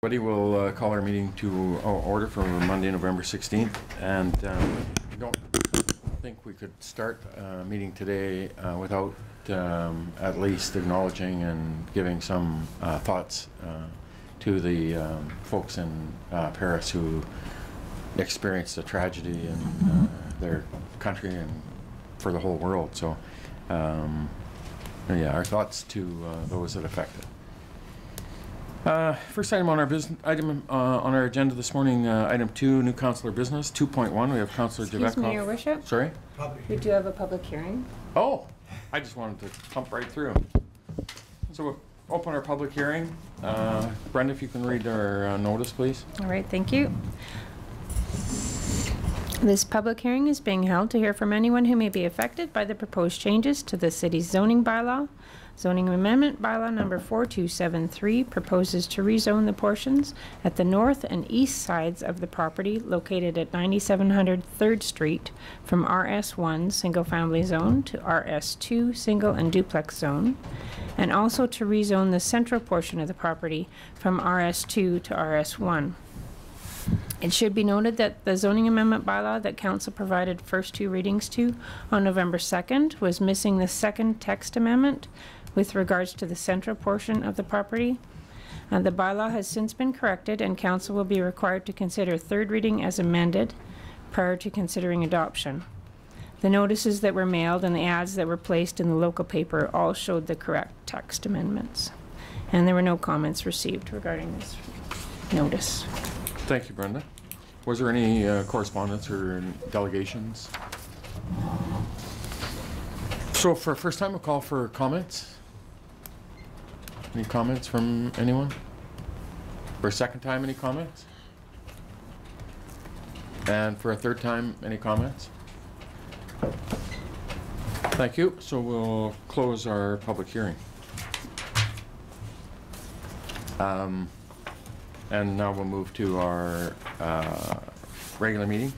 Everybody will call our meeting to order for Monday, November 16th, and I don't think we could start a meeting today without at least acknowledging and giving some thoughts to the folks in Paris who experienced a tragedy in their country and for the whole world. So, yeah, our thoughts to those that affected. First item on our on our agenda this morning, item 2, new councillor business. 2.1, we have Councillor Javetkov. Excuse me, Your Worship. Sorry? We do have a public hearing. Oh, I just wanted to pump right through. So we'll open our public hearing. Brenda, if you can read our notice, please. All right, thank you. This public hearing is being held to hear from anyone who may be affected by the proposed changes to the city's zoning bylaw. Zoning Amendment Bylaw number 4273 proposes to rezone the portions at the north and east sides of the property located at 9700 3rd Street from RS1 single family zone to RS2 single and duplex zone, and also to rezone the central portion of the property from RS2 to RS1. It should be noted that the zoning amendment bylaw that council provided first 2 readings to on November 2nd was missing the second text amendment with regards to the central portion of the property. The bylaw has since been corrected, and council will be required to consider 3rd reading as amended prior to considering adoption. The notices that were mailed and the ads that were placed in the local paper all showed the correct text amendments, and there were no comments received regarding this notice. Thank you, Brenda. Was there any correspondence or delegations? So for first time, we'll call for comments. Any comments from anyone? For a second time, any comments? And for a third time, any comments? Thank you. So we'll close our public hearing. And now we'll move to our regular meeting.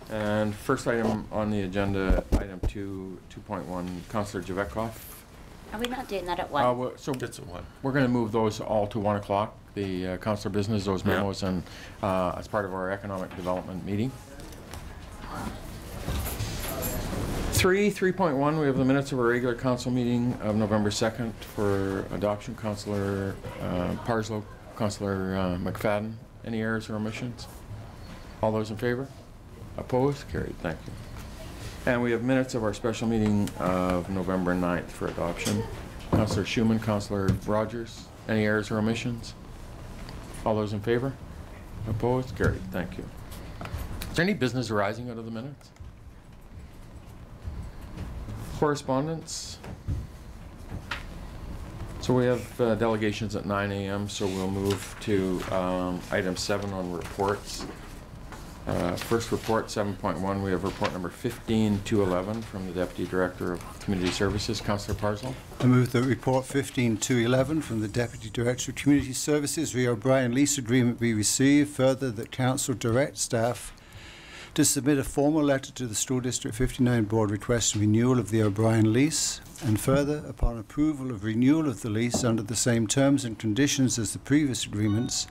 And first item on the agenda, item 2.1, Councillor Javetkov. Are we not doing that at 1? So it's at 1. We're going to move those all to 1 o'clock, the councillor business, those memos, and as part of our economic development meeting. 3.1, we have the minutes of our regular council meeting of November 2nd for adoption. Councillor Parslow, Councillor McFadden. Any errors or omissions? All those in favor? Opposed? Carried. Thank you. And we have minutes of our special meeting of November 9th for adoption. Councillor Schumann, Councillor Rogers. Any errors or omissions? All those in favor? Opposed? Carried. Thank you. Is there any business arising out of the minutes? Correspondence. So we have delegations at 9 a.m. So we'll move to item 7 on reports. First report, 7.1, we have report number 15-211 from the Deputy Director of Community Services, Councillor Parslow. I move that report 15-211 from the Deputy Director of Community Services, the O'Brien lease agreement be received. Further, that Council direct staff to submit a formal letter to the School District 59 Board requesting renewal of the O'Brien lease, and further, upon approval of renewal of the lease under the same terms and conditions as the previous agreements,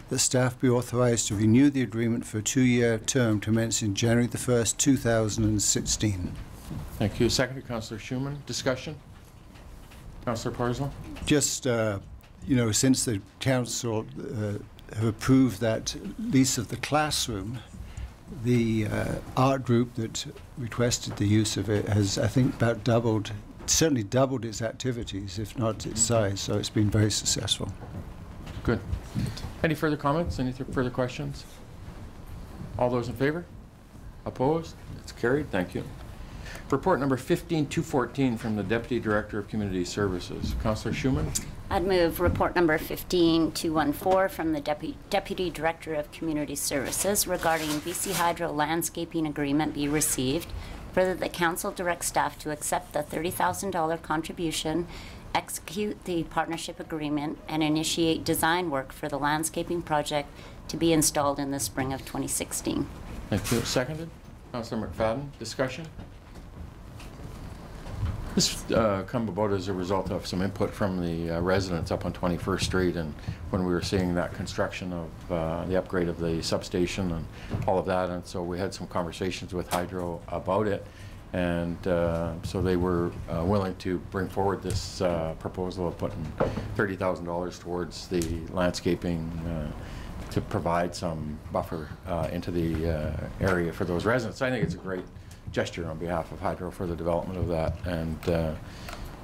that staff be authorised to renew the agreement for a 2-year term commencing January the 1st, 2016. Thank you. Seconded, Councillor Schumann. Discussion? Councillor Parslow? Just, you know, since the Council have approved that lease of the classroom, the art group that requested the use of it has, I think, about doubled, certainly doubled its activities, if not its size, so it's been very successful. Good. Any further comments? Any further questions? All those in favor? Opposed? It's carried. Thank you. Report number 15-214 from the Deputy Director of Community Services. Councillor Schumann. I'd move report number 15-214 from the Deputy Director of Community Services regarding BC Hydro landscaping agreement be received. Further, the council directs staff to accept the $30,000 contribution, execute the partnership agreement, and initiate design work for the landscaping project to be installed in the spring of 2016. Thank you. Seconded. Councillor McFadden. Discussion? This come about as a result of some input from the residents up on 21st Street, and when we were seeing that construction of the upgrade of the substation and all of that, and so we had some conversations with Hydro about it, and so they were willing to bring forward this proposal of putting $30,000 towards the landscaping to provide some buffer into the area for those residents. I think it's a great gesture on behalf of Hydro for the development of that, and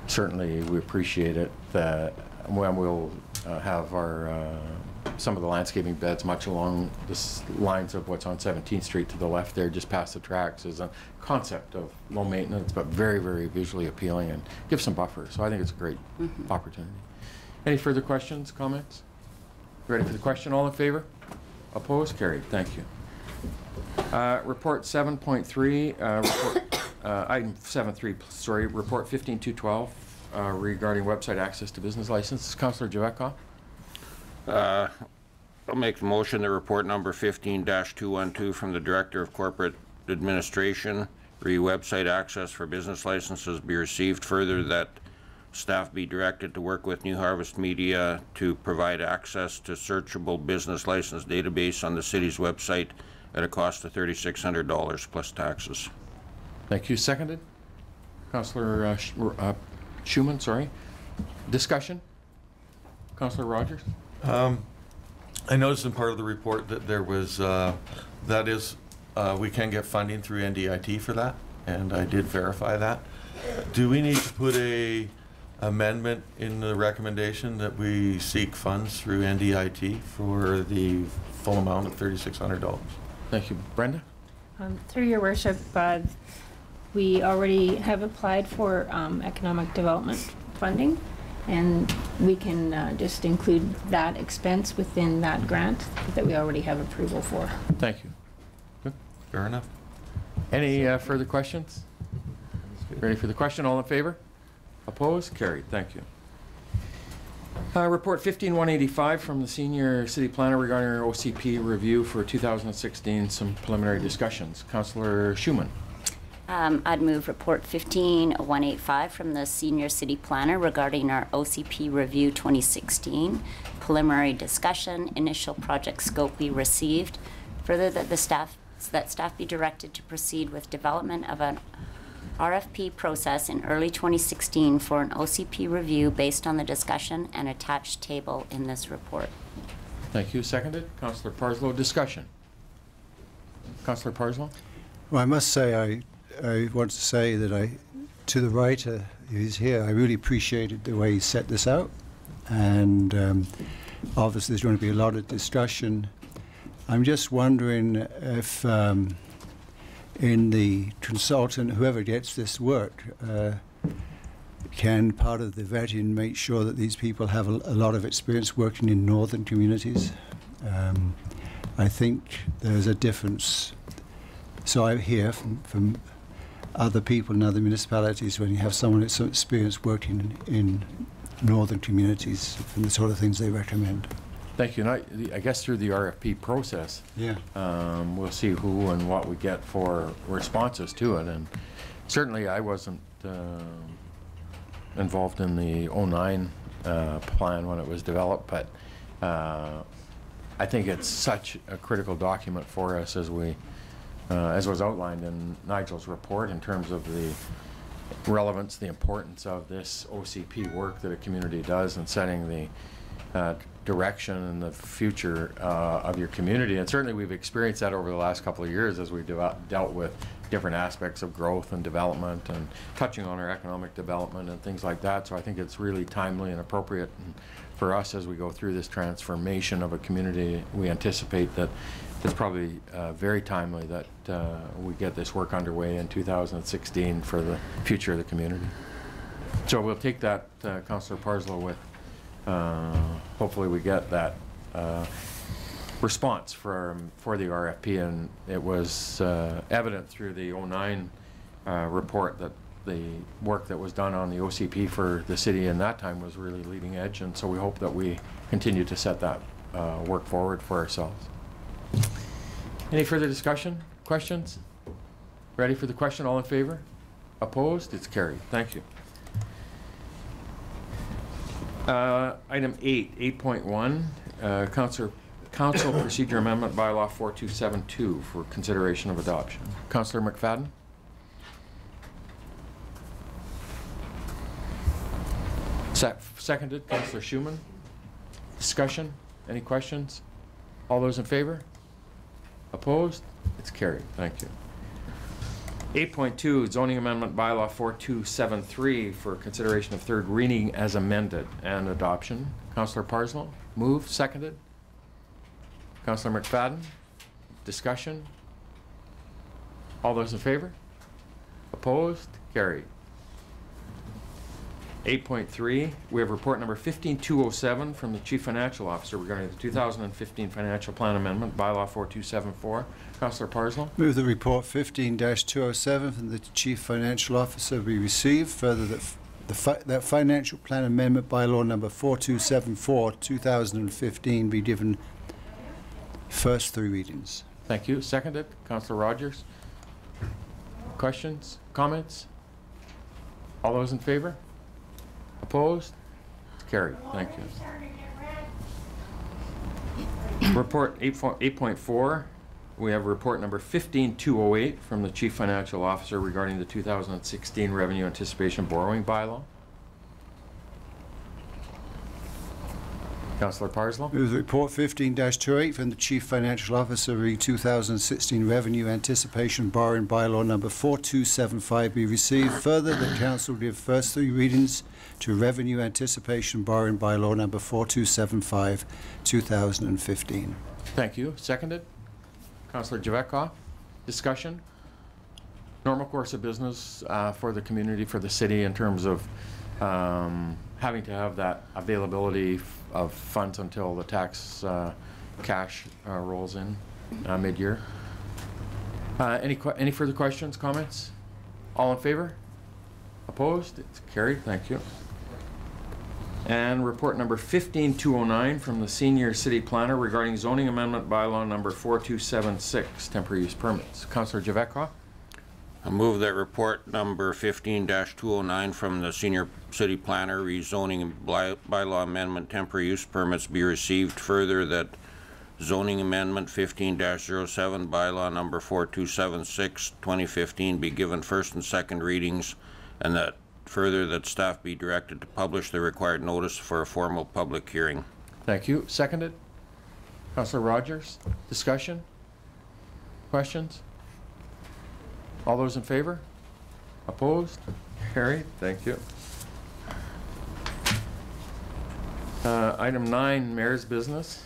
certainly we appreciate it. When we'll have our some of the landscaping beds much along the lines of what's on 17th Street to the left there, just past the tracks, is a concept of low maintenance but very, very visually appealing and give some buffer. So I think it's a great opportunity. Any further questions, comments? Ready for the question? All in favor? Opposed? Carried. Thank you. Report 7.3, item 7.3, sorry, report 15.212 regarding website access to business licenses. Councillor Javetkov. I'll make the motion that report number 15-212 from the Director of Corporate Administration, website access for business licenses, be received. Further, that staff be directed to work with New Harvest Media to provide access to searchable business license database on the city's website at a cost of $3,600 plus taxes. Thank you. Seconded. Councillor Schumann, sorry. Discussion? Councillor Rogers? I noticed in part of the report that there was, we can get funding through NDIT for that, and I did verify that. Do we need to put a amendment in the recommendation that we seek funds through NDIT for the full amount of $3,600? Thank you. Brenda? Through your worship, we already have applied for economic development funding, and we can just include that expense within that grant that we already have approval for. Thank you. Good. Fair enough. Any further questions? Ready for the question? All in favor? Opposed? Carried. Thank you. Report 15-185 from the Senior City Planner regarding our OCP review for 2016. Some preliminary discussions. Councillor Schumann. I'd move report 15-185 from the Senior City Planner regarding our OCP review 2016. Preliminary discussion, initial project scope be received. Further, that staff be directed to proceed with development of an RFP process in early 2016 for an OCP review based on the discussion and attached table in this report. Thank you. Seconded. Councillor Parslow. Discussion. Councillor Parslow. Well, I must say, I want to say that to the writer who's here, I really appreciated the way he set this out. And obviously there's going to be a lot of discussion. I'm just wondering if in the consultant, whoever gets this work, can part of the vetting make sure that these people have a lot of experience working in northern communities? I think there's a difference. So I hear from other people in other municipalities when you have someone that's so experienced working in northern communities from the sort of things they recommend. Thank you. And I guess through the RFP process, yeah, we'll see who and what we get for responses to it. And certainly I wasn't involved in the 09 plan when it was developed, but I think it's such a critical document for us as was outlined in Nigel's report in terms of the relevance, the importance of this OCP work that a community does in setting the direction and the future of your community. And certainly we've experienced that over the last couple of years as we dealt with different aspects of growth and development and touching on our economic development and things like that. So I think it's really timely and appropriate for us as we go through this transformation of a community. We anticipate that it's probably very timely that we get this work underway in 2016 for the future of the community. So we'll take that, Councillor Parslow, with hopefully we get that response for the RFP, and it was evident through the 09 report that the work that was done on the OCP for the city in that time was really leading edge, and so we hope that we continue to set that work forward for ourselves. Any further discussion? Questions? Ready for the question? All in favor? Opposed? It's carried. Thank you. Item 8.1, Council Procedure Amendment Bylaw 4272 for consideration of adoption. Councillor McFadden? Seconded, Councillor Schumann. Discussion? Any questions? All those in favor? Opposed? It's carried. Thank you. 8.2, Zoning Amendment Bylaw 4273 for consideration of third reading as amended and adoption. Councillor Parslow, moved, seconded. Councillor McFadden, discussion. All those in favor? Opposed? Carried. 8.3, we have report number 15207 from the Chief Financial Officer regarding the 2015 Financial Plan Amendment, Bylaw 4274. Councillor Parslow. Move the report 15-207 from the Chief Financial Officer be received. Further, that Financial Plan Amendment Bylaw number 4274, 2015 be given first 3 readings. Thank you. Seconded. Councillor Rogers. Questions? Comments? All those in favor? Opposed? Carried. Thank you. Report 8.4. We have report number 15208 from the Chief Financial Officer regarding the 2016 Revenue Anticipation Borrowing Bylaw. Councillor Parslow. Move the report 15-28 from the Chief Financial Officer re 2016 Revenue Anticipation Borrowing Bylaw number 4275 be received. Further, the Council give first 3 readings to Revenue Anticipation Borrowing Bylaw number 4275, 2015. Thank you. Seconded. Councillor Javetkov. Discussion. Normal course of business for the community, for the city, in terms of having to have that availability of funds until the tax cash rolls in mid-year. Any further questions, comments? All in favor? Opposed? It's carried. Thank you. And report number 15209 from the Senior City Planner regarding zoning amendment bylaw number 4276, temporary use permits. Councillor Javetkov. I move that report number 15-209 from the Senior City Planner rezoning bylaw amendment temporary use permits be received. Further, that zoning amendment 15-07 bylaw number 4276 2015 be given first and second readings, and that further that staff be directed to publish the required notice for a formal public hearing. Thank you. Seconded. Councillor Rogers. Discussion? Questions? All those in favor? Opposed? Carried. Thank you. Item 9, Mayor's Business.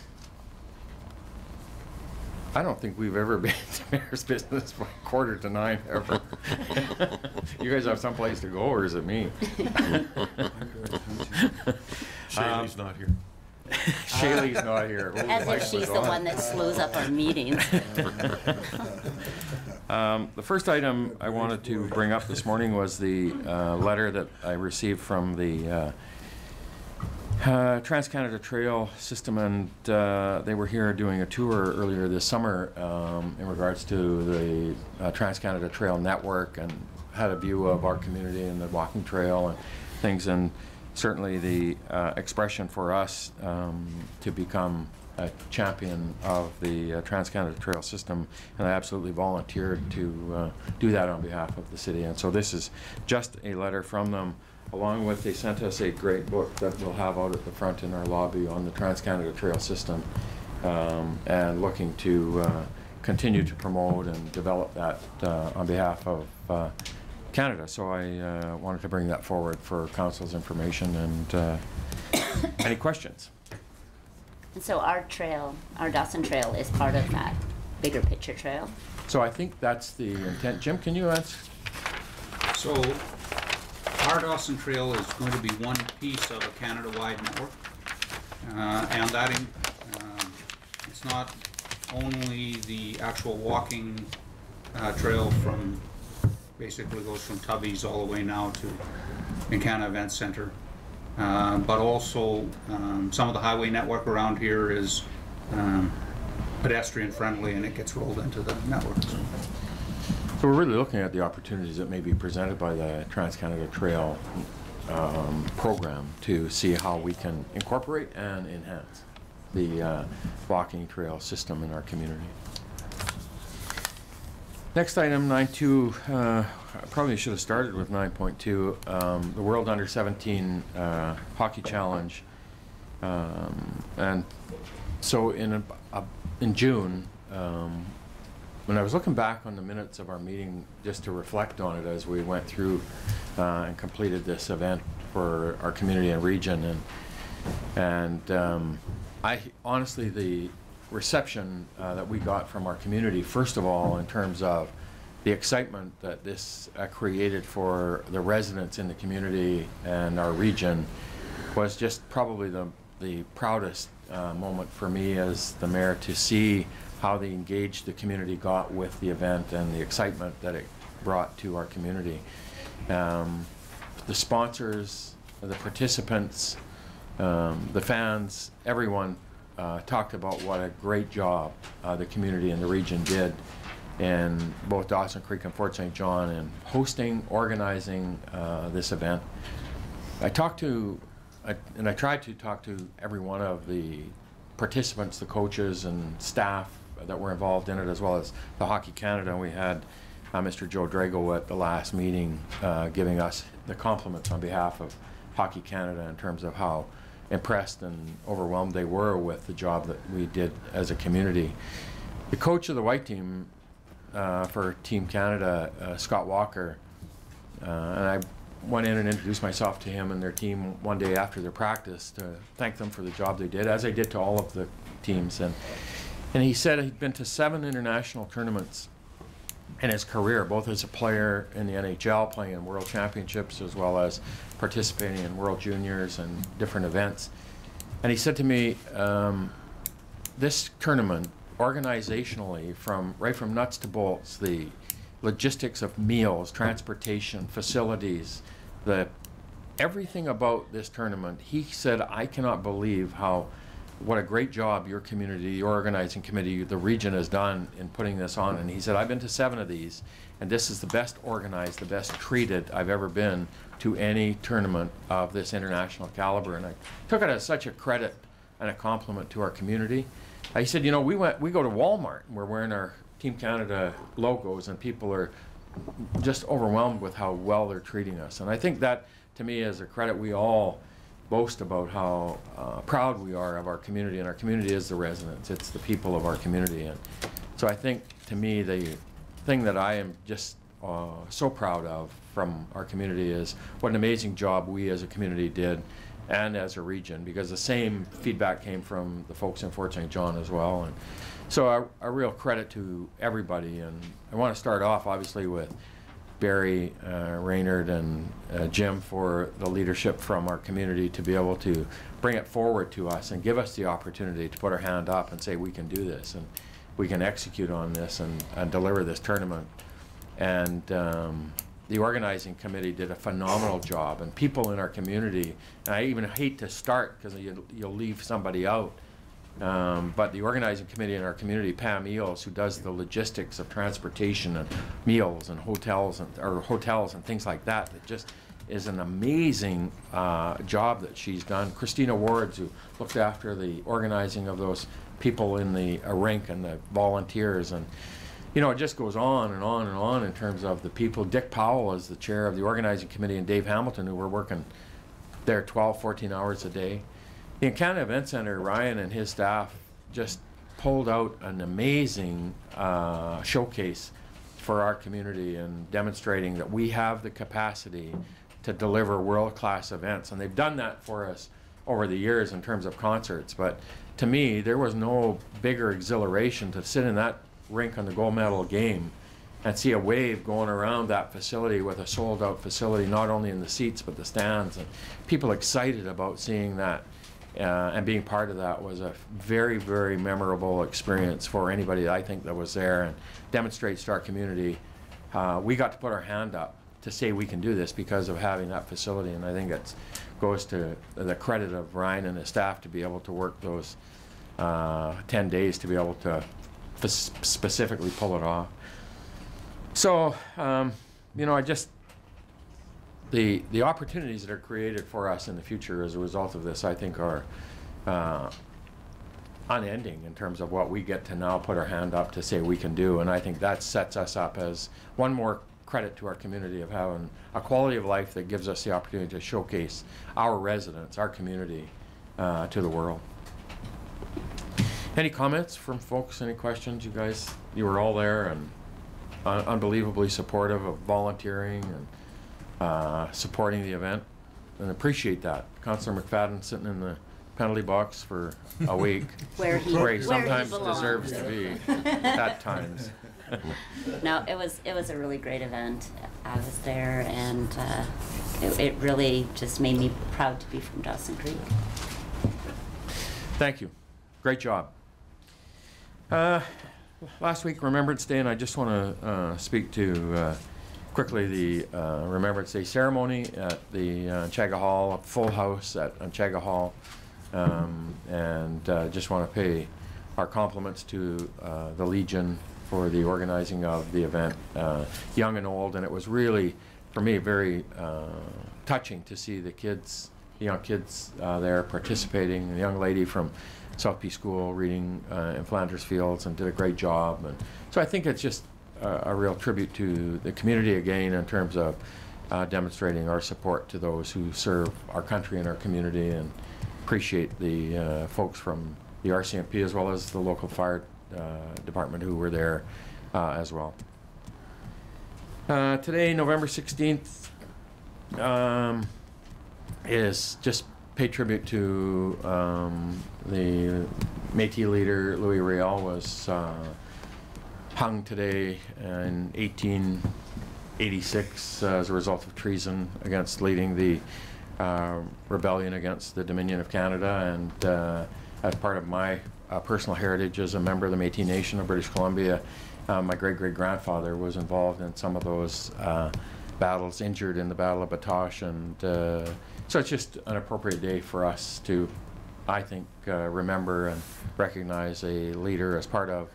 I don't think we've ever been to Mayor's Business by 8:45 ever. You guys have someplace to go, or is it me? Shaylee's not here. Shaylee's not here. Ooh, As if she's the one that slows up our meetings. The first item I wanted to bring up this morning was the letter that I received from the Trans-Canada Trail System, and they were here doing a tour earlier this summer in regards to the Trans-Canada Trail network, and had a view of our community and the walking trail and things, and certainly the expression for us to become a champion of the Trans-Canada Trail System, and I absolutely volunteered to do that on behalf of the city. And so this is just a letter from them, along with they sent us a great book that we'll have out at the front in our lobby on the Trans-Canada Trail System, and looking to continue to promote and develop that on behalf of Canada. So I wanted to bring that forward for Council's information. And any questions? And so our trail, our Dawson Trail, is part of that bigger picture trail. So I think that's the intent. Jim, can you answer? So our Dawson Trail is going to be one piece of a Canada-wide network, and that it's not only the actual walking trail from, basically goes from Tubby's all the way now to Encana Event Center, but also some of the highway network around here is pedestrian friendly, and it gets rolled into the network. So we're really looking at the opportunities that may be presented by the Trans-Canada Trail program to see how we can incorporate and enhance the walking trail system in our community. Next item, 9.2, I probably should have started with 9.2, the World Under-17 Hockey Challenge. And so in June, when I was looking back on the minutes of our meeting just to reflect on it as we went through and completed this event for our community and region, and I honestly, the reception that we got from our community, first of all, in terms of the excitement that this created for the residents in the community and our region, was just probably the proudest moment for me as the mayor, to see how the engaged the community got with the event and the excitement that it brought to our community. The sponsors, the participants, the fans, everyone talked about what a great job the community and the region did in both Dawson Creek and Fort St. John in hosting, organizing this event. I tried to talk to every one of the participants, the coaches and staff that were involved in it, as well as the Hockey Canada. And we had Mr. Joe Drago at the last meeting giving us the compliments on behalf of Hockey Canada in terms of how impressed and overwhelmed they were with the job that we did as a community. The coach of the white team for Team Canada, Scott Walker, and I went in and introduced myself to him and their team one day after their practice to thank them for the job they did, as I did to all of the teams. And he said he'd been to 7 international tournaments in his career, both as a player in the NHL, playing in World Championships, as well as participating in World Juniors and different events. And he said to me, this tournament, organizationally, right from nuts to bolts, the logistics of meals, transportation, facilities, everything about this tournament, he said, I cannot believe what a great job your community, your organizing committee, the region has done in putting this on. And he said, I've been to 7 of these, and this is the best organized, the best treated I've ever been to any tournament of this international caliber. And I took it as such a credit and a compliment to our community. He said, you know, we go to Walmart and we're wearing our Team Canada logos, and people are just overwhelmed with how well they're treating us. And I think that, to me, is a credit. We all boast about how proud we are of our community, and our community is the residents. It's the people of our community. And so I think, to me, the thing that I am just so proud of from our community is what an amazing job we as a community did, and as a region, because the same feedback came from the folks in Fort St. John as well. And so a real credit to everybody. And I want to start off, obviously, with Barry Raynard and Jim for the leadership from our community to be able to bring it forward to us and give us the opportunity to put our hand up and say we can do this and we can execute on this and deliver this tournament. And the organizing committee did a phenomenal job, and people in our community, and I even hate to start because you'll leave somebody out, but the organizing committee in our community, Pam Eels, who does the logistics of transportation and meals and hotels and things like that, it just is an amazing job that she's done. Christina Wards, who looked after the organizing of those people in the rink and the volunteers, and you know, it just goes on and on and on in terms of the people. Dick Powell is the chair of the organizing committee, and Dave Hamilton, who were working there 12, 14 hours a day. The Canada Event Center, Ryan and his staff just pulled out an amazing showcase for our community and demonstrating that we have the capacity to deliver world-class events. And they've done that for us over the years in terms of concerts. But to me, there was no bigger exhilaration to sit in that rink on the gold medal game and see a wave going around that facility with a sold-out facility, not only in the seats but the stands, and people excited about seeing that and being part of that was a very, very memorable experience for anybody, I think, that was there, and demonstrates to our community we got to put our hand up to say we can do this because of having that facility. And I think it goes to the credit of Ryan and his staff to be able to work those 10 days to be able to specifically pull it off. So, you know, the opportunities that are created for us in the future as a result of this, I think, are unending in terms of what we get to now put our hand up to say we can do. And I think that sets us up as one more credit to our community of having a quality of life that gives us the opportunity to showcase our residents, our community, to the world. Any comments from folks? Any questions? You guys, you were all there and unbelievably supportive of volunteering and supporting the event, and appreciate that. Councillor McFadden sitting in the penalty box for a week, Where he sometimes belongs. deserves to be at times. No, it was a really great event. I was there, and it really just made me proud to be from Dawson Creek. Thank you. Great job. Last week, Remembrance Day, and I just want to speak to quickly the Remembrance Day ceremony at the Chaga Hall, a full house at Chaga Hall, and just want to pay our compliments to the Legion for the organizing of the event, young and old, and it was really, for me, very touching to see the kids, the young kids there participating. A young lady from South P School reading in Flanders Fields and did a great job. And so I think it's just a real tribute to the community again in terms of demonstrating our support to those who serve our country and our community, and appreciate the folks from the RCMP as well as the local fire department who were there as well. Today, November 16th, is just pay tribute to the Métis leader Louis Riel. Was hung today in 1886 as a result of treason against leading the rebellion against the Dominion of Canada, and as part of my personal heritage as a member of the Métis Nation of British Columbia, my great-great-grandfather was involved in some of those battles, injured in the Battle of Batoche, and so it's just an appropriate day for us to, I think, remember and recognize a leader as part of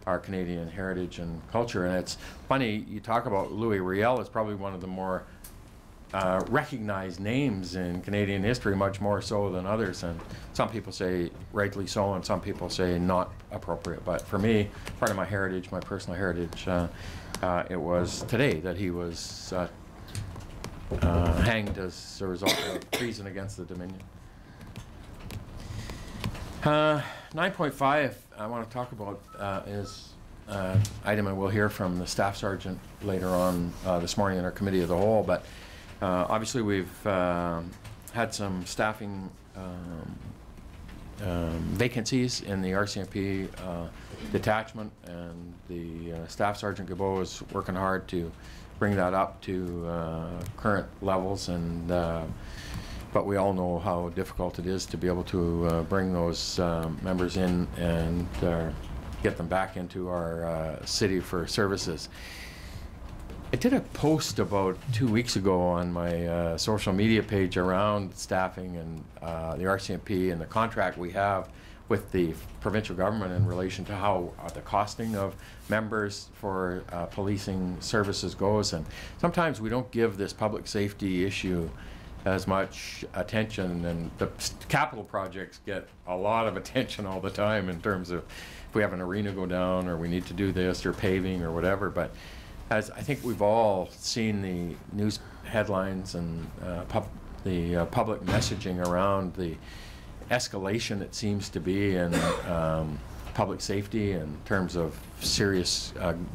our Canadian heritage and culture. And it's funny, you talk about Louis Riel, it's probably one of the more recognized names in Canadian history, much more so than others, and some people say rightly so and some people say not appropriate. But for me, part of my heritage, my personal heritage, it was today that he was hanged as a result of treason against the Dominion. 9.5 I want to talk about is item I will hear from the staff sergeant later on this morning in our committee of the whole, but obviously we've had some staffing vacancies in the RCMP detachment, and the staff sergeant Gabot is working hard to bring that up to current levels, and but we all know how difficult it is to be able to bring those members in and get them back into our city for services. I did a post about 2 weeks ago on my social media page around staffing and the RCMP and the contract we have with the provincial government in relation to how the costing of members for policing services goes. And sometimes we don't give this public safety issue as much attention, and the capital projects get a lot of attention all the time in terms of if we have an arena go down or we need to do this or paving or whatever. But as I think we've all seen the news headlines and the public messaging around the escalation it seems to be in public safety in terms of serious gun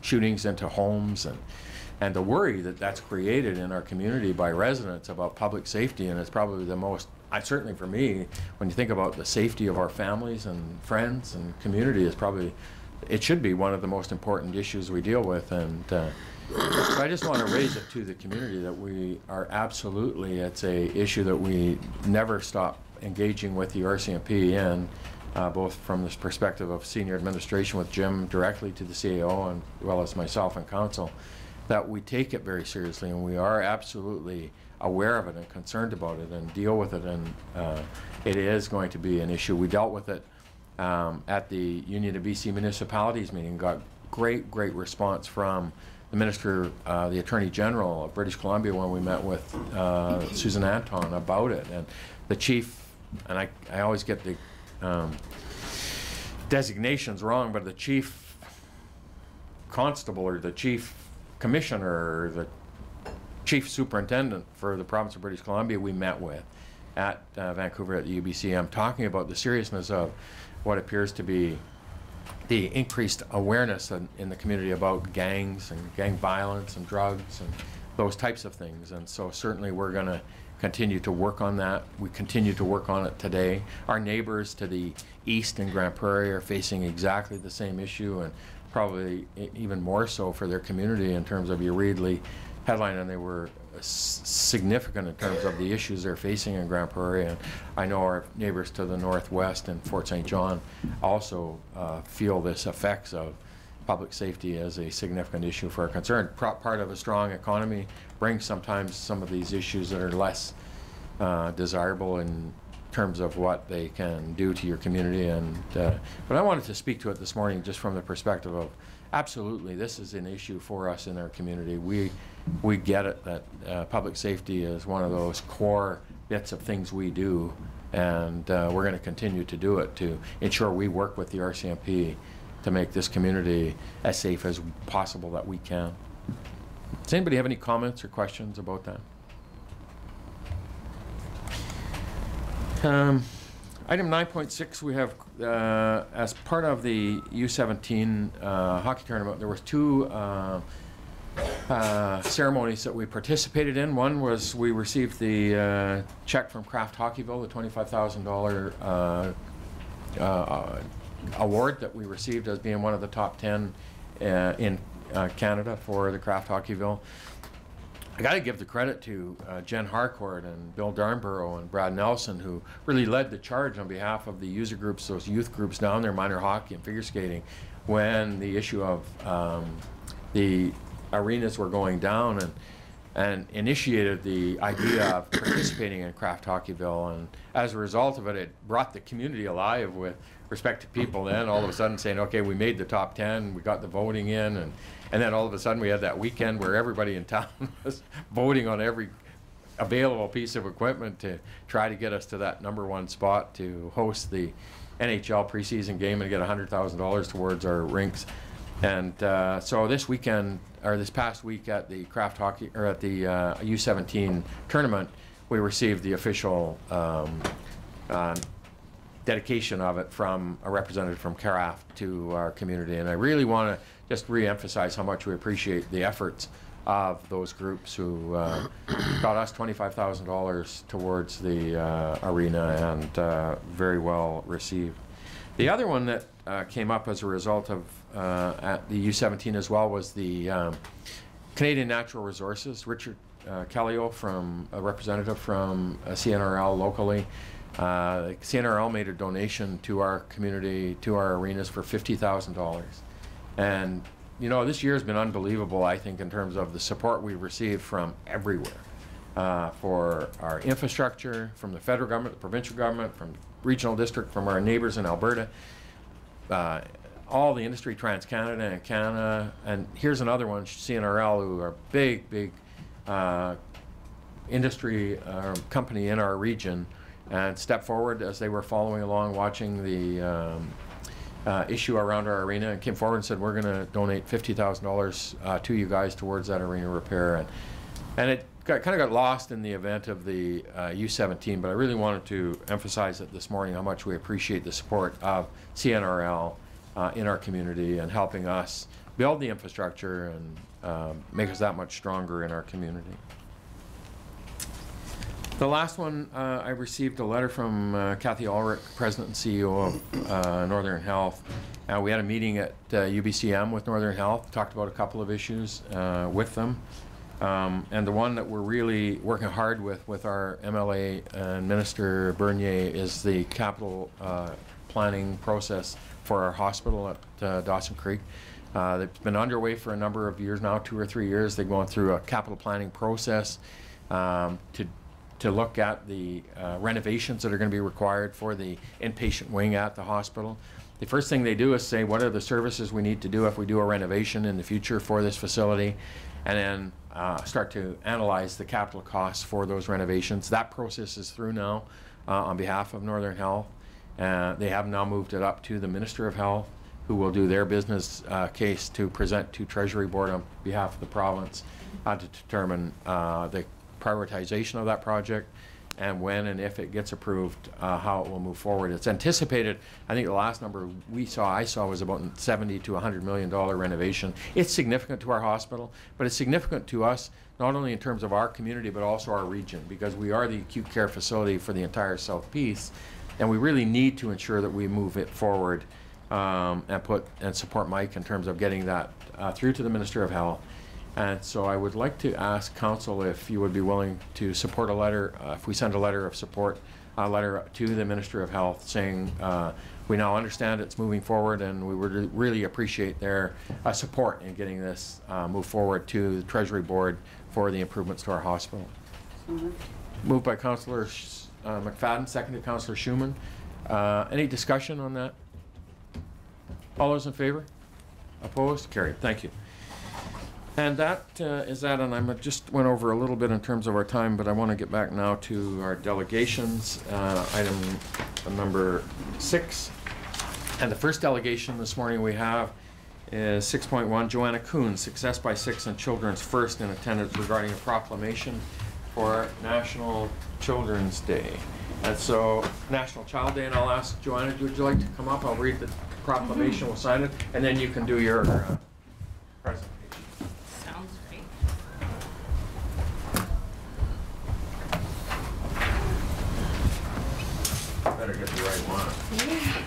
shootings into homes, and the worry that that's created in our community by residents about public safety. And it's probably the most, certainly for me, when you think about the safety of our families and friends and community, is probably, it should be one of the most important issues we deal with. And so I just want to raise it to the community that we are absolutely, it's a issue that we never stop engaging with the RCMP in, both from this perspective of senior administration with Jim directly to the CAO, and as well as myself and council, that we take it very seriously, and we are absolutely aware of it and concerned about it and deal with it, and it is going to be an issue. We dealt with it at the Union of BC Municipalities meeting, got great response from the Minister, the Attorney General of British Columbia when we met with Susan Anton about it. And the chief, and I always get the designations wrong, but the chief constable or the chief commissioner or the chief superintendent for the province of British Columbia we met with at Vancouver at the UBCM, talking about the seriousness of what appears to be the increased awareness in the community about gangs and gang violence and drugs and those types of things. And so certainly we're going to continue to work on that. We continue to work on it today. Our neighbors to the east in Grand Prairie are facing exactly the same issue, and probably even more so for their community in terms of, you read the headline, and they were significant in terms of the issues they're facing in Grand Prairie. And I know our neighbors to the northwest in Fort St. John also feel this effects of public safety as a significant issue for our concern. Part of a strong economy brings sometimes some of these issues that are less desirable in terms of what they can do to your community. And but I wanted to speak to it this morning just from the perspective of, absolutely, this is an issue for us in our community. We get it that public safety is one of those core bits of things we do, and we're going to continue to do it to ensure we work with the RCMP to make this community as safe as possible that we can. Does anybody have any comments or questions about that? Item 9.6, we have, as part of the U17 hockey tournament, there was two ceremonies that we participated in. One was we received the check from Kraft Hockeyville, the $25,000 award that we received as being one of the top 10 in Canada for the Kraft Hockeyville. I got to give the credit to Jen Harcourt and Bill Darnborough and Brad Nelson, who really led the charge on behalf of the user groups, those youth groups down there, minor hockey and figure skating, when the issue of the arenas were going down, and initiated the idea of participating in Kraft Hockeyville. And as a result of it, it brought the community alive with respect to people then all of a sudden saying, okay, we made the top 10, we got the voting in, and then all of a sudden we had that weekend where everybody in town was voting on every available piece of equipment to try to get us to that #1 spot to host the NHL preseason game and get $100,000 towards our rinks. And so this weekend, or this past week at the Kraft Hockey, or at the U17 tournament, we received the official dedication of it from a representative from Kraft to our community. And I really want to just re-emphasize how much we appreciate the efforts of those groups who got us $25,000 towards the arena, and very well received. The other one that came up as a result of at the U17 as well was the Canadian Natural Resources. Richard Kellio, from a representative from CNRL locally. CNRL made a donation to our community, to our arenas, for $50,000. And you know, this year has been unbelievable, I think, in terms of the support we've received from everywhere for our infrastructure, from the federal government, the provincial government, from regional district, from our neighbors in Alberta, all the industry, TransCanada and Canada. And here's another one, CNRL, who are big industry company in our region, and stepped forward as they were following along, watching the issue around our arena, and came forward and said, we're going to donate $50,000 to you guys towards that arena repair. And it kind of got lost in the event of the U17, but I really wanted to emphasize it this morning, how much we appreciate the support of CNRL in our community and helping us build the infrastructure and make us that much stronger in our community. The last one, I received a letter from Kathy Ulrich, President and CEO of Northern Health. We had a meeting at UBCM with Northern Health, talked about a couple of issues with them. And the one that we're really working hard with our MLA and Minister Bernier is the capital planning process for our hospital at Dawson Creek. It's been underway for a number of years now, 2 or 3 years. They're going through a capital planning process to to look at the renovations that are going to be required for the inpatient wing at the hospital. The first thing they do is say, what are the services we need to do if we do a renovation in the future for this facility, and then start to analyze the capital costs for those renovations. That process is through now on behalf of Northern Health. They have now moved it up to the Minister of Health, who will do their business case to present to Treasury Board on behalf of the province to determine the prioritization of that project, and when and if it gets approved, how it will move forward. It's anticipated, I think the last number I saw was about $70 to $100 million renovation. It's significant to our hospital, but it's significant to us not only in terms of our community but also our region, because we are the acute care facility for the entire South Peace, and we really need to ensure that we move it forward and support Mike in terms of getting that through to the Minister of Health. And so I would like to ask Council if you would be willing to support a letter, if we send a letter of support, a letter to the Minister of Health saying we now understand it's moving forward, and we would really appreciate their support in getting this moved forward to the Treasury Board for the improvements to our hospital. Moved by Councillor McFadden, seconded Councillor Schumann. Any discussion on that? All those in favor? Opposed? Carried. Thank you. And that is that, and I just went over a little bit in terms of our time, but I want to get back now to our delegations, item number 6. And the first delegation this morning we have is 6.1, Joanna Kuhn, Success by 6 and Children's First in attendance regarding a proclamation for National Children's Day. And so, National Child Day, and I'll ask Joanna, would you like to come up? I'll read the proclamation, we'll sign it, and then you can do your presentation. Better get the right one. Yeah.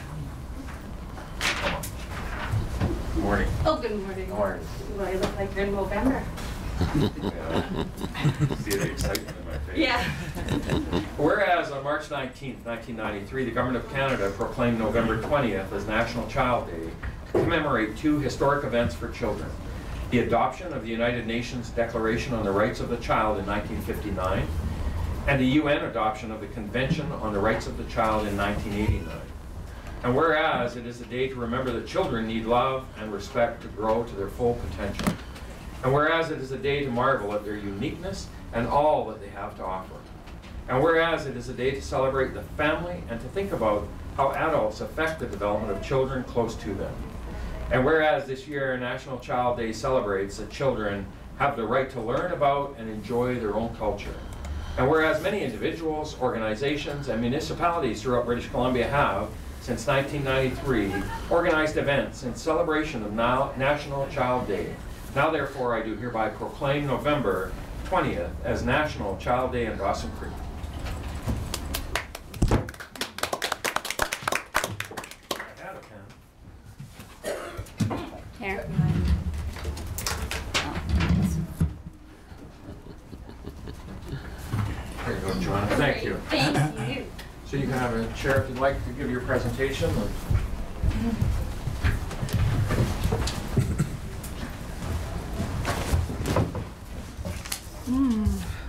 Come on. Good morning. Oh, good morning. How are you? Well, you look like you're in November. See the excitement in my face. Yeah. Whereas on March 19th, 1993, the Government of Canada proclaimed November 20th as National Child Day to commemorate 2 historic events for children. The adoption of the United Nations Declaration on the Rights of the Child in 1959, and the UN adoption of the Convention on the Rights of the Child in 1989. And whereas it is a day to remember that children need love and respect to grow to their full potential. And whereas it is a day to marvel at their uniqueness and all that they have to offer. And whereas it is a day to celebrate the family and to think about how adults affect the development of children close to them. And whereas this year National Child Day celebrates that children have the right to learn about and enjoy their own culture. And whereas many individuals, organizations, and municipalities throughout British Columbia have, since 1993, organized events in celebration of National Child Day. Now therefore I do hereby proclaim November 20th as National Child Day in Dawson Creek. I had a pen. Here. There you go, Joanna. Thank you. Thank you. So you can have a chair if you'd like to give your presentation.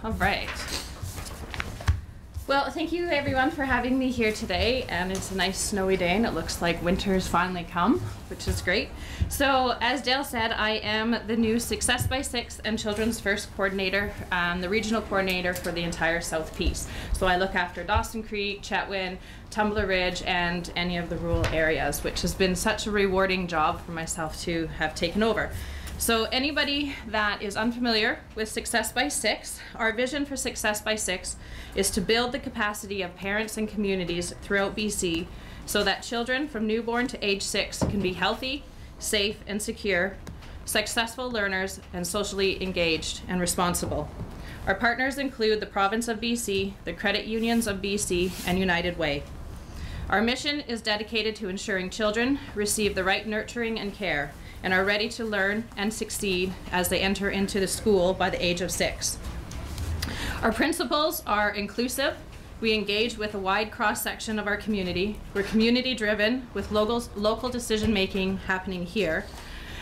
All right. Well, thank you everyone for having me here today, and it's a nice snowy day and it looks like winter's finally come, which is great. So as Dale said, I am the new Success by 6 and Children's First coordinator, the regional coordinator for the entire South Peace. So I look after Dawson Creek, Chetwynd, Tumbler Ridge, and any of the rural areas, which has been such a rewarding job for myself to have taken over. So anybody that is unfamiliar with Success by 6, our vision for Success by 6 is to build the capacity of parents and communities throughout BC so that children from newborn to age 6 can be healthy, safe, and secure, successful learners, and socially engaged and responsible. Our partners include the Province of BC, the Credit Unions of BC, and United Way. Our mission is dedicated to ensuring children receive the right nurturing and care and are ready to learn and succeed as they enter into the school by the age of 6. Our principles are inclusive. We engage with a wide cross-section of our community. We're community-driven with local decision-making happening here.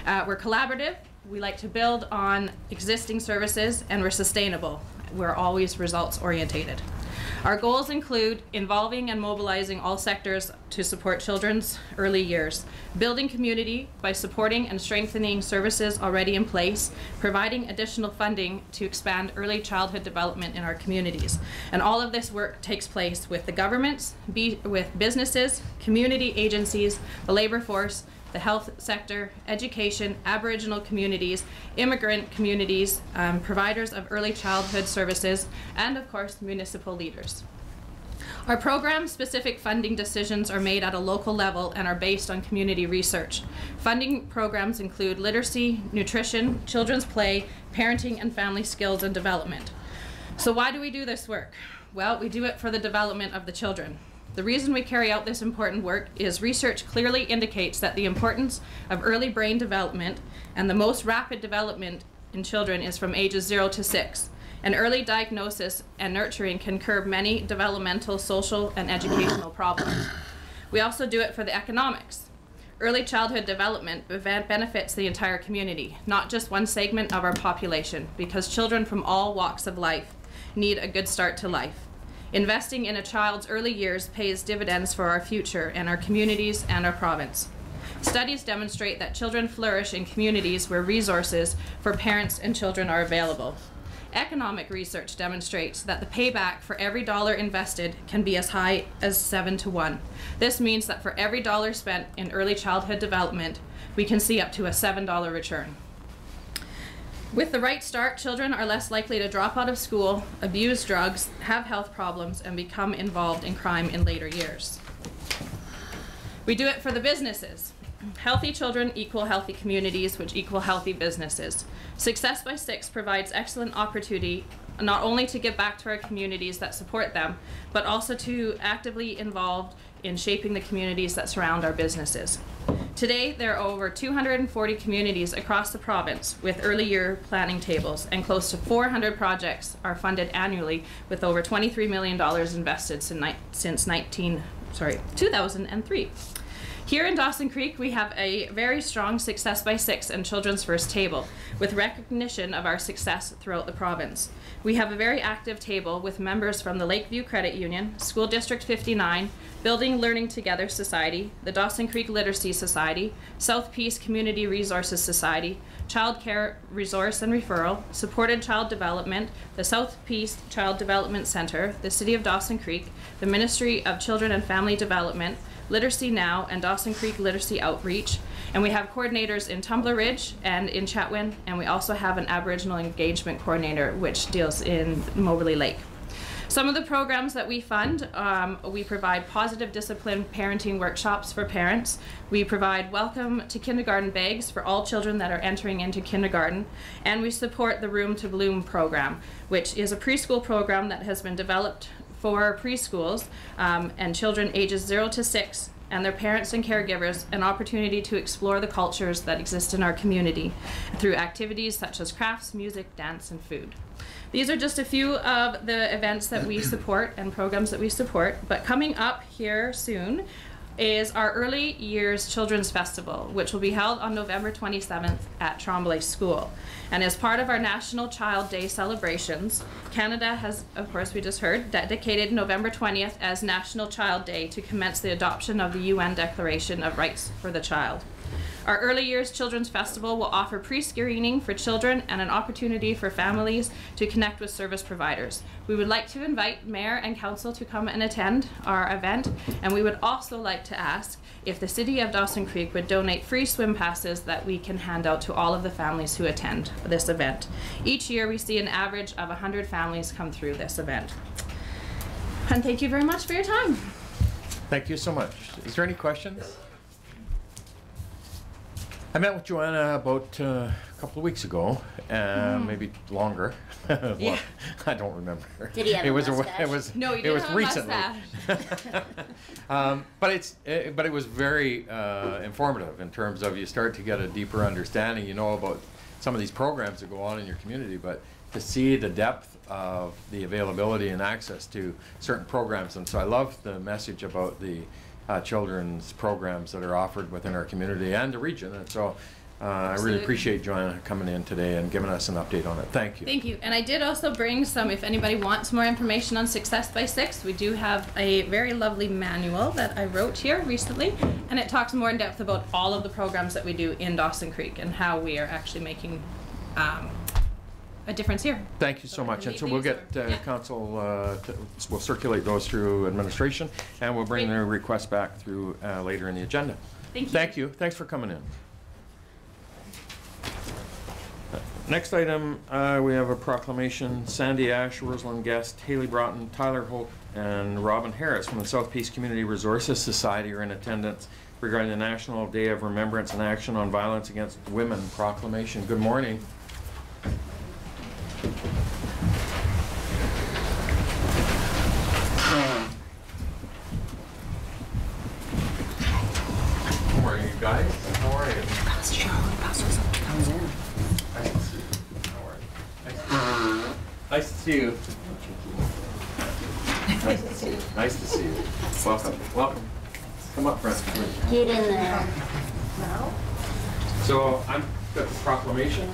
We're collaborative. We like to build on existing services, and we're sustainable. we're always results orientated. Our goals include involving and mobilizing all sectors to support children's early years, building community by supporting and strengthening services already in place, providing additional funding to expand early childhood development in our communities. And all of this work takes place with the governments, with businesses, community agencies, the labor force, the health sector, education, Aboriginal communities, immigrant communities, providers of early childhood services, and of course, municipal leaders. Our program-specific funding decisions are made at a local level and are based on community research. Funding programs include literacy, nutrition, children's play, parenting, and family skills and development. So why do we do this work? Well, we do it for the development of the children. The reason we carry out this important work is research clearly indicates that the importance of early brain development and the most rapid development in children is from ages 0 to 6. And early diagnosis and nurturing can curb many developmental, social, and educational problems. We also do it for the economics. Early childhood development benefits the entire community, not just one segment of our population, because children from all walks of life need a good start to life. Investing in a child's early years pays dividends for our future and our communities and our province. Studies demonstrate that children flourish in communities where resources for parents and children are available. Economic research demonstrates that the payback for every dollar invested can be as high as 7 to 1. This means that for every dollar spent in early childhood development, we can see up to a $7 return. With the right start, children are less likely to drop out of school, abuse drugs, have health problems, and become involved in crime in later years. We do it for the businesses. Healthy children equal healthy communities, which equal healthy businesses. Success by Six provides excellent opportunity not only to give back to our communities that support them, but also to actively involved in shaping the communities that surround our businesses. Today, there are over 240 communities across the province with early year planning tables, and close to 400 projects are funded annually with over $23 million invested since 2003. Here in Dawson Creek, we have a very strong Success by Six and Children's First table, with recognition of our success throughout the province. We have a very active table with members from the Lakeview Credit Union, School District 59, Building Learning Together Society, the Dawson Creek Literacy Society, South Peace Community Resources Society, Child Care Resource and Referral, Supported Child Development, the South Peace Child Development Center, the City of Dawson Creek, the Ministry of Children and Family Development, Literacy Now, and Dawson Creek Literacy Outreach. And we have coordinators in Tumbler Ridge and in Chetwynd, and we also have an Aboriginal Engagement Coordinator which deals in Moberly Lake. Some of the programs that we fund, we provide positive discipline parenting workshops for parents. We provide welcome to kindergarten bags for all children that are entering into kindergarten. And we support the Room to Bloom program, which is a preschool program that has been developed for preschools and children ages 0 to 6 and their parents and caregivers an opportunity to explore the cultures that exist in our community through activities such as crafts, music, dance, and food. These are just a few of the events that we support and programs that we support, but coming up here soon is our Early Years Children's Festival, which will be held on November 27th at Tremblay School. And as part of our National Child Day celebrations, Canada has, of course we just heard, dedicated November 20th as National Child Day to commence the adoption of the UN Declaration of Rights for the Child. Our Early Years Children's Festival will offer pre-screening for children and an opportunity for families to connect with service providers. We would like to invite Mayor and Council to come and attend our event, and we would also like to ask if the City of Dawson Creek would donate free swim passes that we can hand out to all of the families who attend this event. Each year we see an average of 100 families come through this event. And thank you very much for your time. Thank you so much. Is there any questions? I met with Joanna about a couple of weeks ago, maybe longer. Well, Yeah. I don't remember. Did he have a mustache? No, he didn't have a recently. mustache. But it was very informative in terms of you start to get a deeper understanding. You know about some of these programs that go on in your community, but to see the depth of the availability and access to certain programs. And so I love the message about the children's programs that are offered within our community and the region. And so I really Absolutely. appreciate Joanna coming in today and giving us an update on it. Thank you. Thank you. And I did also bring some, if anybody wants more information on Success by Six, we do have a very lovely manual that I wrote here recently, and it talks more in depth about all of the programs that we do in Dawson Creek and how we are actually making a difference here. Thank you so much. And so we'll get council, we'll circulate those through administration, and we'll bring Great. their request back through later in the agenda. Thank you. Thank you. Thanks for coming in. Next item, we have a proclamation. Sandy Ash, Rosalind Guest, Haley Broughton, Tyler Holt, and Robin Harris from the South Peace Community Resources Society are in attendance regarding the National Day of Remembrance and Action on Violence Against Women proclamation. Good morning. Good morning, you guys. How are you? Nice to see you. How are you? Nice to see you. Nice to see you. Nice to see you. Welcome. Welcome. Come up, friends. Get in there. So I'm got the proclamation.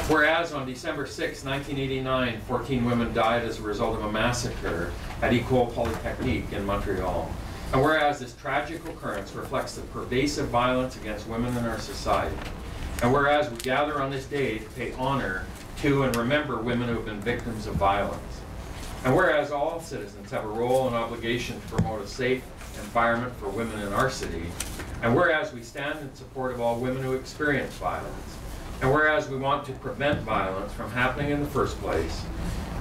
Whereas on December 6, 1989, 14 women died as a result of a massacre at Ecole Polytechnique in Montreal. And whereas this tragic occurrence reflects the pervasive violence against women in our society. And whereas we gather on this day to pay honor to and remember women who have been victims of violence. And whereas all citizens have a role and obligation to promote a safe environment for women in our city. And whereas we stand in support of all women who experience violence. And whereas we want to prevent violence from happening in the first place.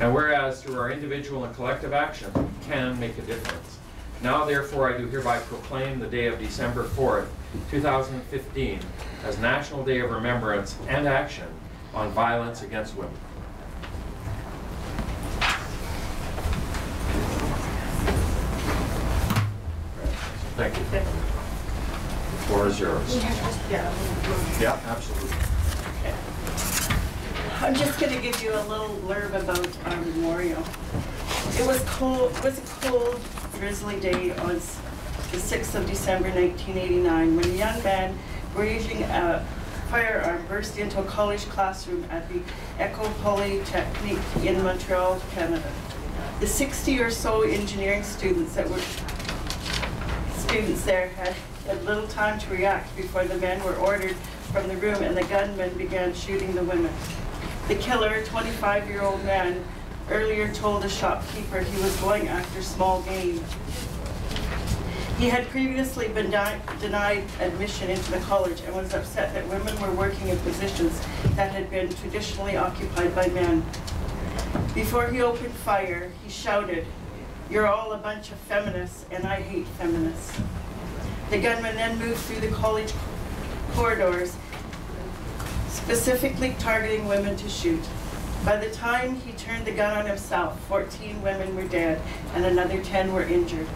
And whereas through our individual and collective action, we can make a difference. Now therefore I do hereby proclaim the day of December 4th, 2015 as National Day of Remembrance and Action on Violence Against Women. Thank you. The floor is yours. Yeah, absolutely. I'm just going to give you a little blurb about our memorial. It was cold. It was a cold, drizzly day on the 6th of December, 1989, when a young man brandishing a firearm burst into a college classroom at the Ecole Polytechnique in Montreal, Canada. The 60 or so engineering students there had little time to react before the men were ordered from the room and the gunmen began shooting the women. The killer, a 25-year-old man, earlier told a shopkeeper he was going after small game. He had previously been denied admission into the college and was upset that women were working in positions that had been traditionally occupied by men. Before he opened fire, he shouted, "You're all a bunch of feminists, and I hate feminists." The gunman then moved through the college corridors, specifically targeting women to shoot. By the time he turned the gun on himself, 14 women were dead and another 10 were injured.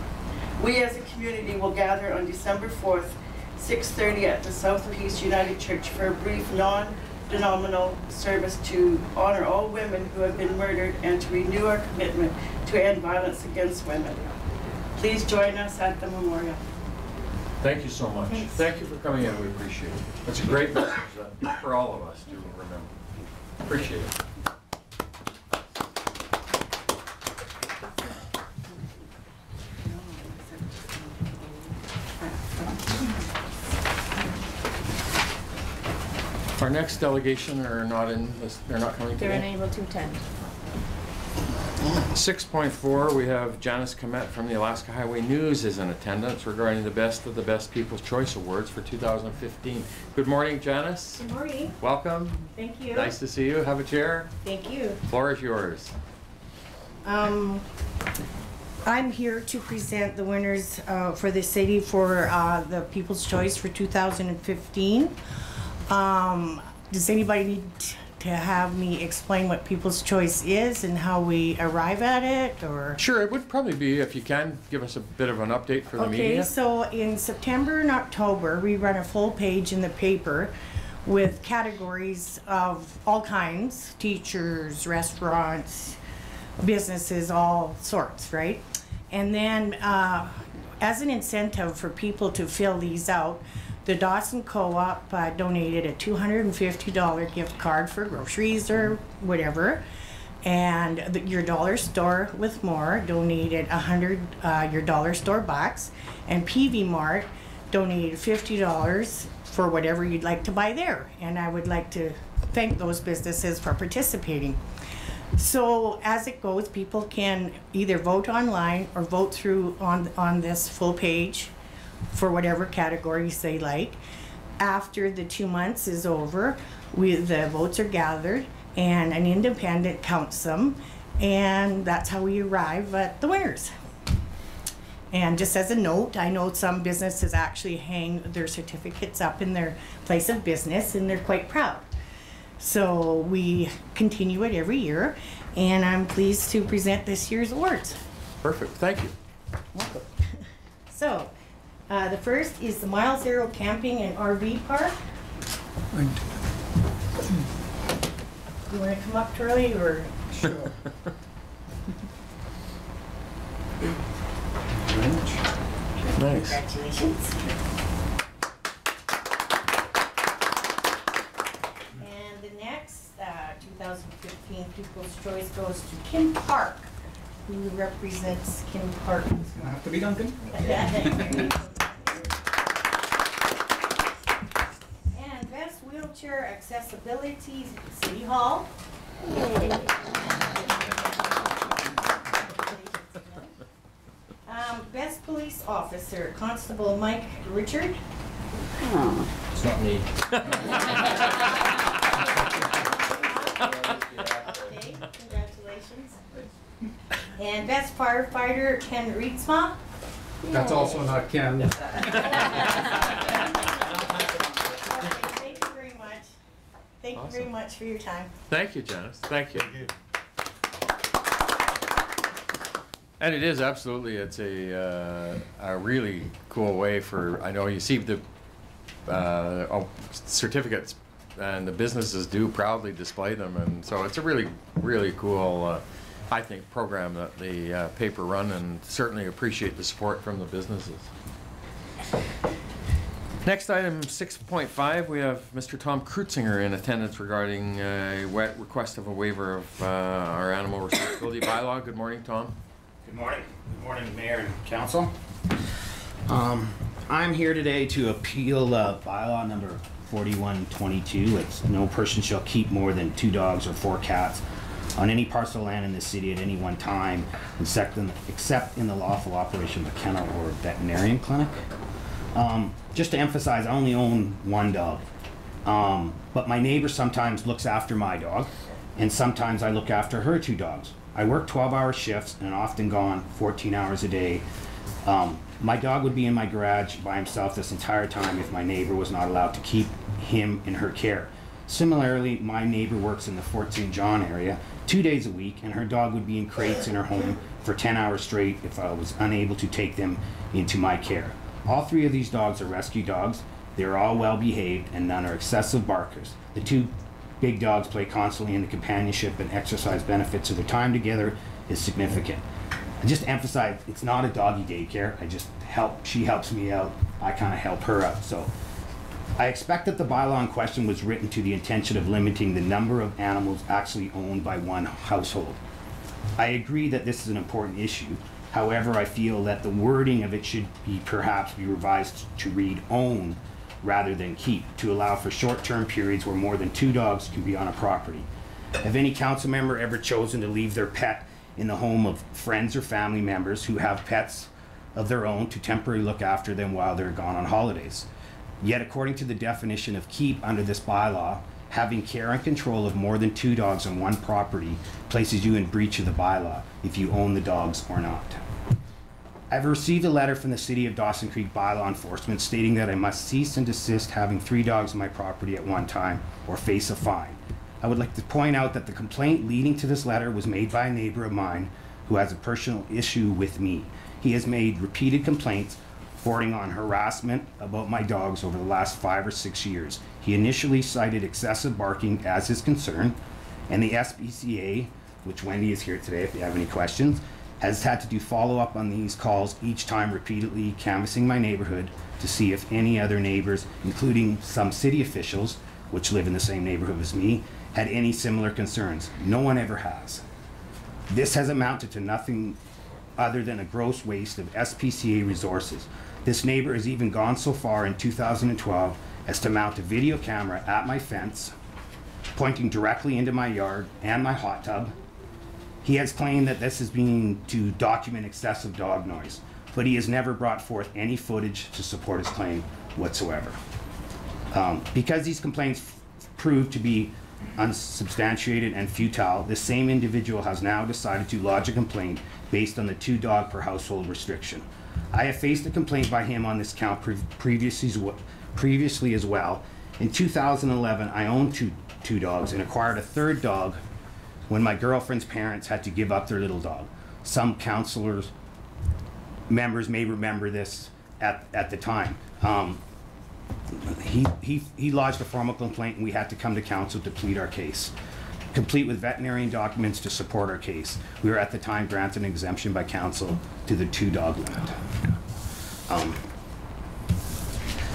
We as a community will gather on December 4th, 6:30 at the South Peace United Church for a brief non-denominational service to honor all women who have been murdered and to renew our commitment to end violence against women. Please join us at the memorial. Thank you so much. Thanks. Thank you for coming in. We appreciate it. It's a great message for all of us to remember. Appreciate it. Our next delegation are not in this, they're not coming They're today. unable to attend. 6.4, we have Janice Komet from the Alaska Highway News is in attendance regarding the Best of the Best People's Choice Awards for 2015. Good morning, Janice. Good morning. Welcome. Thank you. Nice to see you. Have a chair. Thank you. Floor is yours. I'm here to present the winners for the city for the People's Choice for 2015. Does anybody need to have me explain what People's Choice is and how we arrive at it, or? Sure, it would probably be, if you can, give us a bit of an update for the media. Okay, so in September and October, we run a full page in the paper with categories of all kinds, teachers, restaurants, businesses, all sorts, right? And then as an incentive for people to fill these out, the Dawson Co-op donated a $250 gift card for groceries or whatever. And your dollar store with more donated 100 your dollar store box, and PV Mart donated $50 for whatever you'd like to buy there. And I would like to thank those businesses for participating. So as it goes, people can either vote online or vote through on this full page for whatever categories they like. After the 2 months is over, the votes are gathered and an independent counts them, and that's how we arrive at the winners. And just as a note, I know some businesses actually hang their certificates up in their place of business, and they're quite proud. So we continue it every year, and I'm pleased to present this year's awards. Perfect, thank you. Welcome. So, the first is the Mile Zero Camping and RV Park. You want to come up, Charlie, or? Sure. Nice. Congratulations. And the next 2015 People's Choice goes to Kim Park, who represents Kim Park. It's gonna have to be Duncan. And Best Wheelchair Accessibility, City Hall. Best Police Officer, Constable Mike Richard. It's not me. Okay, congratulations. And Best Firefighter, Ken Rietsma. That's also not Ken. Thank you very much. Thank you very much for your time. Thank you, Janice, thank you. And it is absolutely, it's a really cool way for, I know you see the certificates, and the businesses do proudly display them, and so it's a really, really cool, I think, program that the paper run, and certainly appreciate the support from the businesses. Next item, 6.5, we have Mr. Tom Krutzinger in attendance regarding a request of a waiver of our animal responsibility bylaw. Good morning, Tom. Good morning. Good morning, Mayor and Council. I'm here today to appeal bylaw number 4122. It's no person shall keep more than 2 dogs or 4 cats on any parcel of land in the city at any one time, except in the lawful operation of a kennel or veterinarian clinic. Just to emphasize, I only own 1 dog, but my neighbor sometimes looks after my dog, and sometimes I look after her 2 dogs. I work 12-hour shifts and often gone 14 hours a day. My dog would be in my garage by himself this entire time if my neighbor was not allowed to keep him in her care. Similarly, my neighbor works in the Fort St. John area 2 days a week, and her dog would be in crates in her home for 10 hours straight if I was unable to take them into my care. All 3 of these dogs are rescue dogs. They are all well behaved, and none are excessive barkers. The 2 big dogs play constantly, and the companionship and exercise benefits of their time together is significant. I just emphasize, it's not a doggy daycare. She helps me out, I kind of help her out. So I expect that the bylaw in question was written to the intention of limiting the number of animals actually owned by one household. I agree that this is an important issue. However, I feel that the wording of it should perhaps be revised to read own rather than keep, to allow for short-term periods where more than 2 dogs can be on a property. Have any council member ever chosen to leave their pet in the home of friends or family members who have pets of their own to temporarily look after them while they're gone on holidays? Yet, according to the definition of keep under this bylaw, having care and control of more than 2 dogs on one property places you in breach of the bylaw if you own the dogs or not. I've received a letter from the City of Dawson Creek bylaw enforcement stating that I must cease and desist having 3 dogs on my property at one time or face a fine. I would like to point out that the complaint leading to this letter was made by a neighbor of mine who has a personal issue with me. He has made repeated complaints bordering on harassment about my dogs over the last 5 or 6 years. He initially cited excessive barking as his concern, and the SPCA, which Wendy is here today if you have any questions, has had to do follow-up on these calls each time, repeatedly canvassing my neighborhood to see if any other neighbors, including some city officials, which live in the same neighborhood as me, had any similar concerns. No one ever has. This has amounted to nothing other than a gross waste of SPCA resources. This neighbor has even gone so far in 2012 as to mount a video camera at my fence, pointing directly into my yard and my hot tub. He has claimed that this is being to document excessive dog noise, but he has never brought forth any footage to support his claim whatsoever. Because these complaints proved to be unsubstantiated and futile, the same individual has now decided to lodge a complaint based on the 2 dog per household restriction. I have faced a complaint by him on this count previously as well. In 2011, I owned two dogs and acquired a 3rd dog when my girlfriend's parents had to give up their little dog. Some councilors members may remember this at the time. He lodged a formal complaint and we had to come to council to plead our case, complete with veterinarian documents to support our case. We were at the time granted an exemption by council to the 2 dog limit.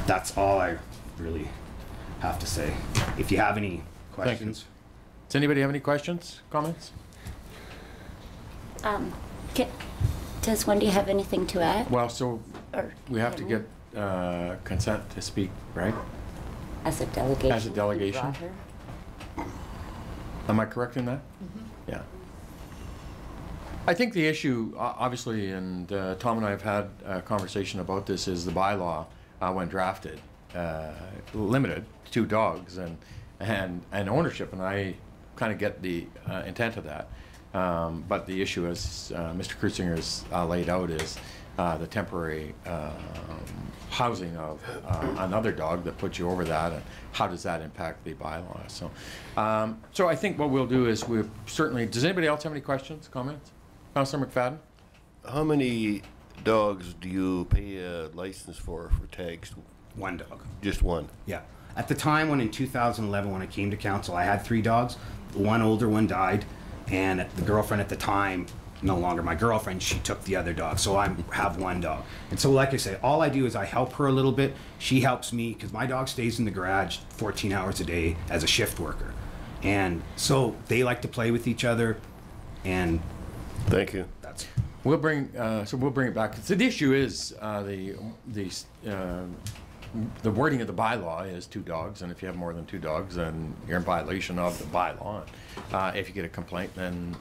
That's all I really have to say. If you have any questions. Does anybody have any questions, comments? Does Wendy have anything to add? Well, so Or we have to get consent to speak, right? As a delegation? As a delegation. brought her? Am I correct in that? Yeah. I think the issue, obviously, and Tom and I have had a conversation about this, is the bylaw, when drafted, limited to 2 dogs and ownership, and I kind of get the intent of that. But the issue, as Mr. Kreuzinger has laid out, is the temporary housing of another dog that puts you over that, and how does that impact the bylaw? So, so I think what we'll do is we certainly. Does anybody else have any questions, comments? Councillor McFadden. How many dogs do you pay a license for tags? 1 dog. Just 1? Yeah. At the time when in 2011, when I came to council, I had 3 dogs. 1 older one died, and the girlfriend at the time, no longer my girlfriend, she took the other dog. So I have 1 dog. And so like I say, all I do is I help her a little bit. She helps me because my dog stays in the garage 14 hours a day as a shift worker. And so they like to play with each other, and thank you. That's We'll bring so we'll bring it back. So the issue is the wording of the bylaw is 2 dogs, and if you have more than 2 dogs, then you're in violation of the bylaw. If you get a complaint, then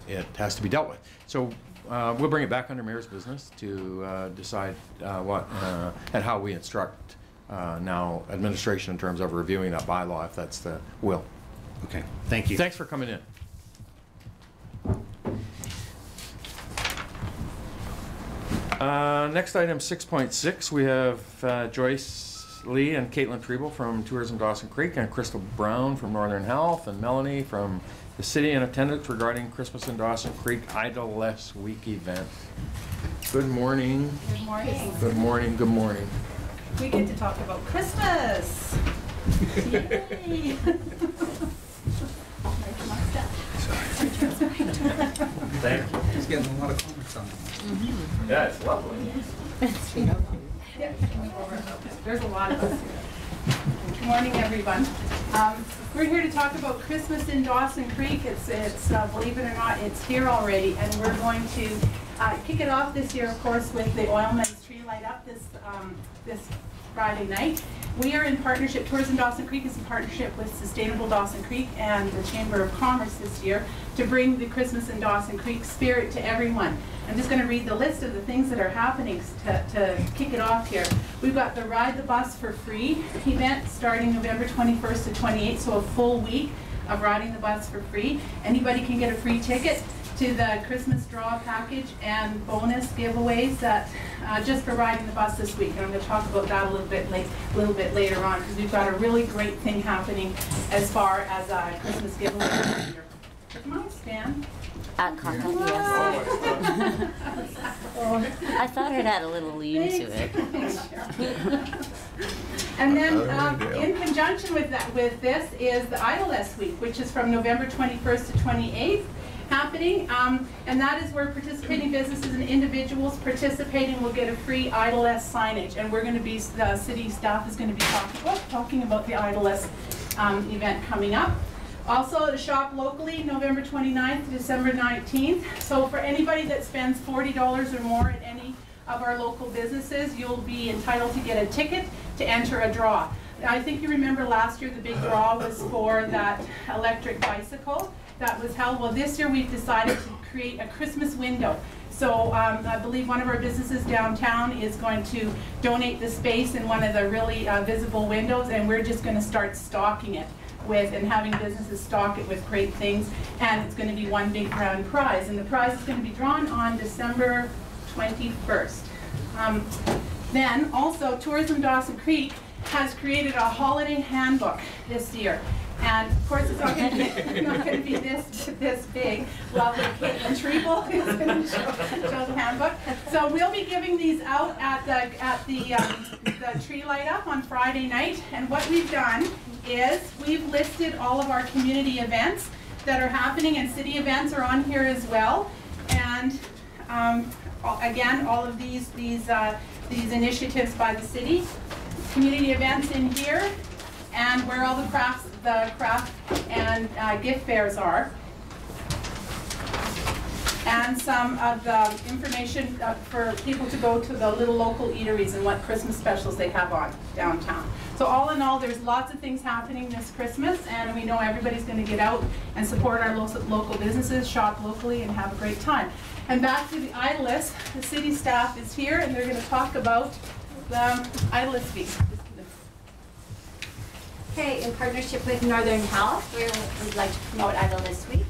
it has to be dealt with. So we'll bring it back under mayor's business to decide what and how we instruct now administration in terms of reviewing that bylaw, if that's the will. okay. Thank you. Thanks for coming in. Next item, 6.6, we have Joyce Lee and Caitlin Treble from Tourism Dawson Creek, and Crystal Brown from Northern Health, and Melanie from the city in attendance regarding Christmas in Dawson Creek Idleless Week event. Good morning. Good morning. Good morning. Good morning. We get to talk about Christmas. Yay. Thank you. He's getting a lot of comments on it. Yeah, it's lovely. There's a lot of us here. Good morning, everyone. We're here to talk about Christmas in Dawson Creek. It's believe it or not, it's here already, and we're going to kick it off this year, of course, with the Oilman's Tree Light Up this Friday night. We are in partnership, Tourism Dawson Creek is in partnership with Sustainable Dawson Creek and the Chamber of Commerce this year to bring the Christmas in Dawson Creek spirit to everyone. I'm just going to read the list of the things that are happening to kick it off here. We've got the Ride the Bus for Free event starting November 21st to 28th, so a full week of riding the bus for free. Anybody can get a free ticket to the Christmas draw package and bonus giveaways that just for riding the bus this week. And I'm going to talk about that a little bit later on, because we've got a really great thing happening as far as Christmas giveaways. Come on, Stan. Content, yes. I thought it had a little lean to it. And then in conjunction with this is the Idleless Week, which is from November 21st to 28th. happening, and that is where participating businesses and individuals participating will get a free Idle-S signage, and we're going to be, the city staff is going to be talking about the Idle-S event coming up. Also, to shop locally, November 29th to December 19th. So for anybody that spends $40 or more at any of our local businesses, you'll be entitled to get a ticket to enter a draw. I think you remember last year the big draw was for that electric bicycle that was held. Well, this year we've decided to create a Christmas window. So I believe one of our businesses downtown is going to donate the space in one of the really visible windows, and we're just going to start stocking it with, and having businesses stock it with great things, and it's going to be one big grand prize, and the prize is going to be drawn on December 21st. Then also Tourism Dawson Creek has created a holiday handbook this year. And of course, it's not going to be this big. Well, Caitlin Treble is going to show the handbook. So we'll be giving these out at the tree light up on Friday night. And what we've done is we've listed all of our community events that are happening, and city events are on here as well. And again, all of these initiatives by the city, community events in here, and where all the craft and gift fairs are, and some of the information for people to go to the little local eateries and what Christmas specials they have on downtown. So all in all, there's lots of things happening this Christmas, and we know everybody's going to get out and support our local businesses, shop locally, and have a great time. And back to the Idle-S, the city staff is here, and they're going to talk about the Idle-S week. Okay, in partnership with Northern Health, we'd like to promote Idle-S Week.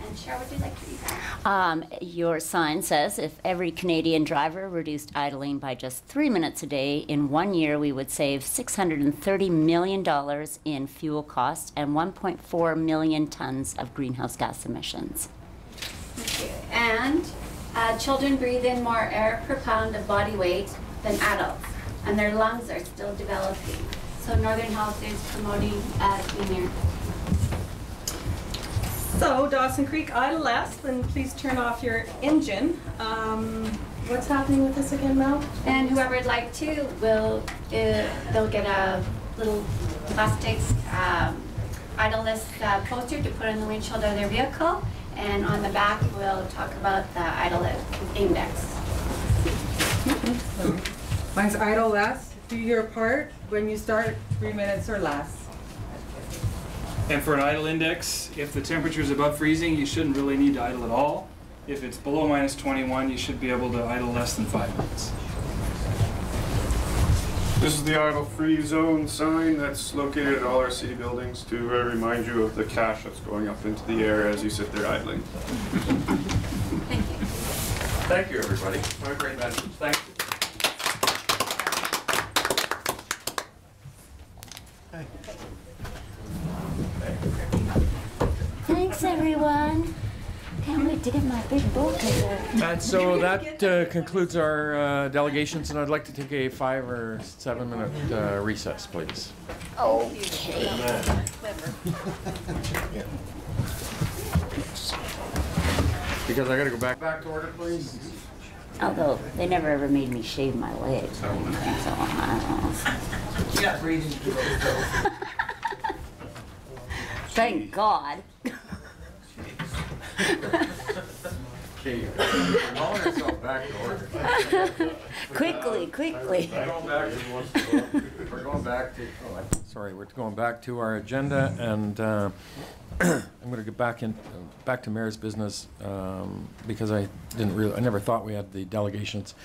And Cheryl, would you like to read that? Your sign says, if every Canadian driver reduced idling by just 3 minutes a day, in 1 year we would save $630 million in fuel costs and 1.4 million tons of greenhouse gas emissions. Thank you. And children breathe in more air per pound of body weight than adults, and their lungs are still developing. So Northern Health is promoting clean air. So Dawson Creek Idle-S, then please turn off your engine. What's happening with this again, Mel? And whoever would like to will, they'll get a little plastic Idle-S poster to put on the windshield of their vehicle, and on the back we'll talk about the Idle-S index. Mine's Idle-S. Do your part when you start 3 minutes or less. And for an idle index, if the temperature is above freezing, you shouldn't really need to idle at all. If it's below minus 21, you should be able to idle less than 5 minutes. This is the idle free zone sign that's located at all our city buildings to remind you of the cash that's going up into the air as you sit there idling. Thank you. Thank you, everybody. What a great message. Thank you. Thanks, everyone. Can't wait to get my big book. And so that concludes our delegations, and I'd like to take a 5 or 7 minute recess, please. Okay. Because I gotta go back to order, please. Although they never ever made me shave my legs. So I don't know. You got reasons to go though. Thank God. Okay, you're calling yourself back to order. Quickly. We're going back to our agenda, and I'm going to get back to Mayor's business because I never thought we had the delegations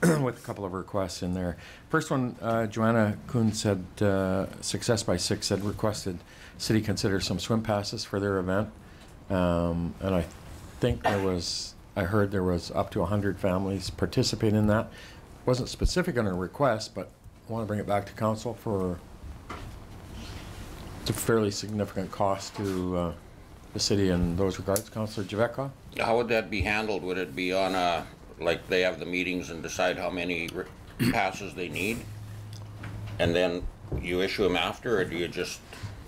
with a couple of requests in there. First one, Joanna Kuhn said, Success by Six had requested city consider some swim passes for their event, and I think I heard there was up to 100 families participate in that. Wasn't specific on a request, but I want to bring it back to council for it's a fairly significant cost to the city in those regards. Councillor Javeka? How would that be handled? Would it be on a, like they have the meetings and decide how many passes they need? And then you issue them after, or do you just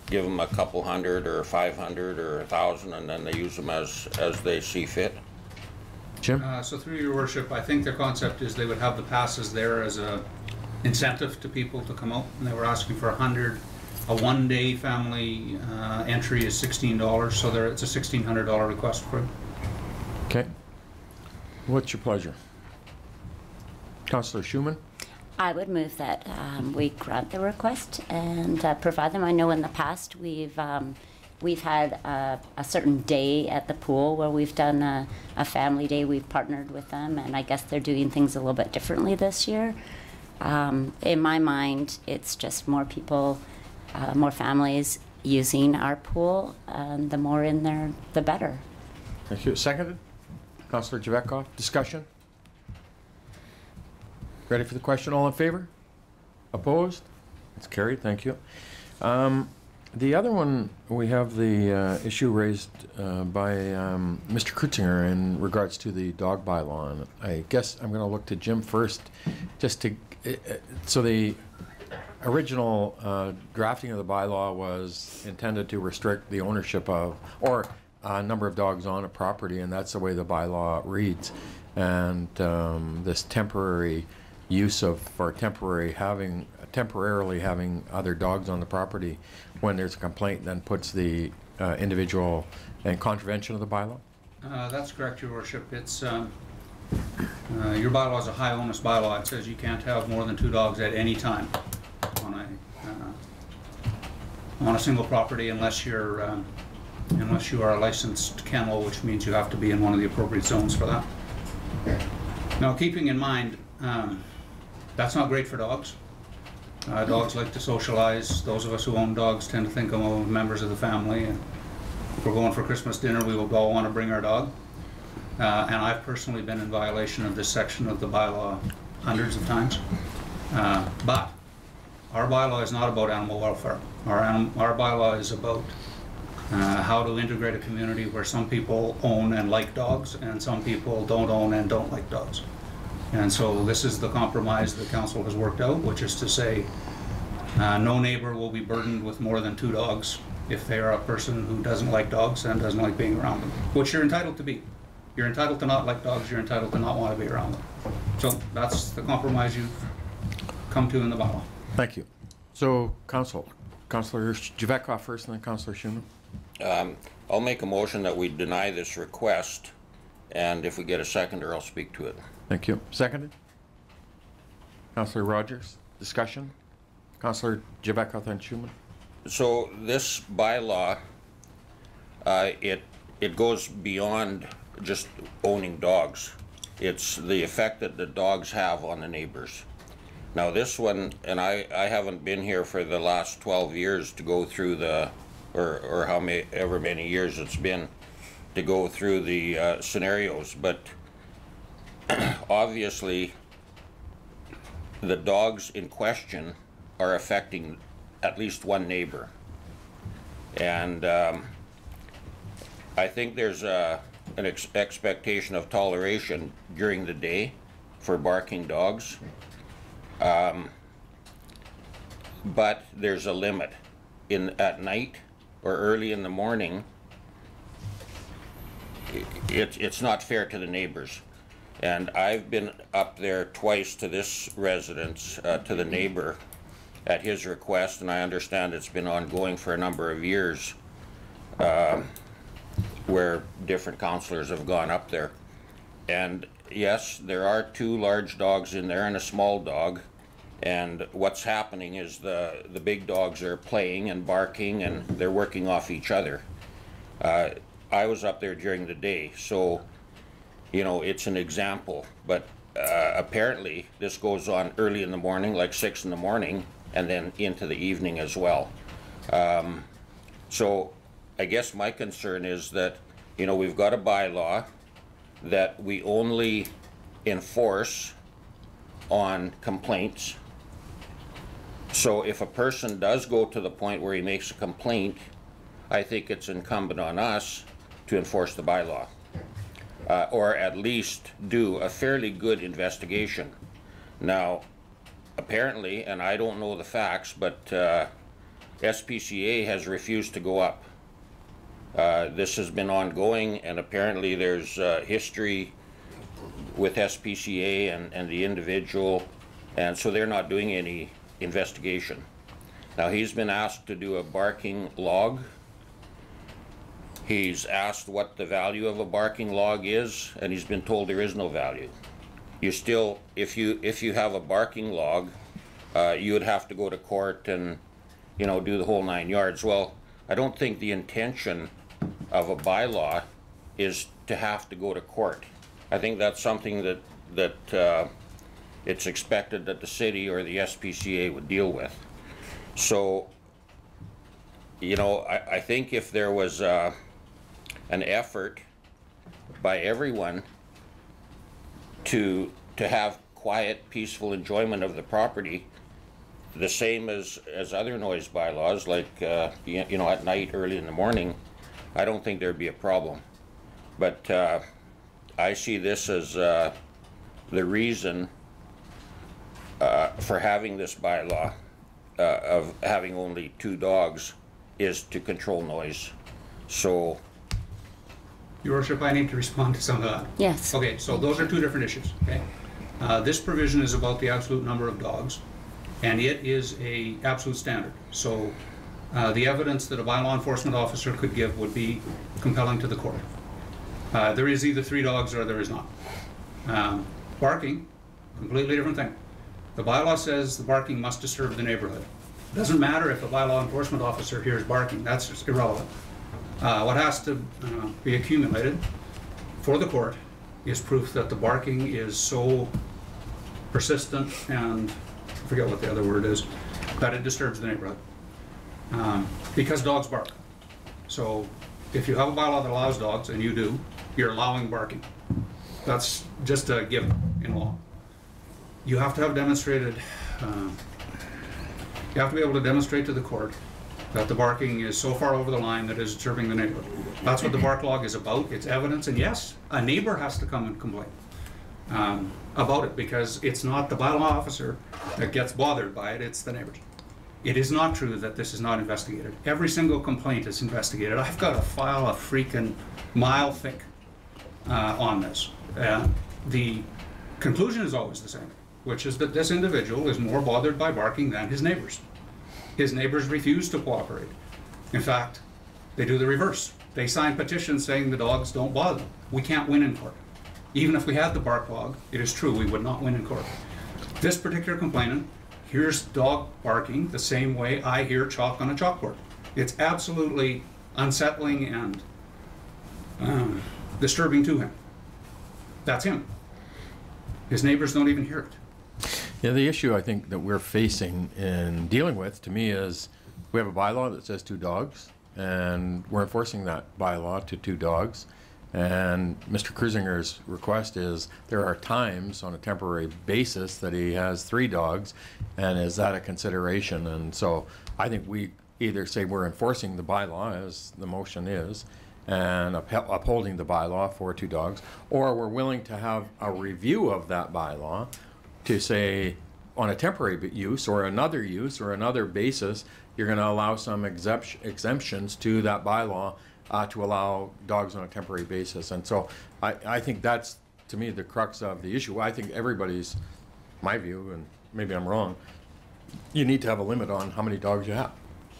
give them a couple hundred or 500 or 1,000, and then they use them as they see fit. Jim? So through your worship, I think their concept is they would have the passes there as a incentive to people to come out, and they were asking for 100. A one-day family entry is $16, so it's a $1,600 request for it. Okay. What's your pleasure? Councillor Schumann? I would move that we grant the request and provide them. I know in the past we've had a certain day at the pool where we've done a family day. We've partnered with them, and I guess they're doing things a little bit differently this year. In my mind, it's just more people, more families using our pool, and the more in there, the better. Thank you. Seconded? Councillor Javetkov, discussion? Ready for the question? All in favor? Opposed? It's carried. Thank you. The other one, we have the issue raised by Mr. Krutzinger in regards to the dog bylaw. And I guess I'm going to look to Jim first, just to. So the original drafting of the bylaw was intended to restrict the ownership of or a number of dogs on a property, and that's the way the bylaw reads. And this temporary use of or temporarily having other dogs on the property when there's a complaint then puts the individual in contravention of the bylaw? That's correct, Your Worship. It's your bylaw is a high onus bylaw. It says you can't have more than 2 dogs at any time on a single property unless you are a licensed kennel, which means you have to be in one of the appropriate zones for that. Now, keeping in mind, that's not great for dogs. Dogs like to socialize. Those of us who own dogs tend to think of them as members of the family. And if we're going for Christmas dinner, we will all want to bring our dog. And I've personally been in violation of this section of the bylaw hundreds of times. But our bylaw is not about animal welfare. Our bylaw is about how to integrate a community where some people own and like dogs and some people don't own and don't like dogs. And so this is the compromise the council has worked out, which is to say no neighbor will be burdened with more than 2 dogs if they are a person who doesn't like dogs and doesn't like being around them, which you're entitled to be. You're entitled to not like dogs, you're entitled to not want to be around them. So that's the compromise you've come to in the bylaw. Thank you. So, Councillor Javetkov first and then Councillor Schumann. I'll make a motion that we deny this request, and if we get a seconder, I'll speak to it. Thank you. Seconded? Councillor Rogers, discussion? Councillor Javetkov and Schumann. So this bylaw, it goes beyond just owning dogs. It's the effect that the dogs have on the neighbors. Now this one, and I haven't been here for the last 12 years to go through the, or however many years it's been to go through the scenarios, but obviously the dogs in question are affecting at least one neighbor. And I think there's an expectation of toleration during the day for barking dogs. But there's a limit. At night or early in the morning, it's not fair to the neighbors. And I've been up there twice to this residence, to the neighbor, at his request, and I understand it's been ongoing for a number of years, where different councillors have gone up there. And yes, there are 2 large dogs in there and a small dog, and what's happening is the big dogs are playing and barking and they're working off each other. I was up there during the day, so you know, it's an example, but apparently this goes on early in the morning, like 6 in the morning, and then into the evening as well. So I guess my concern is that, you know, we've got a bylaw that we only enforce on complaints. So if a person does go to the point where he makes a complaint, I think it's incumbent on us to enforce the bylaw. Or at least do a fairly good investigation. Now, apparently, and I don't know the facts, but SPCA has refused to go up. This has been ongoing, and apparently there's history with SPCA and the individual, and so they're not doing any investigation. Now, he's been asked to do a barking log. He's asked what the value of a barking log is, and he's been told there is no value. You still, if you have a barking log, you would have to go to court and, you know, do the whole 9 yards. Well, I don't think the intention of a bylaw is to have to go to court. I think that's something that it's expected that the city or the SPCA would deal with. So, you know, I think if there was an effort by everyone to have quiet, peaceful enjoyment of the property, the same as other noise bylaws, like you know, at night, early in the morning, I don't think there'd be a problem. But I see this as the reason for having this bylaw of having only 2 dogs is to control noise. So, Your Worship, I need to respond to some of that. Yes. Okay, so those are 2 different issues, okay? This provision is about the absolute number of dogs, and it is a absolute standard. So the evidence that a bylaw enforcement officer could give would be compelling to the court. There is either 3 dogs or there is not. Barking, completely different thing. The bylaw says the barking must disturb the neighborhood. It doesn't matter if a bylaw enforcement officer hears barking, that's just irrelevant. What has to be accumulated for the court is proof that the barking is so persistent and, I forget what the other word is, that it disturbs the neighborhood. Because dogs bark. So if you have a bylaw that allows dogs, and you do, you're allowing barking. That's just a given in law. You have to have demonstrated, you have to be able to demonstrate to the court that the barking is so far over the line that it is disturbing the neighborhood. That's what the bark log is about. It's evidence, and yes, a neighbor has to come and complain about it, because it's not the bylaw officer that gets bothered by it, it's the neighbors. It is not true that this is not investigated. Every single complaint is investigated. I've got a file a freaking mile thick on this. The conclusion is always the same, which is that this individual is more bothered by barking than his neighbors. His neighbors refuse to cooperate. In fact, they do the reverse. They sign petitions saying the dogs don't bother them. We can't win in court. Even if we had the bark log, it is true we would not win in court. This particular complainant hears dog barking the same way I hear chalk on a chalkboard. It's absolutely unsettling and disturbing to him. That's him. His neighbors don't even hear it. Yeah, the issue I think that we're facing and dealing with, to me, is we have a bylaw that says 2 dogs, and we're enforcing that bylaw to 2 dogs. And Mr. Cruisinger's request is there are times on a temporary basis that he has 3 dogs, and is that a consideration? And so I think we either say we're enforcing the bylaw, as the motion is, and upholding the bylaw for 2 dogs, or we're willing to have a review of that bylaw to say on a temporary use or another use or another basis, you're going to allow some exemptions to that bylaw to allow dogs on a temporary basis. And so I think that's, to me, the crux of the issue. I think everybody's, my view, and maybe I'm wrong, you need to have a limit on how many dogs you have.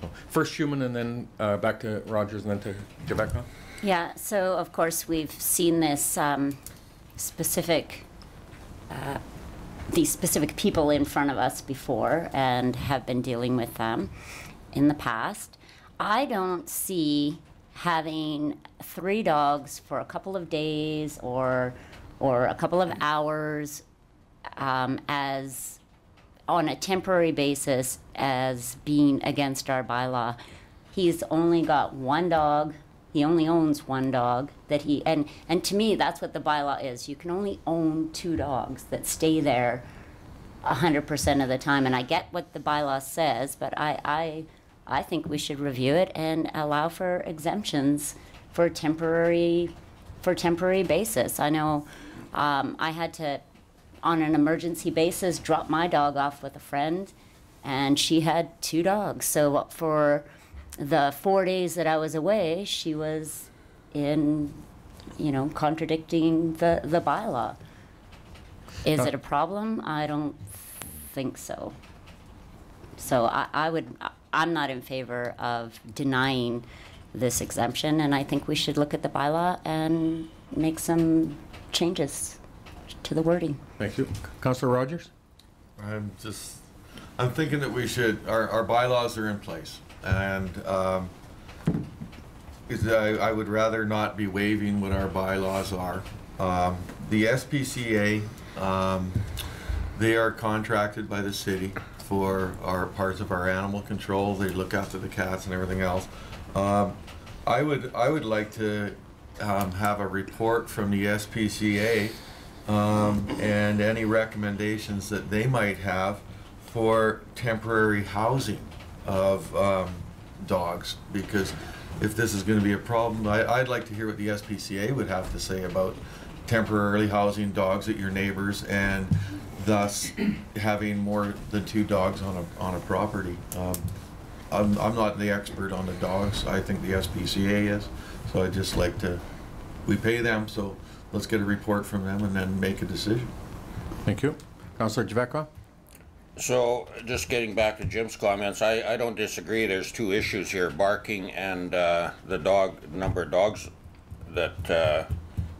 So first Schumann, and then back to Rogers, and then to Becca. Yeah, so of course we've seen this these specific people in front of us before and have been dealing with them in the past. I don't see having 3 dogs for a couple of days or a couple of hours as on a temporary basis as being against our bylaw. He's only got 1 dog. He only owns 1 dog that he, and to me, that's what the bylaw is. You can only own 2 dogs that stay there 100% of the time. And I get what the bylaw says, but I think we should review it and allow for exemptions for temporary basis. I know I had to, on an emergency basis, drop my dog off with a friend and she had 2 dogs. So for the 4 days that I was away, she was in, contradicting the bylaw. Is it a problem? I don't think so. So I'm not in favor of denying this exemption, and I think we should look at the bylaw and make some changes to the wording. Thank you. Councillor Rogers? I'm thinking that we should, our bylaws are in place, and I would rather not be waiving what our bylaws are. The SPCA, they are contracted by the city for our parts of our animal control. They look after the cats and everything else. I would like to have a report from the SPCA and any recommendations that they might have for temporary housing of dogs, because if this is going to be a problem, I'd like to hear what the SPCA would have to say about temporarily housing dogs at your neighbors and thus having more than 2 dogs on a property. I'm not the expert on the dogs. I think the SPCA is. So I'd just like to, we pay them, so let's get a report from them and then make a decision. Thank you. Councillor Javetkov? So, just getting back to Jim's comments, I don't disagree. There's 2 issues here, barking and the number of dogs that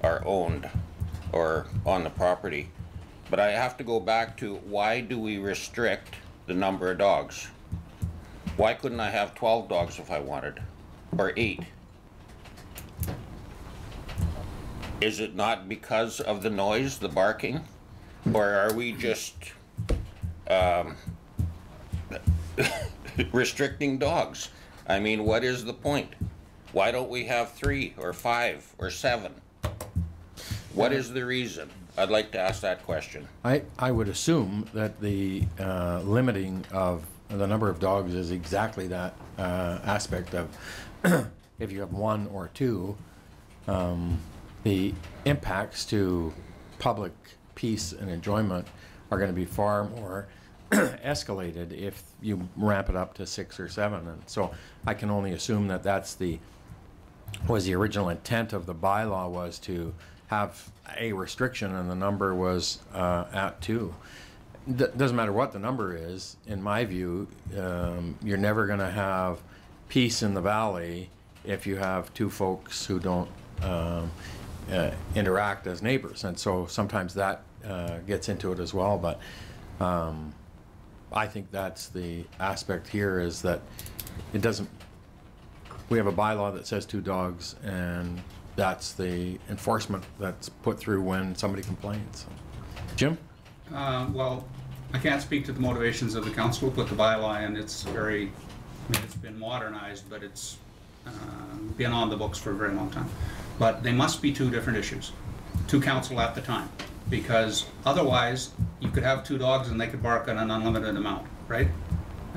are owned or on the property. But I have to go back to, why do we restrict the number of dogs? Why couldn't I have 12 dogs if I wanted, or 8? Is it not because of the noise, the barking? Or are we just restricting dogs? I mean, what is the point? Why don't we have 3 or 5 or 7? What is the reason? I'd like to ask that question. I would assume that the limiting of the number of dogs is exactly that aspect of if you have 1 or 2, the impacts to public peace and enjoyment are going to be far more escalated if you ramp it up to 6 or 7. And so I can only assume that that's the original intent of the bylaw, was to have a restriction, and the number was at 2. Doesn't matter what the number is, in my view. You're never going to have peace in the valley if you have 2 folks who don't interact as neighbors, and so sometimes that gets into it as well. But I think that's the aspect here, is that it doesn't. We have a bylaw that says 2 dogs, and that's the enforcement that's put through when somebody complains. Jim? Well, I can't speak to the motivations of the council to put the bylaw in. It's it's been modernized, but it's been on the books for a very long time. But they must be 2 different issues to council at the time, because otherwise you could have 2 dogs and they could bark at an unlimited amount, right?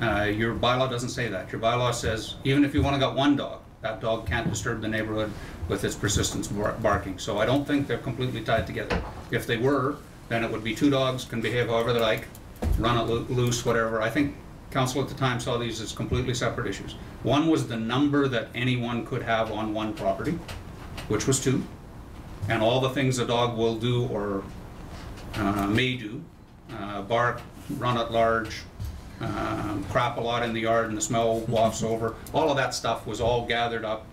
Your bylaw doesn't say that. Your bylaw says even if you've only got 1 dog, that dog can't disturb the neighborhood with its persistent barking. So I don't think they're completely tied together. If they were, then it would be 2 dogs, can behave however they like, run it loose, whatever. I think council at the time saw these as completely separate issues. One was the number that anyone could have on one property, which was 2, and all the things a dog will do or may do, bark, run at large, crap a lot in the yard and the smell wafts over. All of that stuff was all gathered up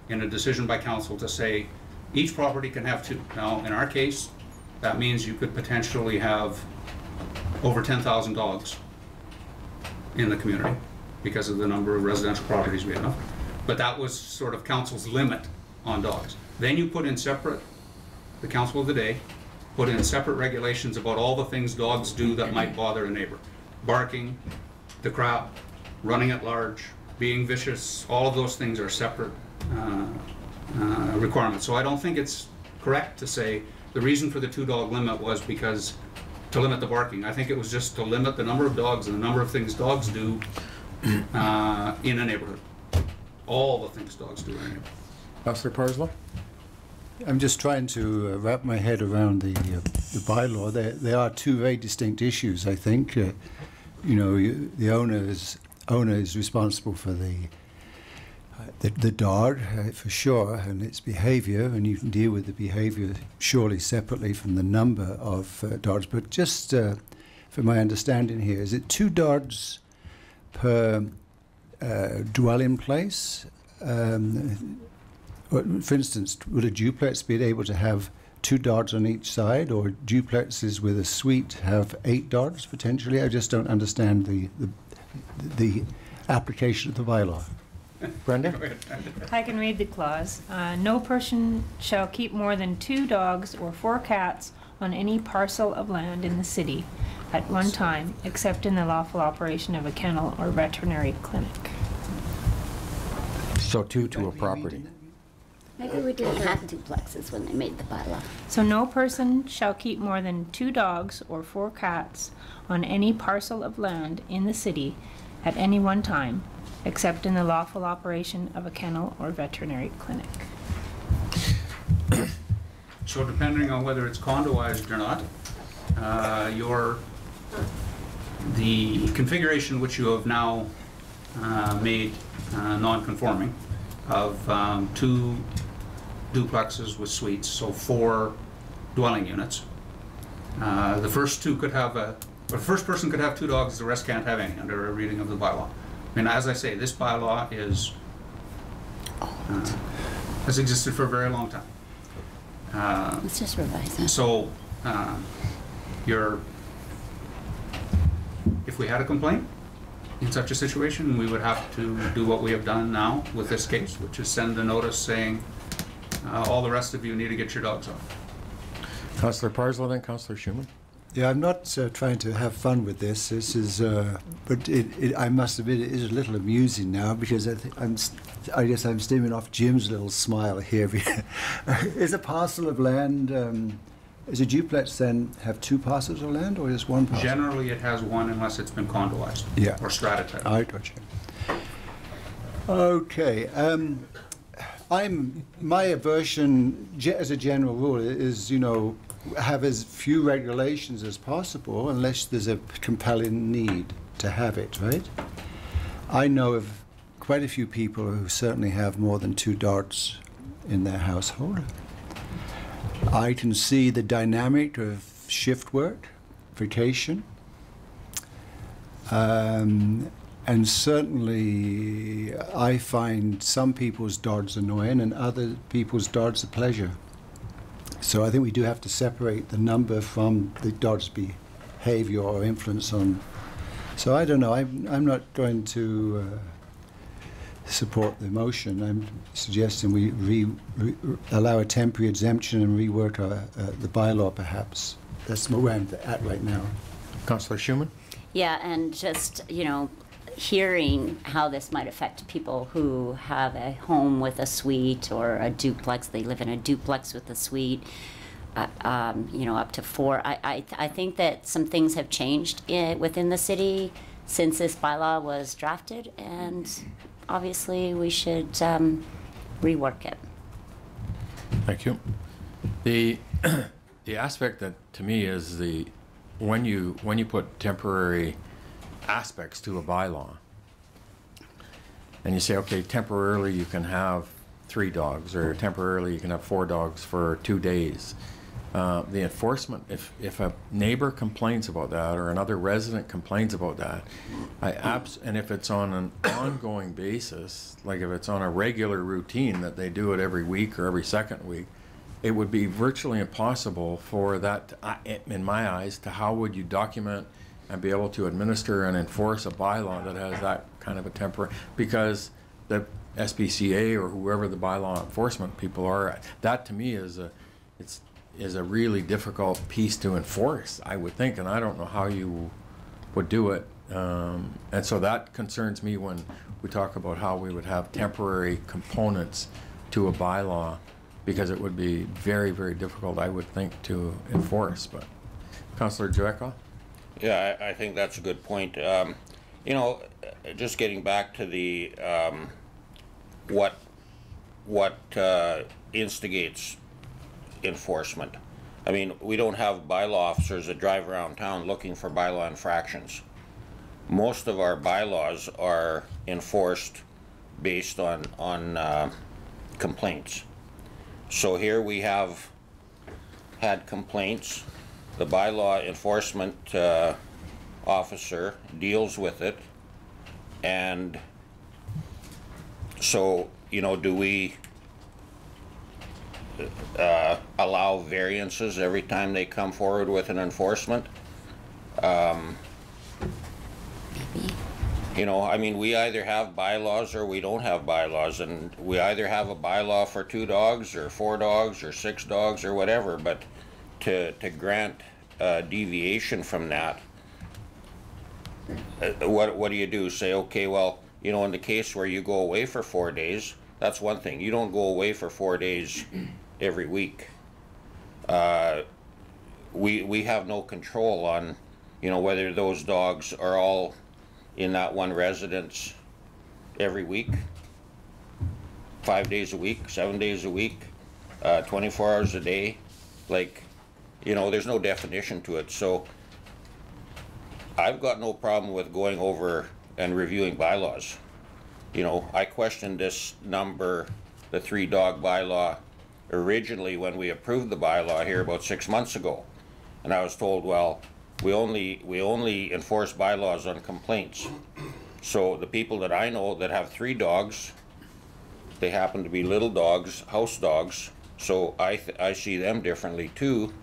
in a decision by council to say each property can have 2. Now, in our case, that means you could potentially have over 10,000 dogs in the community because of the number of residential properties we have. But that was sort of council's limit on dogs. Then you put in separate, the council of the day, put in separate regulations about all the things dogs do that might bother a neighbor. Barking, the crap, running at large, being vicious, all of those things are separate requirements. So I don't think it's correct to say the reason for the 2-dog limit was because to limit the barking. I think it was just to limit the number of dogs and the number of things dogs do in a neighborhood. All the things dogs do in a neighborhood. Councillor Parslow? I'm just trying to wrap my head around the bylaw. There are 2 very distinct issues, I think. the owner is responsible for the dog for sure, and its behaviour, and you can deal with the behaviour surely separately from the number of dogs. But just from my understanding here, is it 2 dogs per dwelling place? For instance, would a duplex be able to have 2 dogs on each side, or duplexes with a suite have 8 dogs potentially? I just don't understand the application of the bylaw. Brenda? I can read the clause. No person shall keep more than 2 dogs or 4 cats on any parcel of land in the city at one time, except in the lawful operation of a kennel or veterinary clinic. So 2 to a property. Maybe we didn't have duplexes when they made the bylaw. So no person shall keep more than 2 dogs or 4 cats on any parcel of land in the city at any one time, except in the lawful operation of a kennel or veterinary clinic. So depending on whether it's condoized or not, the configuration which you have now made non-conforming of 2 duplexes with suites, so 4 dwelling units. The first person could have 2 dogs, the rest can't have any under a reading of the bylaw. I mean, as I say, this bylaw has existed for a very long time. Let's just revise that. So, if we had a complaint in such a situation, we would have to do what we have done now with this case, which is send a notice saying, all the rest of you need to get your dogs off. Councillor Parslow, then Councillor Schumann. Yeah, I'm not trying to have fun with this. This is, but I must admit, it is a little amusing now because I guess I'm steaming off Jim's little smile here. Is a parcel of land, is a duplex then have 2 parcels of land, or is 1 parcel? Generally, it has 1 unless it's been condoized or stratified. I got you. Okay. My aversion, as a general rule, is, have as few regulations as possible unless there's a compelling need to have it, right? I know of quite a few people who certainly have more than 2 dogs in their household. I can see the dynamic of shift work, vacation, and certainly I find some people's dogs annoying and other people's dogs a pleasure. So I think we do have to separate the number from the dog's behavior or influence on. So I don't know. I'm not going to support the motion. I'm suggesting we allow a temporary exemption and rework the bylaw, perhaps. That's where I'm at right now. Councillor Schumann? Yeah, and just, hearing how this might affect people who have a home with a suite or a duplex. They live in a duplex with a suite, up to 4. I think that some things have changed within the city since this bylaw was drafted, and obviously we should rework it. Thank you. The aspect that to me is when you put temporary aspects to a bylaw and you say, okay, temporarily you can have 3 dogs, or temporarily you can have 4 dogs for 2 days. The enforcement, if a neighbor complains about that or another resident complains about that, and if it's on an ongoing basis, like if it's on a regular routine that they do it every week or every second week, it would be virtually impossible for that, in my eyes, how would you document and be able to administer and enforce a bylaw that has that kind of a temporary, because the SPCA or whoever the bylaw enforcement people are, that to me is a really difficult piece to enforce, I would think, and I don't know how you would do it. And so that concerns me when we talk about how we would have temporary components to a bylaw, because it would be very, very difficult, I would think, to enforce. But Councillor Jackal? Yeah, I think that's a good point. Just getting back to the what instigates enforcement. I mean, we don't have bylaw officers that drive around town looking for bylaw infractions. most of our bylaws are enforced based on complaints. So here we have had complaints. The bylaw enforcement officer deals with it, and so, you know, do we allow variances every time they come forward with an enforcement? You know, I mean, we either have bylaws or we don't have bylaws, and we either have a bylaw for 2 dogs or 4 dogs or 6 dogs or whatever, but to grant deviation from that, what do you do? Say, okay, well, you know, in the case where you go away for 4 days, that's one thing. You don't go away for 4 days every week. We have no control on, you know, whether those dogs are all in that one residence every week, 5 days a week, 7 days a week, 24 hours a day. Like, you know, there's no definition to it. So I've got no problem with going over and reviewing bylaws. You know, I questioned this number, the 3-dog bylaw, originally when we approved the bylaw here about 6 months ago. And I was told, well, we only enforce bylaws on complaints. So the people that I know that have 3 dogs, they happen to be little dogs, house dogs, so I see them differently too.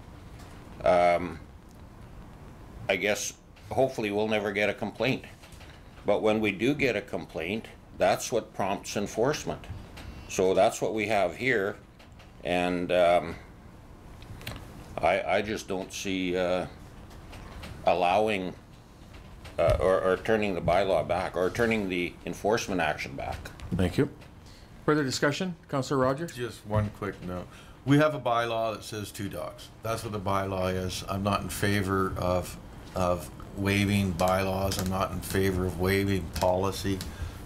I guess hopefully we'll never get a complaint. But when we do get a complaint, that's what prompts enforcement. So that's what we have here, and I just don't see allowing or turning the bylaw back, or turning the enforcement action back. Thank you. Further discussion? Councillor Rogers? Just one quick note. We have a bylaw that says 2 dogs. That's what the bylaw is. I'm not in favor of waiving bylaws. I'm not in favor of waiving policy.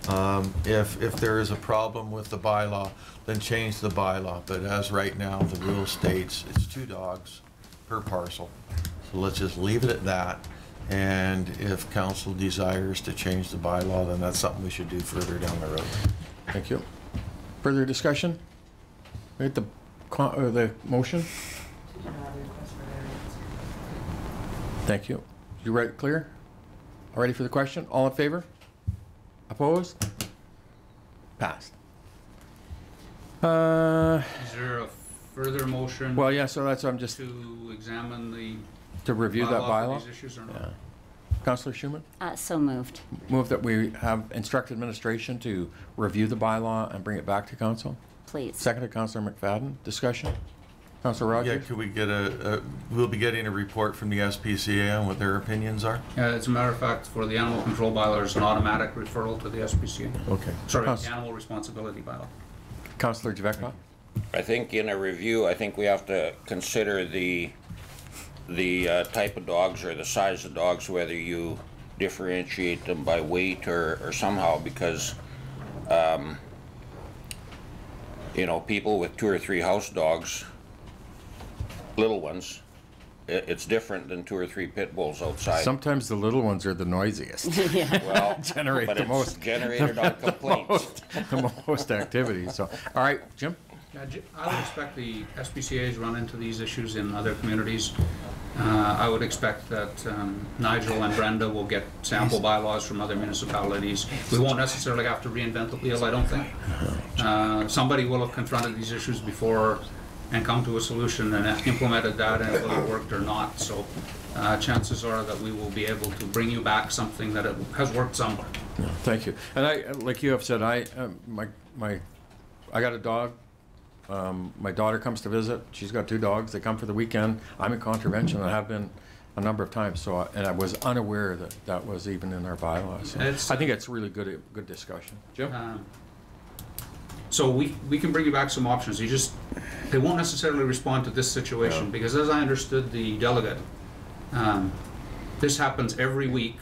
If there is a problem with the bylaw, then change the bylaw. But as right now, the rule states it's 2 dogs per parcel. So let's just leave it at that. And if council desires to change the bylaw, then that's something we should do further down the road. Thank you. Further discussion? We had the motion? Thank you. You ready, clear? All ready for the question? All in favor? Opposed? Passed. Is there a further motion? Well, yeah, so that's, I'm just... To examine the... To review that bylaw? For these issues or not? Yeah. Councillor Schumann? So moved. Move that we have instruct administration to review the bylaw and bring it back to council. Please. Seconded, Councillor McFadden. Discussion? Councillor Rogers? Yeah, could we get we'll be getting a report from the SPCA on what their opinions are? As a matter of fact, for the animal control bylaw, there's an automatic referral to the SPCA. Okay. Sorry, the animal responsibility bylaw. Councillor Dvekov? I think in a review, I think we have to consider the type of dogs or the size of dogs, whether you differentiate them by weight or somehow, because you know, people with 2 or 3 house dogs, little ones, it's different than 2 or 3 pit bulls outside. Sometimes the little ones are the noisiest. Yeah. Well, generate but the it's most generated on complaints. the most activity. So, all right, Jim. Yeah, I would expect the SPCA's run into these issues in other communities. I would expect that Nigel and Brenda will get sample bylaws from other municipalities. We won't necessarily have to reinvent the wheel, I don't think. Somebody will have confronted these issues before and come to a solution and implemented that, and whether it worked or not. So chances are that we will be able to bring you back something that has worked somewhere. Yeah, thank you. And I, like you have said, I got a dog. My daughter comes to visit. She's got 2 dogs. They come for the weekend. I'm in contravention. I have been a number of times. So, and I was unaware that that was even in our bylaws. So I think it's really good discussion. Jim? So we can bring you back some options. They won't necessarily respond to this situation, because as I understood the delegate, this happens every week,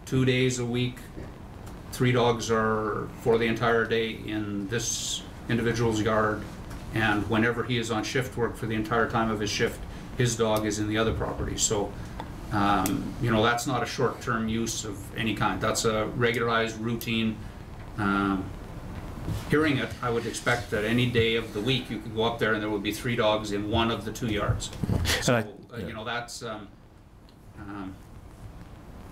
2 days a week. 3 dogs are for the entire day in this individual's yard, and whenever he is on shift work for the entire time of his shift, his dog is in the other property. So You know, that's not a short-term use of any kind. That's a regularized routine. Hearing it, I would expect that any day of the week you could go up there and there would be 3 dogs in one of the 2 yards. So, you know, that's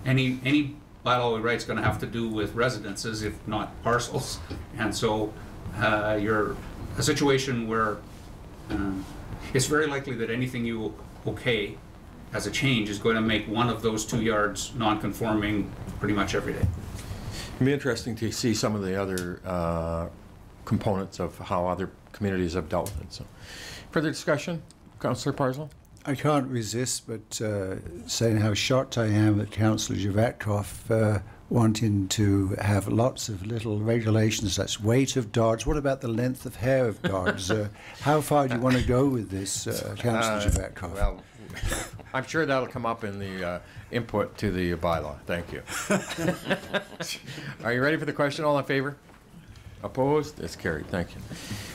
any bylaw we write is going to have to do with residences, if not parcels. And so you're a situation where it's very likely that anything you okay as a change is going to make one of those 2 yards non-conforming pretty much every day. It'd be interesting to see some of the other components of how other communities have dealt with it. So, further discussion, Councillor Parslow? I can't resist but saying how shocked I am at Councillor Zhivatkov wanting to have lots of little regulations. That's weight of dogs. What about the length of hair of dogs? How far do you want to go with this, Councillor Zhivatkov? Well, I'm sure that'll come up in the input to the bylaw. Thank you. Are you ready for the question? All in favor? Opposed? It's carried. Thank you.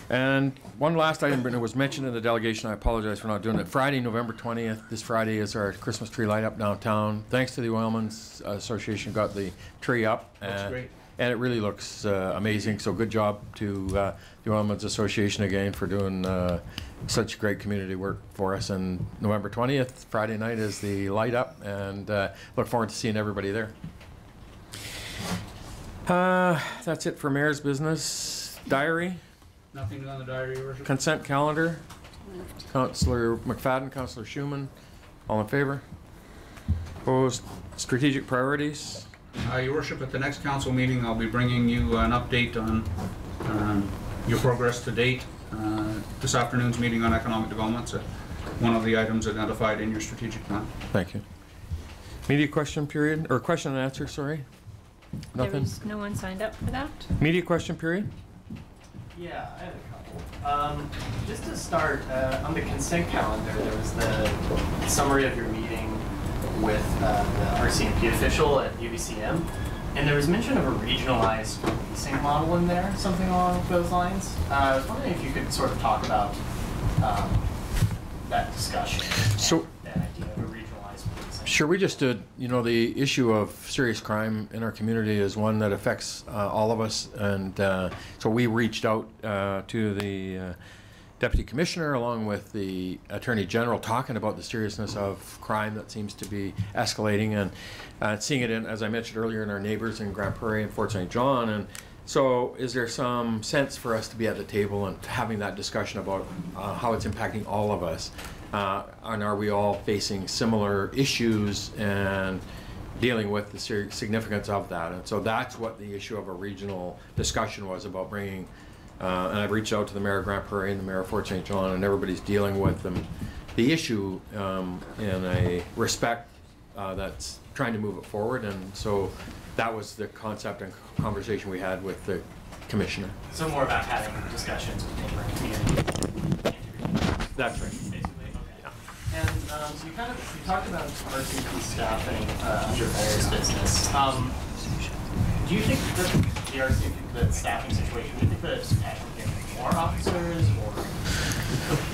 And one last item, but it was mentioned in the delegation. I apologize for not doing it. Friday, November 20th, this Friday is our Christmas tree light up downtown. Thanks to the Oilman's Association, got the tree up. Looks great. And it really looks amazing. So good job to the Oilman's Association again for doing such great community work for us. And November 20th, Friday night, is the light up, and look forward to seeing everybody there. That's it for Mayor's business. Diary? Nothing on the diary, Your Worship. Consent calendar? Councillor McFadden, Councillor Schumann. All in favor? Opposed? Strategic priorities? Your Worship, at the next council meeting, I'll be bringing you an update on your progress to date. This afternoon's meeting on economic development's one of the items identified in your strategic plan. Thank you. Media question period, or question and answer, sorry. Nothing? There was no one signed up for that? Media question period? Yeah, I had a couple. Just to start, on the consent calendar, there was the summary of your meeting with the RCMP official at UBCM, and there was mention of a regionalized leasing model in there, something along those lines. I was wondering if you could sort of talk about that discussion. So, that idea of a regionalized leasing. sure, we just did, you know, the issue of serious crime in our community is one that affects all of us, and so we reached out to the Deputy Commissioner along with the Attorney General, talking about the seriousness of crime that seems to be escalating, and seeing it in, as I mentioned earlier, in our neighbors in Grand Prairie and Fort St. John. And so is there some sense for us to be at the table and having that discussion about how it's impacting all of us? And are we all facing similar issues and dealing with the significance of that? And so that's what the issue of a regional discussion was about, bringing and I've reached out to the Mayor of Grand Prairie and the Mayor of Fort St. John, and everybody's dealing with the issue in a respect that's trying to move it forward. And so that was the concept and conversation we had with the Commissioner. So more about having discussions with neighboring communities. That's right. Basically, okay. Yeah. And so you talked about RCMP staffing under Mayor's business. Do you think that the RCMP, the staffing situation, do you think that it's getting more officers or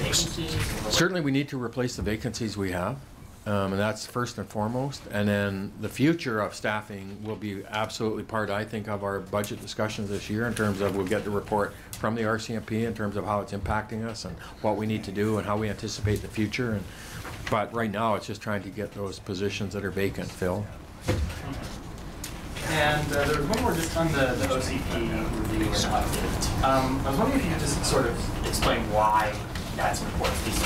vacancies? Certainly we need to replace the vacancies we have, and that's first and foremost. And then the future of staffing will be absolutely part, I think, of our budget discussions this year, in terms of we'll get the report from the RCMP in terms of how it's impacting us and what we need to do and how we anticipate the future. But right now it's just trying to get those positions that are vacant filled. And there was one more just on the OCP review and update. I was wondering if you could just sort of explain why that's important piece of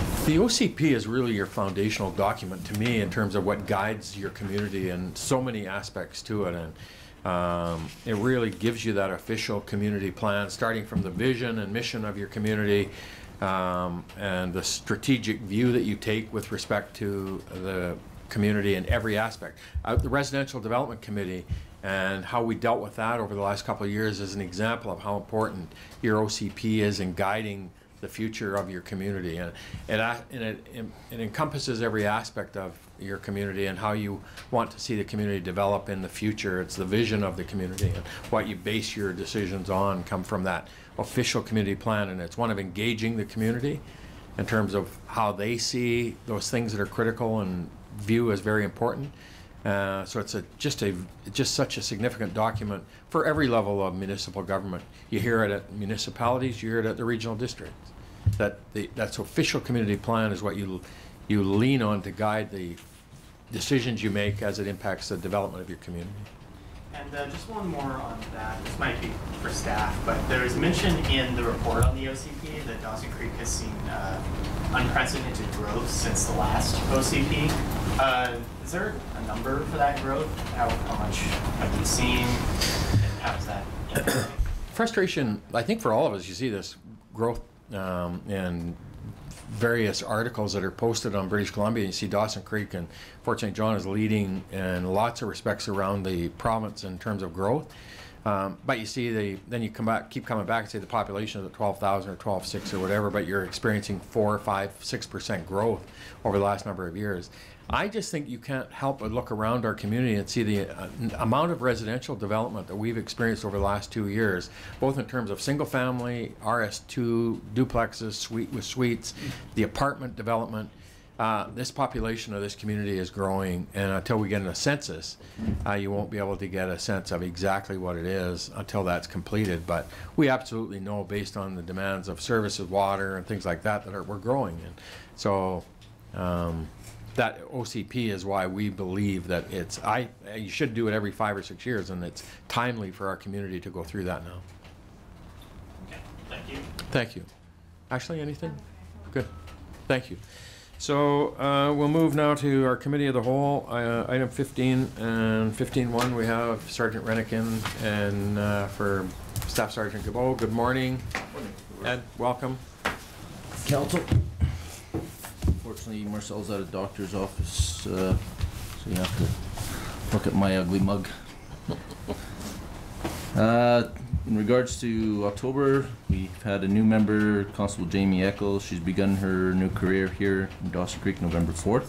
work. The OCP is really your foundational document to me in terms of what guides your community and so many aspects to it. And it really gives you that official community plan, starting from the vision and mission of your community, and the strategic view that you take with respect to the community in every aspect. The Residential Development Committee and how we dealt with that over the last couple of years is an example of how important your OCP is in guiding the future of your community. And it encompasses every aspect of your community and how you want to see the community develop in the future. It's the vision of the community, and what you base your decisions on come from that official community plan. And it's one of engaging the community in terms of how they see those things that are critical and view as very important. So it's just such a significant document for every level of municipal government. You hear it at municipalities, you hear it at the regional districts. That's official community plan is what you lean on to guide the decisions you make as it impacts the development of your community. And just one more on that. This might be for staff, but there is mention in the report on the OCP that Dawson Creek has seen unprecedented growth since the last OCP. Is there a number for that growth? How much have you seen, and how is that impacting? Frustration, I think for all of us, you see this growth in various articles that are posted on British Columbia. You see Dawson Creek and Fort St. John is leading in lots of respects around the province in terms of growth. But you see then you keep coming back and say the population is at 12,000 or 12.6 or whatever, but you're experiencing 4, 5, 6% growth over the last number of years. I just think you can't help but look around our community and see the amount of residential development that we've experienced over the last 2 years, both in terms of single family, RS2, duplexes, with suites, the apartment development. This population of this community is growing, and until we get in a census, you won't be able to get a sense of exactly what it is until that's completed. But we absolutely know, based on the demands of services, water, and things like that, we're growing. And so that OCP is why we believe that you should do it every 5 or 6 years, and it's timely for our community to go through that now. Okay, thank you. Thank you. Ashley, anything? Good. Thank you. So we'll move now to our committee of the whole. Item 15 and 15.1, we have Sergeant Rennick in, and for Staff Sergeant Gabot. Good morning. Ed, welcome. Council. Unfortunately, Marcel's at a doctor's office, so you have to look at my ugly mug. In regards to October, we've had a new member, Constable Jamie Eccles. She's begun her new career here in Dawson Creek November 4th.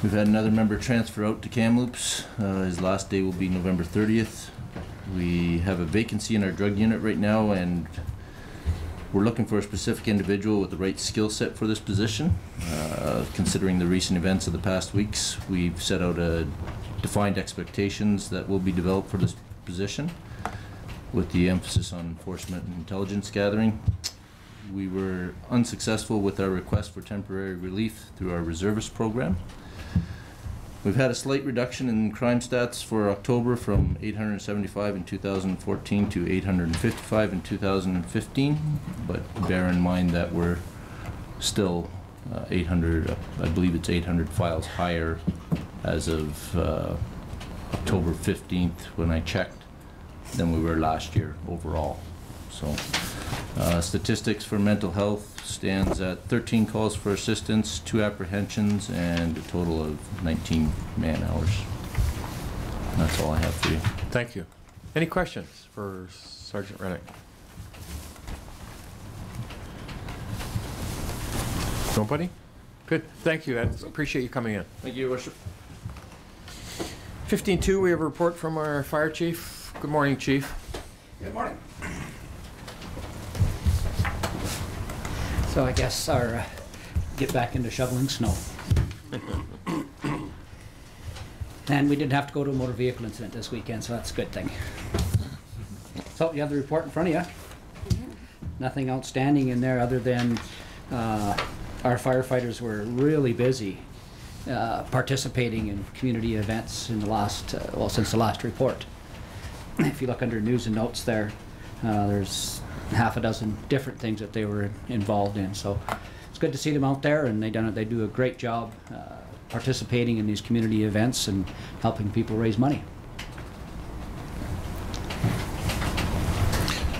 We've had another member transfer out to Kamloops. His last day will be November 30th. We have a vacancy in our drug unit right now, and we're looking for a specific individual with the right skill set for this position. Considering the recent events of the past weeks, we've set out defined expectations that will be developed for this position, with the emphasis on enforcement and intelligence gathering. We were unsuccessful with our request for temporary relief through our reservist program. We've had a slight reduction in crime stats for October from 875 in 2014 to 855 in 2015, but bear in mind that we're still 800, I believe it's 800 files higher as of October 15th when I checked than we were last year overall. So statistics for mental health stands at 13 calls for assistance, 2 apprehensions, and a total of 19 man-hours. That's all I have for you. Thank you. Any questions for Sergeant Rennick? Nobody? Good. Thank you, Ed. Appreciate you coming in. Thank you, Your Worship. 15.2, we have a report from our fire chief. Good morning, Chief. Good morning. So I guess our get back into shoveling snow. And we didn't have to go to a motor vehicle incident this weekend, so that's a good thing. So you have the report in front of you. Nothing outstanding in there other than our firefighters were really busy participating in community events in the last, since the last report. If you look under news and notes there, there's half a dozen different things that they were involved in. So it's good to see them out there, and they do a great job participating in these community events and helping people raise money.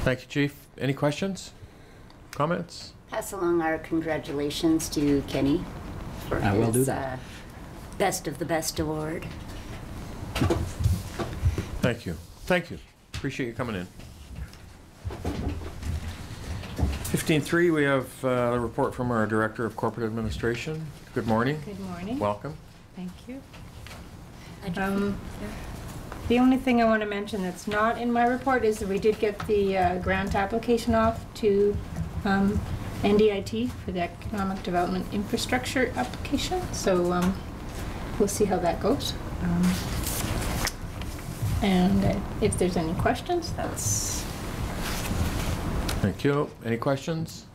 Thank you, Chief. Any questions? Comments? Pass along our congratulations to Kenny for I will his do that. Best of the Best award. Thank you. Thank you. Appreciate you coming in. 15.3, we have a report from our Director of Corporate Administration. Good morning. Good morning. Welcome. Thank you. The only thing I want to mention that's not in my report is that we did get the grant application off to NDIT for the Economic Development Infrastructure application. So we'll see how that goes. And if there's any questions, that's... Thank you. Any questions?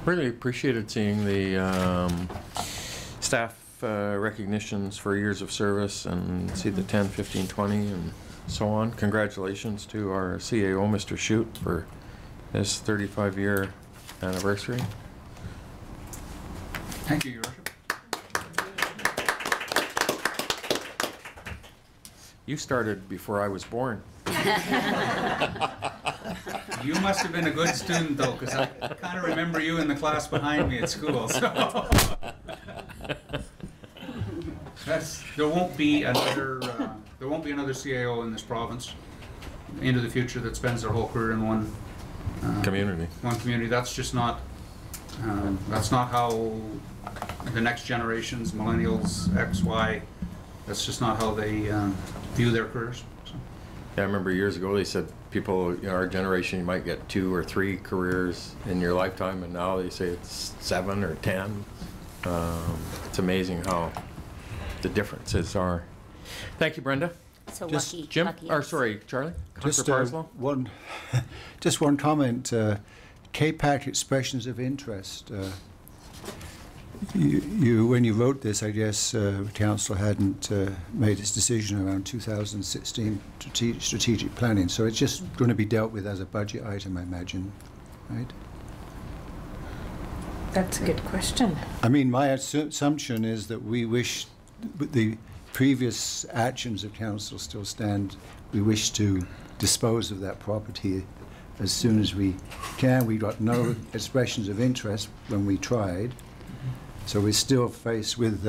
Really appreciated seeing the staff recognitions for years of service and see the 10, 15, 20 and so on. Congratulations to our CAO, Mr. Shute, for his 35-year anniversary. Thank you, Your Worship. You started before I was born. You must have been a good student, though, because I kind of remember you in the class behind me at school. So there won't be another CAO in this province into the future that spends their whole career in one community. One community. That's just not. That's not how the next generations, millennials, X, Y. That's just not how they view their careers. So. Yeah, I remember years ago they said people, our generation, you might get 2 or 3 careers in your lifetime, and now they say it's 7 or 10. It's amazing how the differences are. Thank you, Brenda. So just lucky, Jim, lucky or us. sorry, Charlie. Just Parslow? just one comment. KPAC expressions of interest. You when you wrote this, I guess council hadn't made its decision around 2016 strategic planning, so it's just going to be dealt with as a budget item, I imagine, right? That's a good question. I mean, my assumption is that we wish the previous actions of council still stand. We wish to dispose of that property as soon as we can. We got no expressions of interest when we tried. So we're still faced with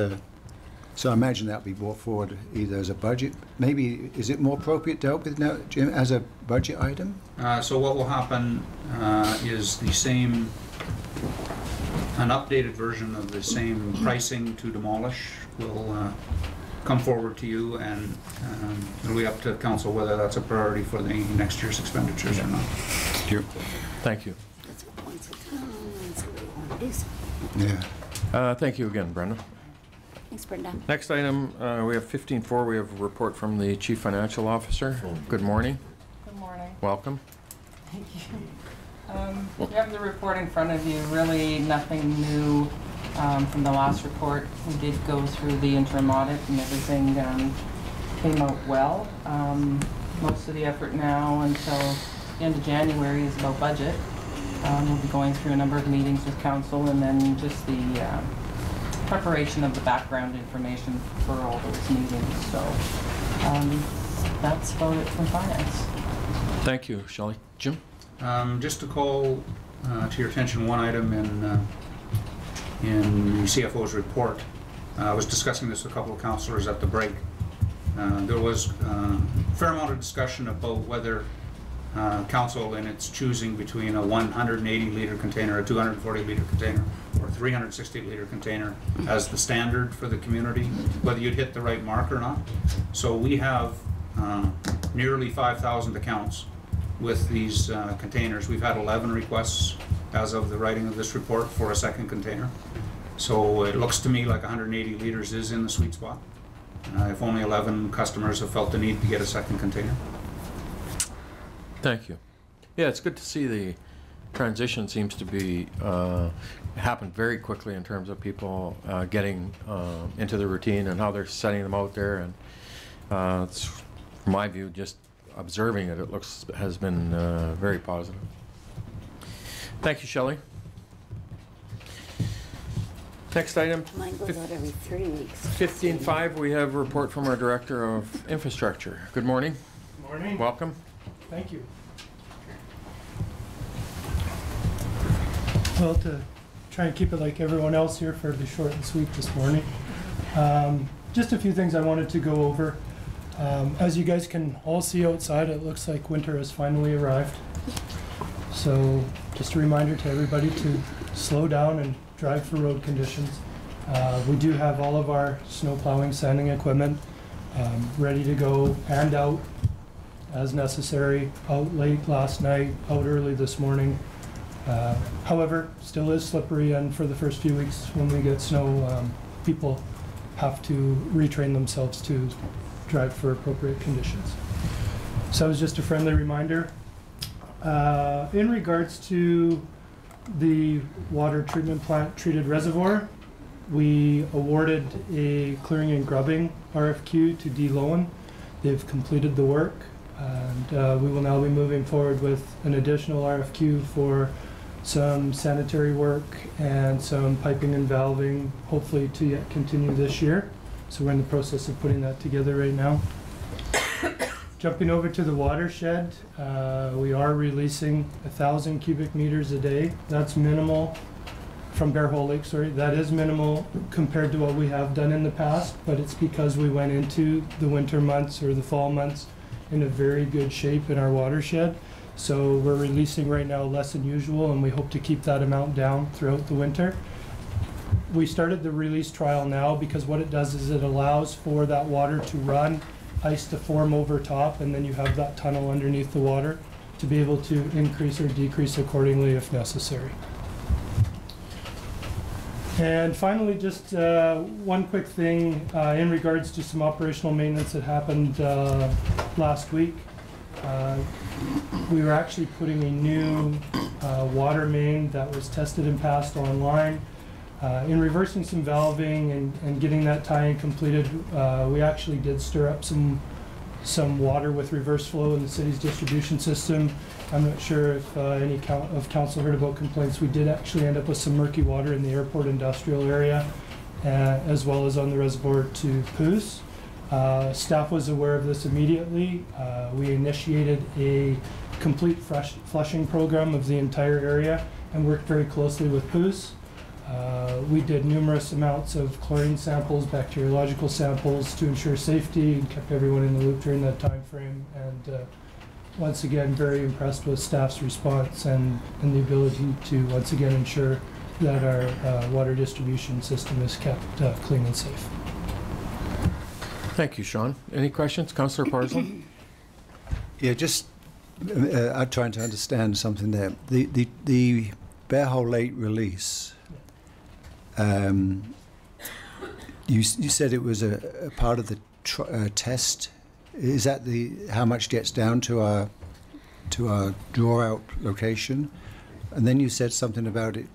so I imagine that'll be brought forward either as a budget. Maybe, is it more appropriate dealt with now, Jim, as a budget item? So what will happen is the same, an updated version of the same pricing to demolish will come forward to you, and it'll be up to council whether that's a priority for the next year's expenditures or not. Thank you. Thank you. Yeah. Thank you again, Brenda. Thanks, Brenda. Next item, we have 15.4. We have a report from the Chief Financial Officer. Good morning. Good morning. Welcome. Thank you. You have the report in front of you. Really nothing new from the last report. We did go through the interim audit and everything came out well. Most of the effort now until the end of January is about budget. We'll be going through a number of meetings with council and then just the preparation of the background information for all those meetings. So that's about it from finance. Thank you, Shelley. Jim? Just to call to your attention one item in the CFO's report. I was discussing this with a couple of councillors at the break. There was a fair amount of discussion about whether council in its choosing between a 180-litre container, a 240-litre container, or a 360-litre container as the standard for the community, whether you'd hit the right mark or not. So we have nearly 5,000 accounts with these containers. We've had 11 requests as of the writing of this report for a second container. So it looks to me like 180 litres is in the sweet spot. If only 11 customers have felt the need to get a second container. Thank you. Yeah, it's good to see the transition seems to be happened very quickly in terms of people getting into the routine and how they're setting them out there. And it's, from my view, just observing it, has been very positive. Thank you, Shelley. Next item. Mine goes out every 3 weeks. 15.5, we have a report from our Director of Infrastructure. Good morning. Good morning. Welcome. Thank you. Well, to try and keep it like everyone else here, fairly short and sweet this morning. Just a few things I wanted to go over. As you guys can all see outside, it looks like winter has finally arrived. So just a reminder to everybody to slow down and drive for road conditions. We do have all of our snow plowing, sanding equipment ready to go and out as necessary. Out late last night, out early this morning. However, still is slippery, and for the first few weeks when we get snow, people have to retrain themselves to drive for appropriate conditions. So it was just a friendly reminder. In regards to the water treatment plant treated reservoir, we awarded a clearing and grubbing RFQ to D. Lowen. They've completed the work, and we will now be moving forward with an additional RFQ for some sanitary work and some piping and valving, hopefully to yet continue this year. So we're in the process of putting that together right now. Jumping over to the watershed, we are releasing 1,000 cubic meters a day. That's minimal from Bear Hole Lake, sorry. That is minimal compared to what we have done in the past, but it's because we went into the winter months or the fall months in a very good shape in our watershed. So we're releasing right now less than usual, and we hope to keep that amount down throughout the winter. We started the release trial now because what it does is it allows for that water to run, ice to form over top, and then you have that tunnel underneath the water to be able to increase or decrease accordingly if necessary. And finally, just one quick thing in regards to some operational maintenance that happened last week. We were actually putting a new water main that was tested and passed online. In reversing some valving and getting that tie-in completed, we actually did stir up some water with reverse flow in the city's distribution system. I'm not sure if any of council heard about complaints. We did actually end up with some murky water in the airport industrial area, as well as on the reservoir to Poos. Staff was aware of this immediately. We initiated a complete flushing program of the entire area and worked very closely with Poos. We did numerous amounts of chlorine samples, bacteriological samples to ensure safety, and kept everyone in the loop during that time frame. And once again, very impressed with staff's response and the ability to once again ensure that our water distribution system is kept clean and safe. Thank you, Sean. Any questions? Councillor Parslow? Yeah, just I'm trying to understand something there. The Bear Hole Lake release, you said it was a part of the test. Is that how much gets down to our draw out location? And then you said something about it,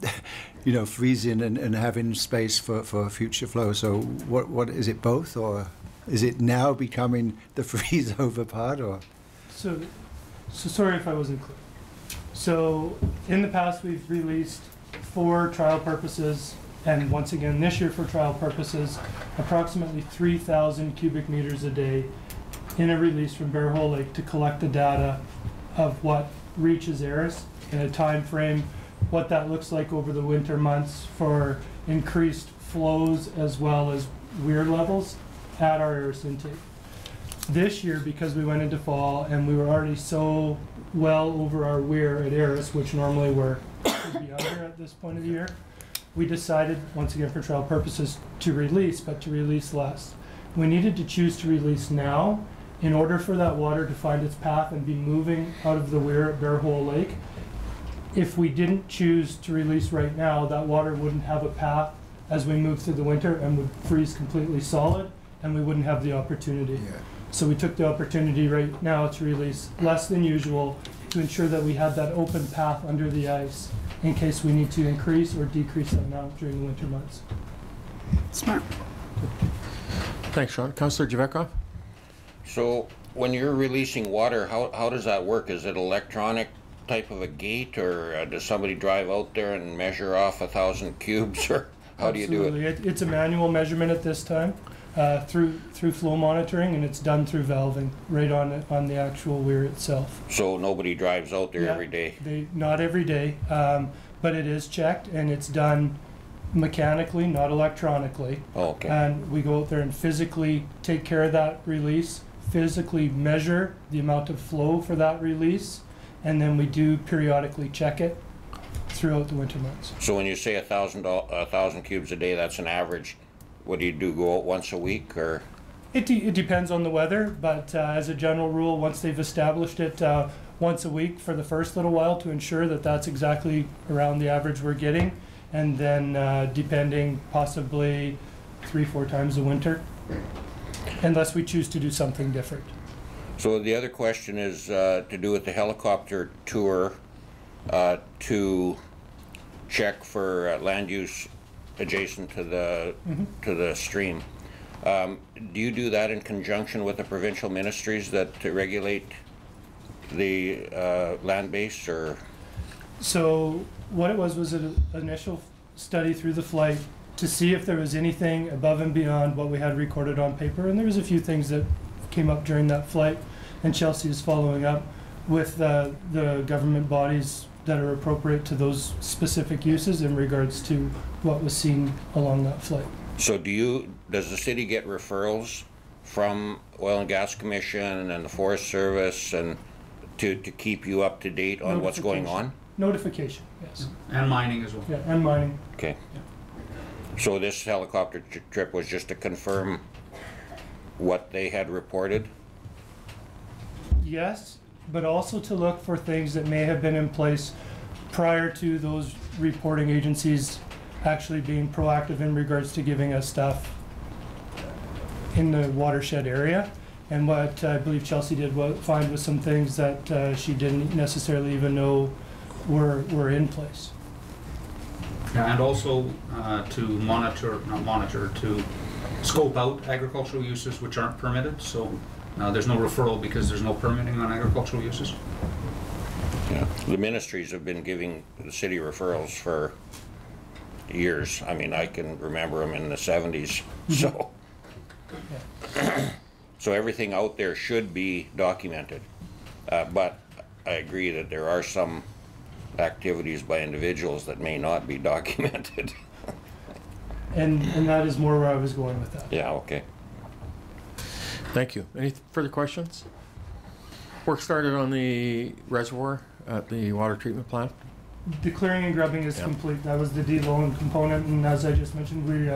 you know, freezing and having space for future flow. So what is it, both, or is it now becoming the freeze over part, or? So sorry if I wasn't clear. So in the past we've released for trial purposes, and once again this year for trial purposes, approximately 3,000 cubic meters a day in a release from Bear Hole Lake to collect the data of what reaches Aris in a time frame, what that looks like over the winter months for increased flows as well as weir levels at our Aris intake. This year, because we went into fall and we were already so well over our weir at Aris, which normally we're should be under at this point of the year, we decided, once again for trial purposes, to release, but to release less. We needed to choose to release now in order for that water to find its path and be moving out of the weir at Bear Hole Lake. If we didn't choose to release right now, that water wouldn't have a path as we move through the winter and would freeze completely solid, and we wouldn't have the opportunity. Yeah. So we took the opportunity right now to release less than usual to ensure that we had that open path under the ice in case we need to increase or decrease that amount during the winter months. Smart. Thanks, Sean. Councillor Javetkov? So when you're releasing water, how does that work? Is it electronic type of a gate, or does somebody drive out there and measure off 1,000 cubes, or how do you do it? It's a manual measurement at this time through flow monitoring, and it's done through valving right on the actual weir itself. So nobody drives out there every day? Not every day, but it is checked, and it's done mechanically, not electronically. Oh, okay. And we go out there and physically take care of that release, physically measure the amount of flow for that release, and then we do periodically check it throughout the winter months. So when you say 1,000 cubes a day, that's an average. What do you do, go out once a week, or? It depends on the weather, but as a general rule, once they've established it, once a week for the first little while to ensure that that's exactly around the average we're getting. And then depending, possibly 3-4 times a winter, unless we choose to do something different. So the other question is to do with the helicopter tour to check for land use adjacent to the stream. Do you do that in conjunction with the provincial ministries that regulate the land base, or? So what it was an initial study through the flight to see if there was anything above and beyond what we had recorded on paper, and there was a few things that came up during that flight, and Chelsea is following up with the government bodies that are appropriate to those specific uses in regards to what was seen along that flight. So does the city get referrals from Oil and Gas Commission and the Forest Service and to keep you up to date on what's going on? Notification, yes. And mining as well. Yeah, and mining. Okay. So this helicopter trip was just to confirm what they had reported? Yes, but also to look for things that may have been in place prior to those reporting agencies actually being proactive in regards to giving us stuff in the watershed area. And what I believe Chelsea did find was some things that she didn't necessarily even know were in place. Yeah, and also to scope out agricultural uses which aren't permitted. So there's no referral because there's no permitting on agricultural uses. Yeah, the ministries have been giving the city referrals for years. I mean, I can remember them in the 70s. So, so everything out there should be documented. But I agree that there are some activities by individuals that may not be documented. And that is more where I was going with that. Yeah, okay. Thank you. Any further questions? Work started on the reservoir at the water treatment plant? The clearing and grubbing is complete. That was the de-loan component, and as I just mentioned, we,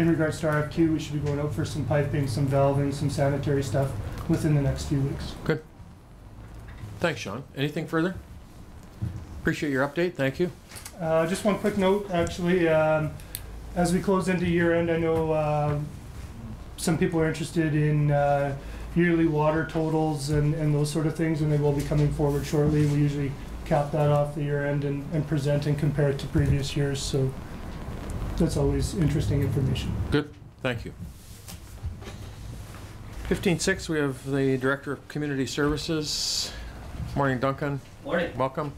in regards to RFQ, we should be going out for some piping, some valving, some sanitary stuff within the next few weeks. Good. Thanks, Sean. Anything further? Appreciate your update. Thank you. Just one quick note, actually. As we close into year end, I know some people are interested in yearly water totals and those sort of things, and they will be coming forward shortly. We usually cap that off the year end and present and compare it to previous years, so that's always interesting information. Good. Thank you. 15-6, we have the Director of Community Services. Morning, Duncan. Morning. Welcome.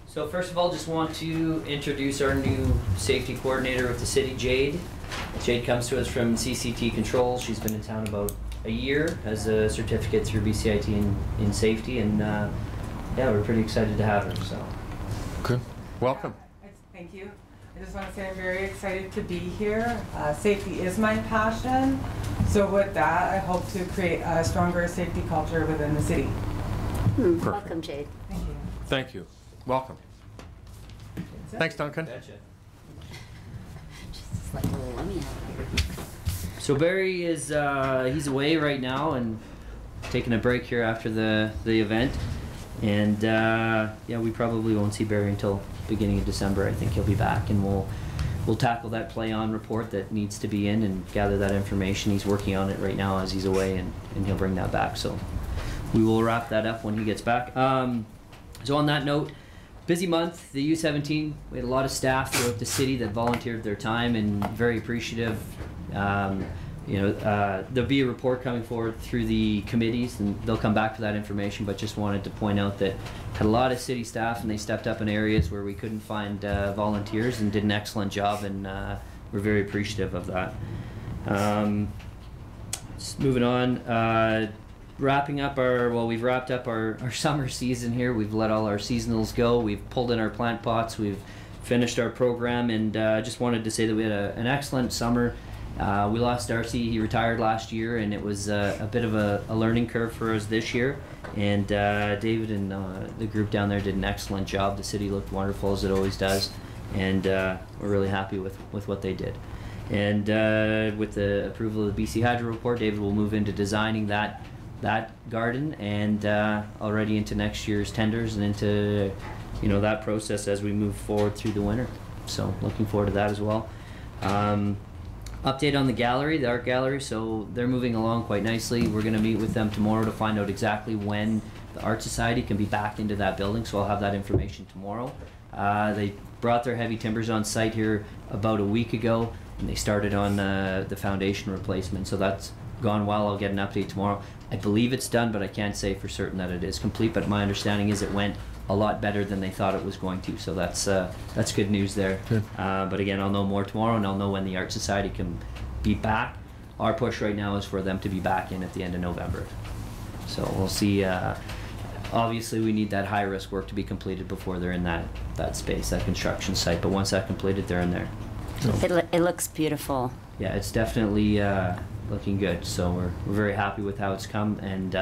So first of all, just want to introduce our new safety coordinator of the city, Jade. Jade comes to us from CCT Control. She's been in town about a year, has a certificate through BCIT in safety, and yeah, we're pretty excited to have her. So. Good. Welcome. Thank you. I just want to say I'm very excited to be here. Safety is my passion. So with that, I hope to create a stronger safety culture within the city. Welcome, Jade. Thank you. Thank you. Welcome. Thanks, Duncan. Just like a little Lemmy out here. So Barry is he's away right now and taking a break here after the event, and yeah, we probably won't see Barry until beginning of December. I think he'll be back, and we'll tackle that play on report that needs to be in and gather that information. He's working on it right now as he's away, and he'll bring that back. So we will wrap that up when he gets back. So on that note, busy month, the U17. We had a lot of staff throughout the city that volunteered their time, and very appreciative. There'll be a report coming forward through the committees, and they'll come back for that information, but just wanted to point out that had a lot of city staff, and they stepped up in areas where we couldn't find volunteers and did an excellent job, and we're very appreciative of that. Just moving on, we've wrapped up our summer season here. We've let all our seasonals go. We've pulled in our plant pots. We've finished our program, and just wanted to say that we had an excellent summer. We lost Darcy. He retired last year, and it was a bit of a learning curve for us this year. And David and the group down there did an excellent job. The city looked wonderful, as it always does, and we're really happy with what they did. And with the approval of the BC Hydro report, David will move into designing that that garden, and already into next year's tenders and into, you know, that process as we move forward through the winter. So looking forward to that as well. Update on the gallery, the art gallery. So they're moving along quite nicely. We're going to meet with them tomorrow to find out exactly when the Art Society can be back into that building. So I'll have that information tomorrow. They brought their heavy timbers on site here about a week ago, and they started on the foundation replacement. So that's gone well. I'll get an update tomorrow. I believe it's done, but I can't say for certain that it is complete. But my understanding is it went a lot better than they thought it was going to. So that's good news there. Good. But again, I'll know more tomorrow, and I'll know when the Art Society can be back. Our push right now is for them to be back in at the end of November. So we'll see. Obviously, we need that high-risk work to be completed before they're in that space, that construction site. But once that's completed, they're in there. So, It looks beautiful. yeah, it's definitely looking good. So we're very happy with how it's come. And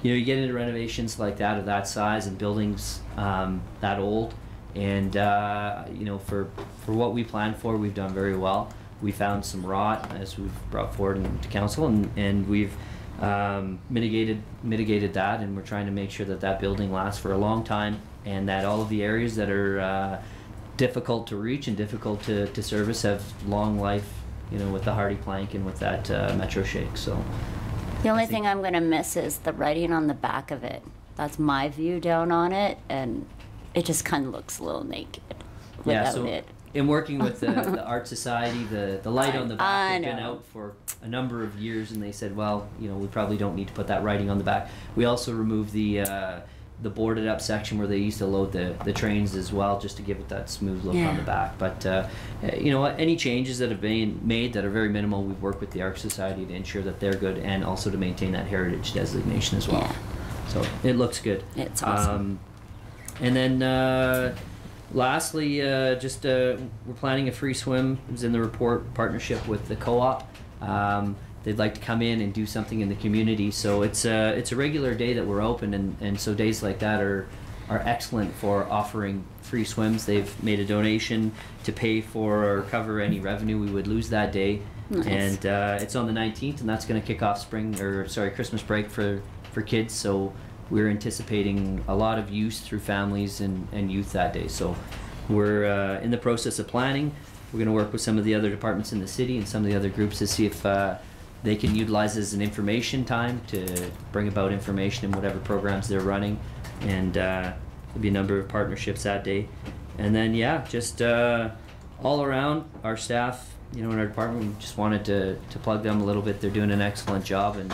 you know, you get into renovations like that of that size and buildings that old, and you know, for what we planned for, we've done very well. We found some rot as we've brought forward into council, and we've mitigated that, and we're trying to make sure that that building lasts for a long time, and that all of the areas that are difficult to reach and difficult to service have long life, you know, with the hardy plank and with that Metro Shake. So The only thing I'm going to miss is the writing on the back of it. That's my view down on it, and it just kind of looks a little naked without it. In working with the Art Society, the light on the back had been out for a number of years, and they said, well, you know, we probably don't need to put that writing on the back. We also removed the boarded up section where they used to load the trains as well, just to give it that smooth look on the back. But you know, any changes that have been made that are very minimal, we've worked with the Art Society to ensure that they're good, and also to maintain that heritage designation as well. Yeah. So it looks good. It's awesome. And then lastly, we're planning a free swim. It was in the report, partnership with the co-op. They'd like to come in and do something in the community. So it's a regular day that we're open, and so days like that are excellent for offering free swims. They've made a donation to pay for or cover any revenue we would lose that day. Nice. And it's on the 19th, and that's going to kick off Christmas break for kids. So we're anticipating a lot of use through families and youth that day. So we're in the process of planning. We're going to work with some of the other departments in the city and some of the other groups to see if they can utilize it as an information time to bring about information in whatever programs they're running. And there'll be a number of partnerships that day. And then, yeah, just all around, our staff, you know, in our department, we just wanted to plug them a little bit. They're doing an excellent job, and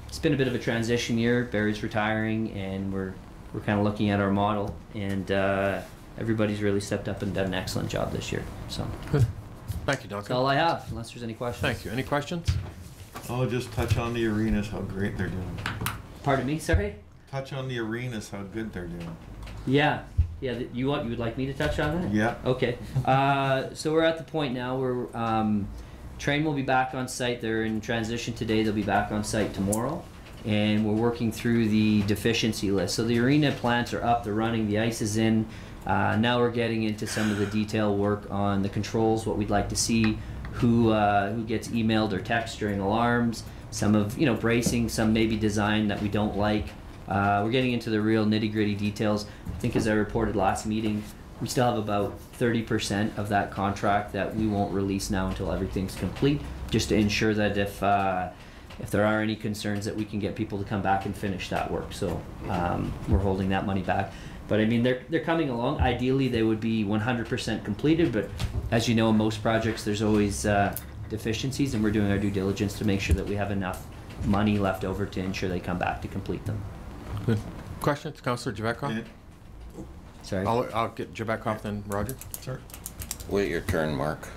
it's been a bit of a transition year. Barry's retiring, and we're kind of looking at our model, and everybody's really stepped up and done an excellent job this year. So good. Thank you, Duncan. That's all I have, unless there's any questions. Thank you. Any questions? I'll just touch on the arenas, how great they're doing. Pardon me, sorry? Touch on the arenas, how good they're doing. Yeah. Yeah, you would like me to touch on that? Yeah. Okay. So we're at the point now where train will be back on site. They're in transition today. They'll be back on site tomorrow. And we're working through the deficiency list. So the arena plants are up, they're running, the ice is in. Now we're getting into some of the detail work on the controls, what we'd like to see, who gets emailed or text during alarms, some of, you know, bracing, some maybe design that we don't like. We're getting into the real nitty-gritty details. I think as I reported last meeting, we still have about 30% of that contract that we won't release now until everything's complete, just to ensure that if there are any concerns, that we can get people to come back and finish that work. So we're holding that money back. But I mean, they're coming along. Ideally, they would be 100% completed, but as you know, in most projects, there's always deficiencies, and we're doing our due diligence to make sure that we have enough money left over to ensure they come back to complete them. Good. Questions, Councillor Javetkov? Yeah. Sorry. I'll get Javetkov, then Roger. Sir. Wait your turn, Mark.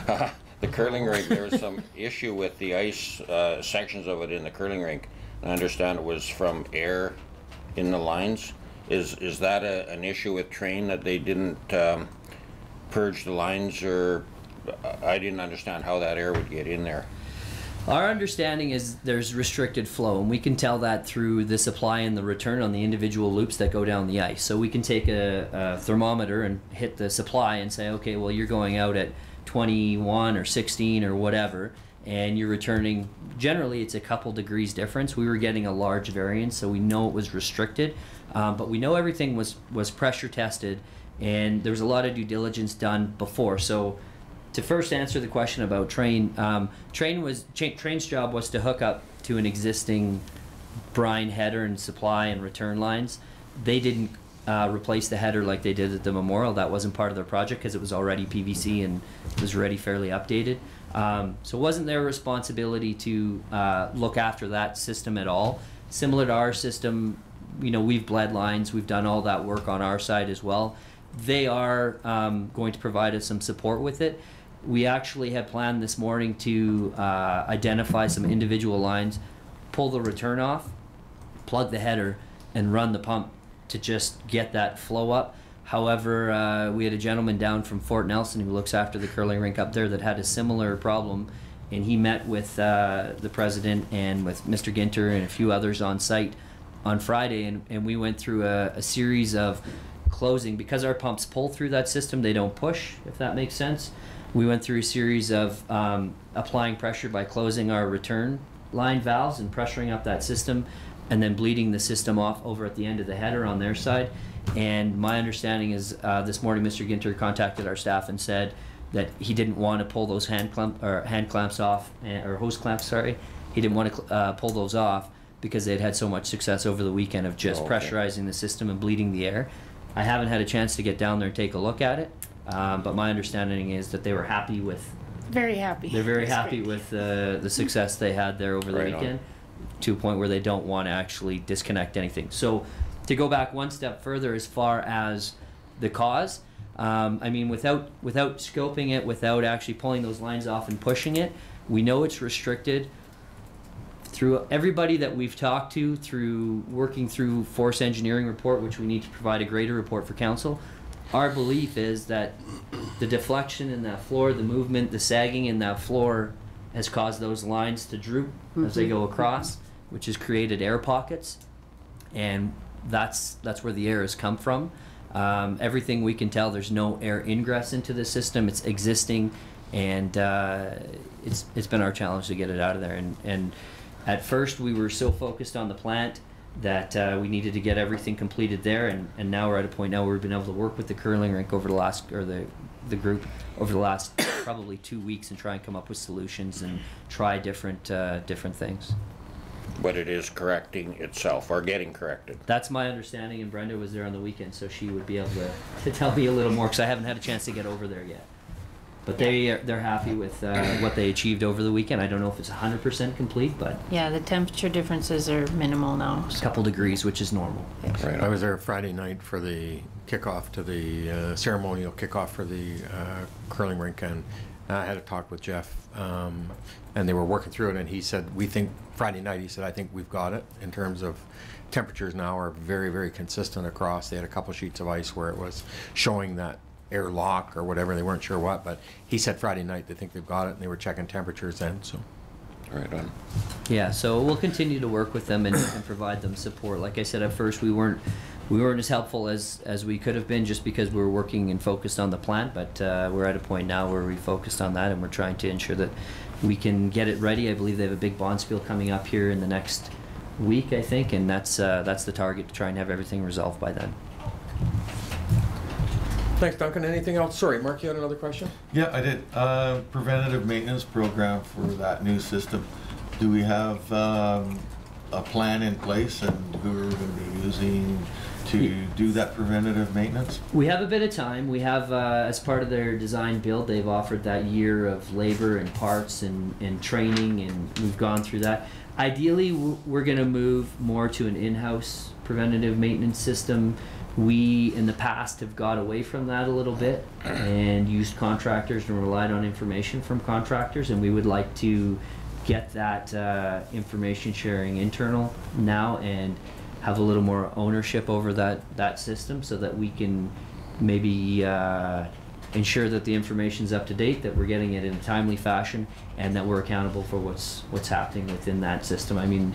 The curling rink, there was some issue with the ice sections of it in the curling rink. I understand it was from air in the lines. Is that an issue with train, that they didn't purge the lines, or I didn't understand how that air would get in there? Our understanding is there's restricted flow, and we can tell that through the supply and the return on the individual loops that go down the ice. So we can take a thermometer and hit the supply and say, okay, well, you're going out at 21 or 16 or whatever, and you're returning, generally it's a couple degrees difference. We were getting a large variance, so we know it was restricted, but we know everything was pressure tested, and there was a lot of due diligence done before. So to first answer the question about Train, Train's job was to hook up to an existing brine header and supply and return lines. They didn't replace the header like they did at the Memorial. That wasn't part of their project because it was already PVC and was already fairly updated. So it wasn't their responsibility to look after that system at all. Similar to our system, you know, we've bled lines, we've done all that work on our side as well. They are going to provide us some support with it. We actually had planned this morning to identify some individual lines, pull the return off, plug the header, and run the pump to just get that flow up. However, we had a gentleman down from Fort Nelson who looks after the curling rink up there that had a similar problem, and he met with the president and with Mr. Ginter and a few others on site on Friday, and we went through a series of closing. Because our pumps pull through that system, they don't push, if that makes sense. We went through a series of applying pressure by closing our return line valves and pressuring up that system, and then bleeding the system off over at the end of the header on their side. And my understanding is this morning Mr. Ginter contacted our staff and said that he didn't want to pull those hand clamps off, or hose clamps, sorry. He didn't want to pull those off because they'd had so much success over the weekend of just pressurizing the system and bleeding the air. I haven't had a chance to get down there and take a look at it, but my understanding is that they were happy with. Very happy. They're very That's happy great. with the success they had there over the Right on. weekend, to a point where they don't want to actually disconnect anything. So to go back one step further as far as the cause, I mean, without scoping it, without actually pulling those lines off and pushing it, we know it's restricted. Through everybody that we've talked to, through working through Force Engineering report, which we need to provide a greater report for council, our belief is that the deflection in that floor, the movement, the sagging in that floor has caused those lines to droop as they go across, which has created air pockets, and that's where the air has come from. Everything we can tell, there's no air ingress into the system. It's existing, and it's been our challenge to get it out of there. And at first we were so focused on the plant that we needed to get everything completed there, and now we're at a point now where we've been able to work with the curling rink over the last, or the group over the last probably 2 weeks, and try and come up with solutions and try different things. But it is correcting itself, or getting corrected. That's my understanding, and Brenda was there on the weekend, so she would be able to tell me a little more, because I haven't had a chance to get over there yet. But they're happy with what they achieved over the weekend. I don't know if it's 100% complete, but Yeah, the temperature differences are minimal now. a couple degrees, which is normal. Right. I was there Friday night for the kickoff to the ceremonial kickoff for the curling rink, and I had a talk with Jeff, and they were working through it, and he said, we think, Friday night, he said, I think we've got it in terms of temperatures now are very, very consistent across. They had a couple sheets of ice where it was showing that air lock or whatever, they weren't sure what, but he said Friday night they think they've got it, and they were checking temperatures then, so. Right on. Yeah, so we'll continue to work with them and provide them support. Like I said, at first we weren't as helpful as we could have been, just because we were working and focused on the plant, but we're at a point now where we focused on that, and we're trying to ensure that we can get it ready. I believe they have a big bond spiel coming up here in the next week, I think, and that's the target, to try and have everything resolved by then. Thanks, Duncan. Anything else? Sorry, Mark, you had another question? Yeah, I did. Preventative maintenance program for that new system. Do we have a plan in place, and who are we going to be using to do that preventative maintenance? We have a bit of time. We have, as part of their design build, they've offered that year of labor and parts and training, and we've gone through that. Ideally, we're going to move more to an in-house preventative maintenance system. We, in the past, have got away from that a little bit and used contractors and relied on information from contractors, and we would like to get that information sharing internal now and have a little more ownership over that system, so that we can maybe ensure that the information's up to date, that we're getting it in a timely fashion, and that we're accountable for what's happening within that system. I mean,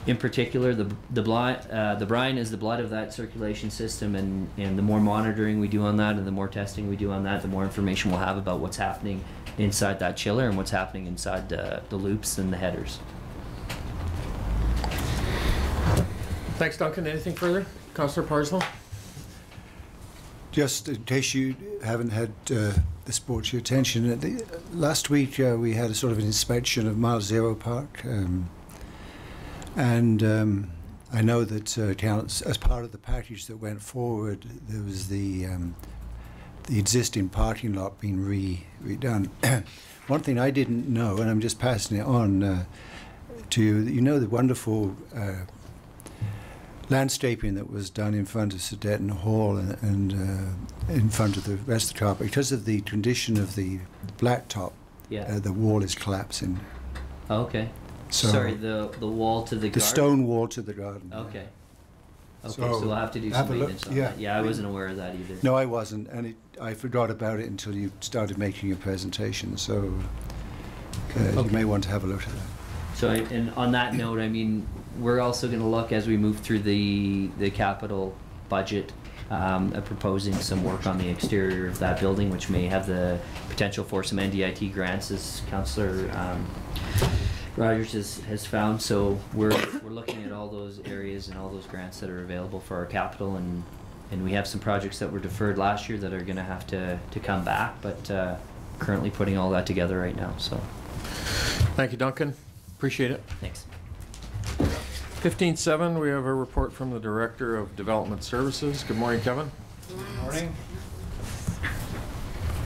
in particular, the brine is the blood of that circulation system, and the more monitoring we do on that, and the more testing we do on that, the more information we'll have about what's happening inside that chiller and what's happening inside the loops and the headers. Thanks, Duncan. Anything further? Councillor Parslow? Just in case you haven't had this brought to your attention, last week we had a sort of an inspection of Mile Zero Park, and I know that as part of the package that went forward, there was the existing parking lot being redone. One thing I didn't know, and I'm just passing it on to you, you know the wonderful landscaping that was done in front of Sudeten Hall and in front of the rest of the car, because of the condition of the blacktop, the wall is collapsing. Oh, okay. So sorry, the wall to the garden? The stone wall to the garden. Okay. Okay, so we'll have to do some maintenance on that. Yeah, I wasn't aware of that either. No, I wasn't, and I forgot about it until you started making your presentation, so you may want to have a look at that. So, and on that note, I mean, we're also going to look as we move through the capital budget at proposing some work on the exterior of that building, which may have the potential for some NDIT grants, as Councillor Rogers has found. So we're looking at all those areas and all those grants that are available for our capital, and we have some projects that were deferred last year that are going to have to come back, but currently putting all that together right now. So thank you, Duncan. Appreciate it. Thanks. 15.7, we have a report from the Director of Development Services. Good morning, Kevin. Good morning.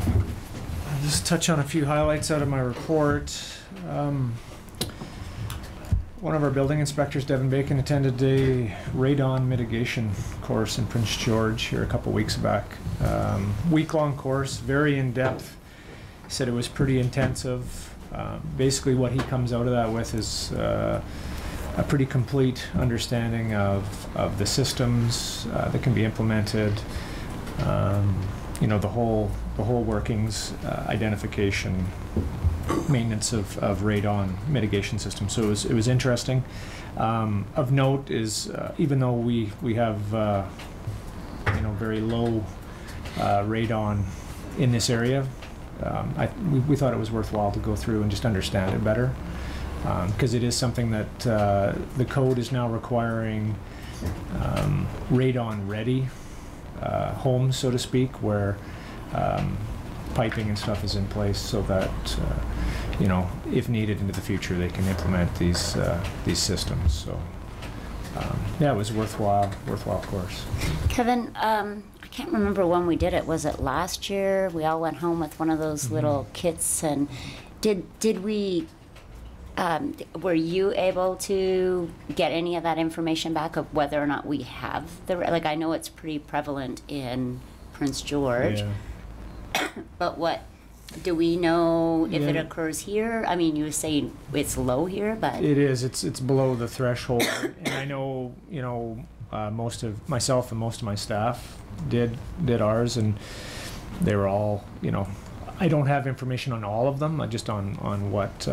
I'll just touch on a few highlights out of my report. One of our building inspectors, Devin Bacon, attended a radon mitigation course in Prince George here a couple weeks back. Week-long course, very in-depth. He said it was pretty intensive. Basically what he comes out of that with is a pretty complete understanding of the systems that can be implemented, you know, the whole workings, identification, maintenance of radon mitigation systems. So it was interesting. Of note is even though we have you know, very low radon in this area, we thought it was worthwhile to go through and just understand it better, because it is something that the code is now requiring radon-ready homes, so to speak, where piping and stuff is in place so that you know, if needed into the future, they can implement these systems. So yeah, it was a worthwhile course. Kevin, I can't remember when we did it. Was it last year? We all went home with one of those little kits, and did we? Were you able to get any of that information back of whether or not we have the, like, I know it's pretty prevalent in Prince George, but what, do we know if it occurs here? I mean, you were saying it's low here, but it is. It's below the threshold, and I know, you know, most of myself and most of my staff did ours, and they were all, you know, I don't have information on all of them, just on what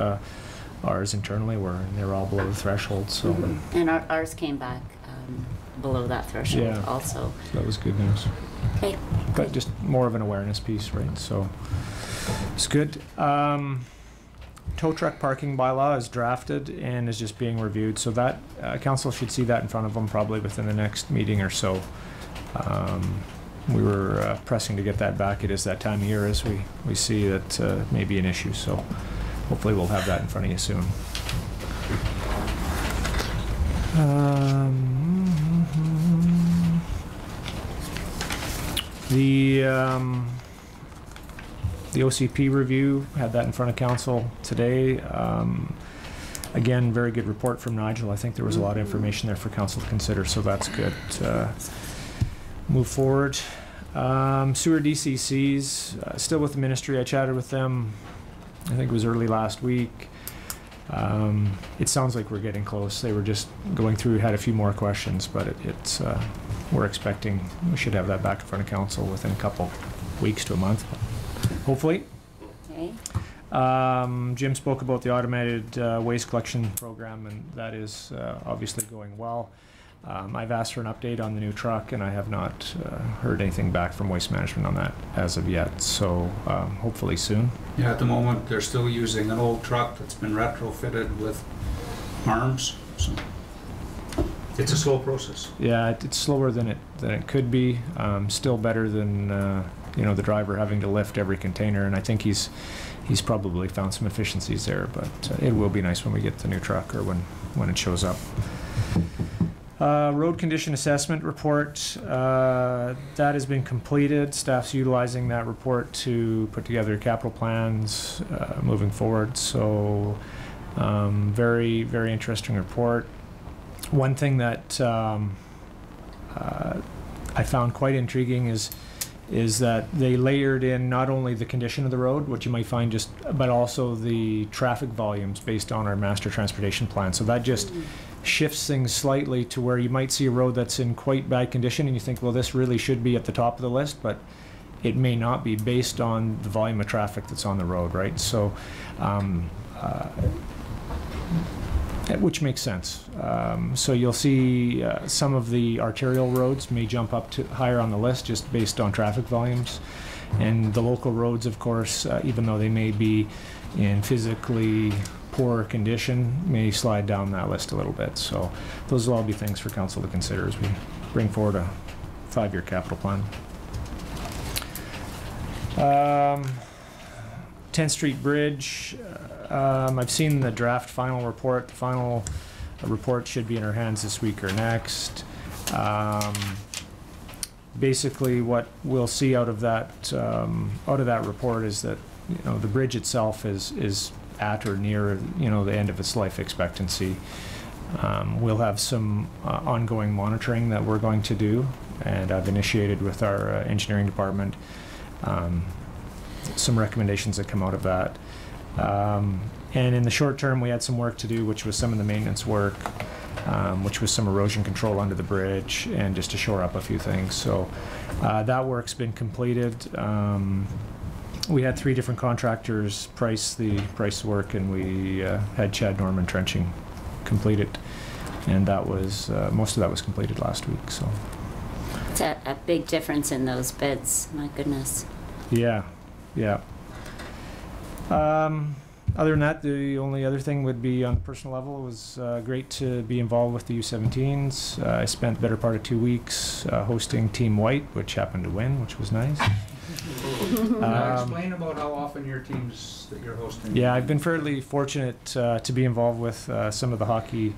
ours internally were, and they were all below the threshold. So and ours came back below that threshold also. So that was good news. Okay. But just more of an awareness piece, right? So it's good. Tow truck parking bylaw is drafted and is just being reviewed, so that council should see that in front of them probably within the next meeting or so. We were pressing to get that back. It is that time of year as we see that may be an issue, so hopefully we'll have that in front of you soon. The OCP review, had that in front of council today. Again, very good report from Nigel. I think there was a lot of information there for council to consider, so that's good. Move forward. Sewer DCCs, still with the ministry. I chatted with them, I think it was early last week. It sounds like we're getting close. They were just going through, had a few more questions, but we're expecting we should have that back in front of council within a couple weeks to a month. hopefully. Okay. Jim spoke about the automated waste collection program, and that is obviously going well. I've asked for an update on the new truck, and I have not heard anything back from Waste Management on that as of yet, so hopefully soon. Yeah, at the moment, they're still using an old truck that's been retrofitted with arms, so it's a slow process. Yeah, it's slower than it could be. Still better than the driver having to lift every container, and I think he's probably found some efficiencies there. But it will be nice when we get the new truck, or when it shows up. Road condition assessment report, that has been completed. Staff's utilizing that report to put together capital plans moving forward. So very, very interesting report. One thing that I found quite intriguing is that they layered in not only the condition of the road, which you might find but also the traffic volumes based on our master transportation plan. So that just shifts things slightly to where you might see a road that's in quite bad condition and you think, well, this really should be at the top of the list, but it may not be based on the volume of traffic that's on the road, right? So, which makes sense. So you'll see some of the arterial roads may jump up to higher on the list just based on traffic volumes. And the local roads, of course, even though they may be in physically poor condition, may slide down that list a little bit. So those will all be things for council to consider as we bring forward a 5-year capital plan. 10th Street Bridge, I've seen the draft final report. The final report should be in our hands this week or next. Basically, what we'll see out of that report is that the bridge itself is at or near the end of its life expectancy. We'll have some ongoing monitoring that we're going to do, and I've initiated with our engineering department some recommendations that come out of that. And in the short term, we had some work to do, which was some of the maintenance work, which was some erosion control under the bridge, and just to shore up a few things. So that work's been completed. We had 3 different contractors price the work, and we had Chad Norman Trenching completed, and that was most of that was completed last week. So it's a big difference in those bids. My goodness. Yeah. Other than that, the only other thing would be on the personal level. It was great to be involved with the U17s. I spent the better part of 2 weeks hosting Team White, which happened to win, which was nice. Explain about how often your teams that you're hosting. Yeah, I've been fairly fortunate to be involved with some of the hockey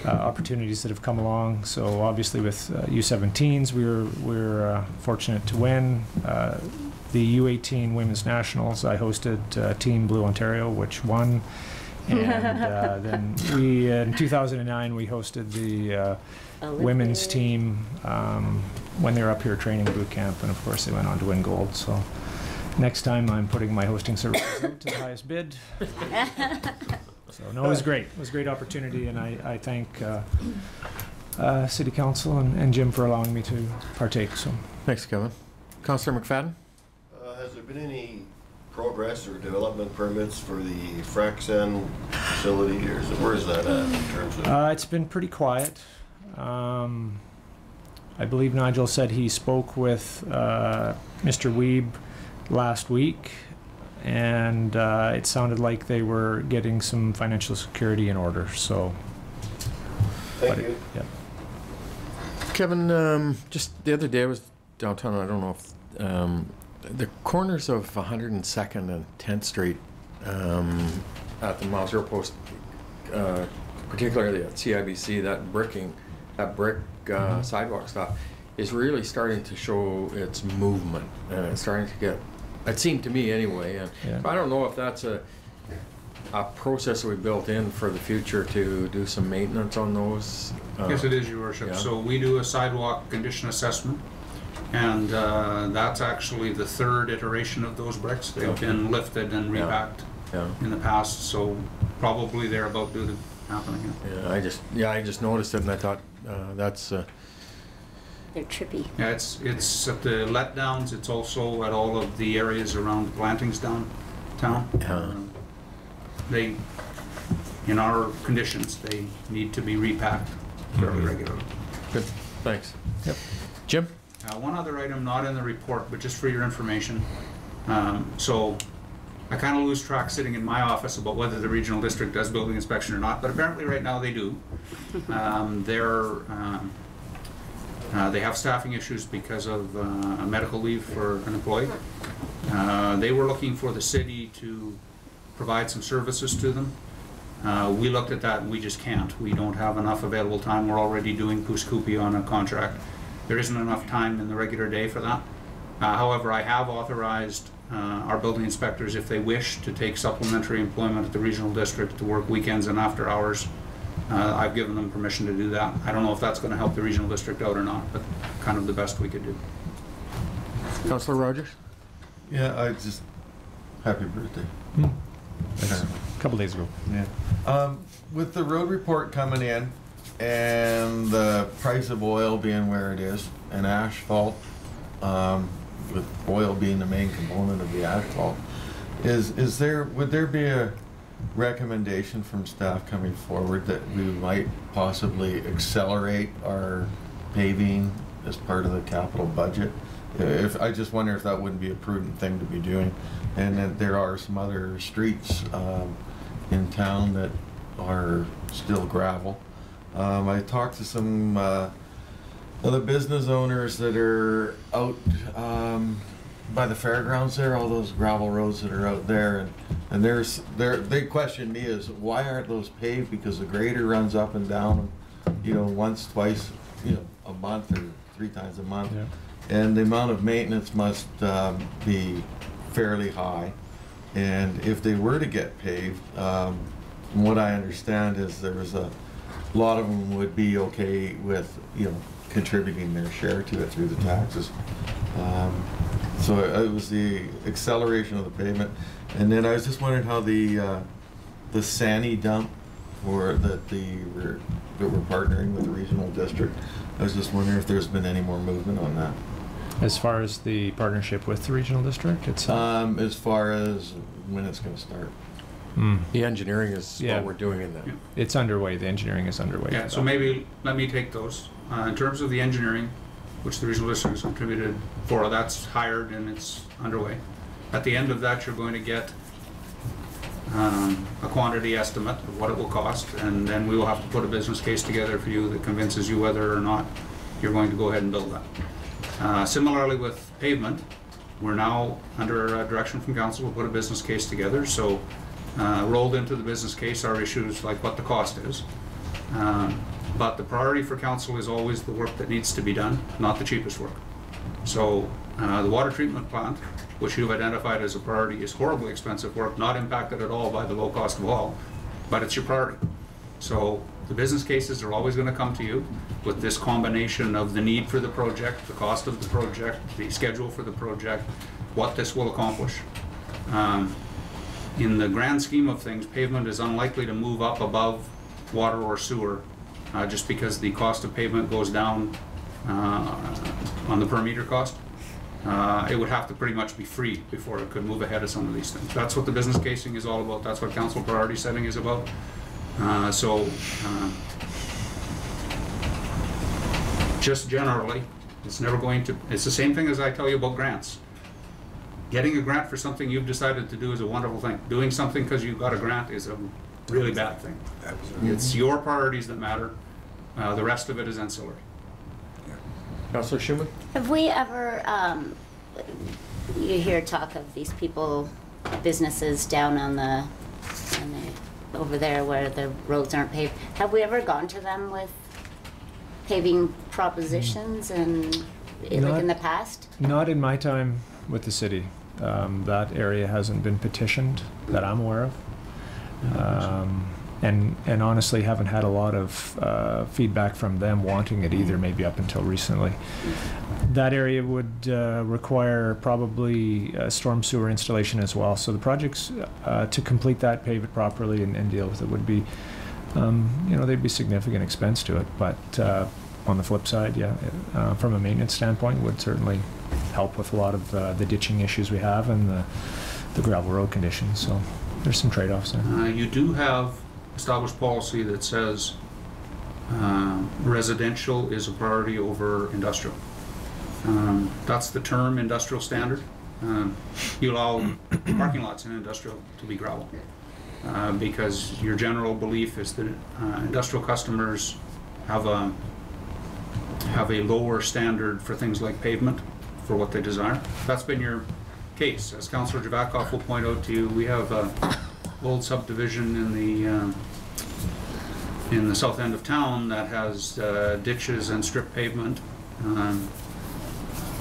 opportunities that have come along. So obviously with U17s, we're fortunate to win. The U18 Women's Nationals, I hosted Team Blue Ontario, which won. And then in 2009, we hosted the women's team when they were up here training boot camp, and of course they went on to win gold. So next time I'm putting my hosting services out to the highest bid. So no, it was great. It was a great opportunity, and I thank City Council and Jim for allowing me to partake. So thanks, Kevin. Councillor McFadden? Has there been any progress or development permits for the frac sand facility, or where is that at in terms of? It's been pretty quiet. I believe Nigel said he spoke with Mr. Weeb last week, and it sounded like they were getting some financial security in order. So, thank you. Yeah. Kevin, just the other day I was downtown. I don't know if the corners of 102nd and 10th Street at the Mile Zero Post, particularly at CIBC, that brick sidewalk stuff is really starting to show its movement, and it's starting to get, it seemed to me anyway, and so I don't know if that's a process we built in for the future to do some maintenance on those. Yes, it is, Your Worship. Yeah. So we do a sidewalk condition assessment, and that's actually the 3rd iteration of those bricks. They've been lifted and repacked in the past, so probably they're about to happen again. Yeah, I just noticed it, and I thought that's They're trippy. Yeah, it's at the letdowns. It's also at all of the areas around the plantings downtown. They, in our conditions, they need to be repacked fairly regularly. Good, thanks. Yep. Jim? One other item not in the report, but just for your information. So I kind of lose track sitting in my office about whether the regional district does building inspection or not, but apparently right now they do. They have staffing issues because of a medical leave for an employee. They were looking for the city to provide some services to them. We looked at that and we just can't. We don't have enough available time. We're already doing Pouce Coupe on a contract. There isn't enough time in the regular day for that. However, I have authorized our building inspectors, if they wish, to take supplementary employment at the regional district to work weekends and after hours. I've given them permission to do that. I don't know if that's going to help the regional district out or not, but kind of the best we could do. Councillor Rogers? Yeah, I just, happy birthday. A couple days ago. Yeah. With the road report coming in and the price of oil being where it is and asphalt, with oil being the main component of the asphalt, would there be a recommendation from staff coming forward that we might possibly accelerate our paving as part of the capital budget? I just wonder if that wouldn't be a prudent thing to be doing, and that there are some other streets in town that are still gravel. I talked to some other business owners that are out by the fairgrounds there, all those gravel roads that are out there, and they question me is, why aren't those paved? Because the grader runs up and down them, once, twice, a month or 3 times a month. Yeah. And the amount of maintenance must be fairly high. And if they were to get paved, from what I understand is there was a lot of them would be okay with, contributing their share to it through the taxes. So it was the acceleration of the pavement. And then I was just wondering how the Sani dump that we're partnering with the regional district. I was just wondering if there's been any more movement on that. As far as the partnership with the regional district, it's as far as when it's going to start. The engineering is what we're doing in that. Yeah. It's underway. The engineering is underway. Yeah, so maybe let me take those. In terms of the engineering, which the regional district has contributed for, that's hired and it's underway. At the end of that, you're going to get a quantity estimate of what it will cost, and then we will have to put a business case together for you that convinces you whether or not you're going to go ahead and build that. Similarly with pavement, we're now under direction from council to put a business case together. So rolled into the business case are issues like what the cost is. But the priority for council is always the work that needs to be done, not the cheapest work. So the water treatment plant, which you've identified as a priority, is horribly expensive work, not impacted at all by the low cost of oil, but it's your priority. So the business cases are always going to come to you with this combination of the need for the project, the cost of the project, the schedule for the project, what this will accomplish. In the grand scheme of things, pavement is unlikely to move up above water or sewer just because the cost of pavement goes down on the per meter cost. It would have to pretty much be free before it could move ahead of some of these things. That's what the business casing is all about. That's what council priority setting is about. Just generally, it's never going to, it's the same thing as I tell you about grants. Getting a grant for something you've decided to do is a wonderful thing. Doing something because you got a grant is a really bad thing. It's your priorities that matter. The rest of it is ancillary. Councillor Schumann? Have we ever, you hear talk of these people, businesses down on the over there where the roads aren't paved. Have we ever gone to them with paving propositions and like in the past? Not in my time with the city. That area hasn't been petitioned that I'm aware of. And honestly haven't had a lot of feedback from them wanting it either, maybe up until recently. That area would require probably a storm sewer installation as well. So the projects to complete that, pave it properly and deal with it would be, they'd be significant expense to it. But on the flip side, yeah, from a maintenance standpoint, would certainly help with a lot of the ditching issues we have and the gravel road conditions. So there's some trade-offs there. You do have established policy that says residential is a priority over industrial. That's the term industrial standard. You allow parking lots in industrial to be gravel because your general belief is that industrial customers have a lower standard for things like pavement for what they desire. That's been your case. As Councillor Javakoff will point out to you, we have a old subdivision in the south end of town that has ditches and strip pavement.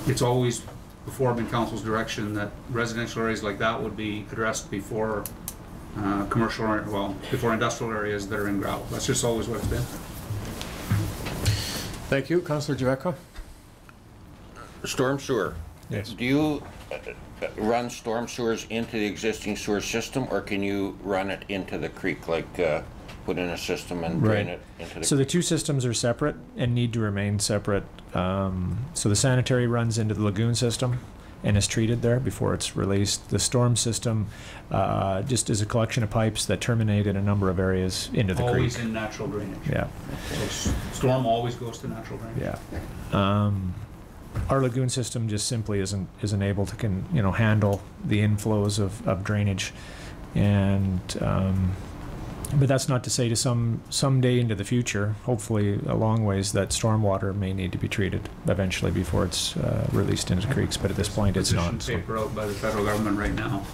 It's always before been council's direction that residential areas like that would be addressed before before industrial areas that are in gravel. That's just always what it's been. Thank you. Councillor Javakoff? Storm sewer. Yes. Do you run storm sewers into the existing sewer system, or can you run it into the creek, like put in a system and drain it into the So creek? the two systems are separate and need to remain separate. So the sanitary runs into the lagoon system and is treated there before it's released. The storm system just is a collection of pipes that terminate in a number of areas into the Always creek. in natural drainage. Yeah. So storm always goes to natural drainage. Yeah. Our lagoon system just simply isn't able to handle the inflows of drainage, and but that's not to say to someday into the future, hopefully a long ways, that stormwater may need to be treated eventually before it's released into creeks. But at this point, it's not. Position paper out by the federal government right now,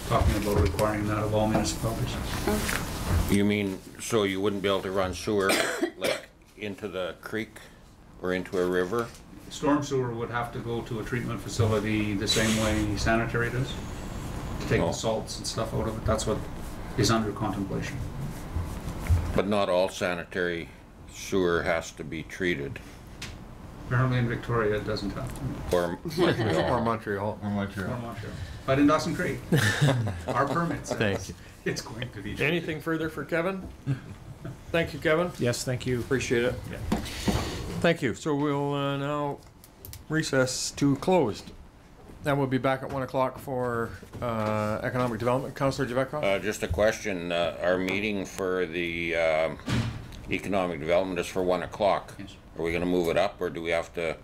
talking about requiring that of all municipalities. You mean, so you wouldn't be able to run sewer like into the creek or into a river? Storm sewer would have to go to a treatment facility the same way sanitary does, to take the salts and stuff out of it. That's what is under contemplation. But not all sanitary sewer has to be treated. Apparently in Victoria it doesn't have to. Or Montreal. Or Montreal. Or Montreal. But in Dawson Creek, our permit says Thank you. it's going to be. Anything further for Kevin? Thank you, Kevin. Yes, thank you. Appreciate it. Yeah. Thank you. So we'll now recess to closed. Then we'll be back at 1 o'clock for economic development. Councillor Javakoff? Just a question. Our meeting for the economic development is for 1 o'clock. Yes. Are we going to move it up, or do we have to?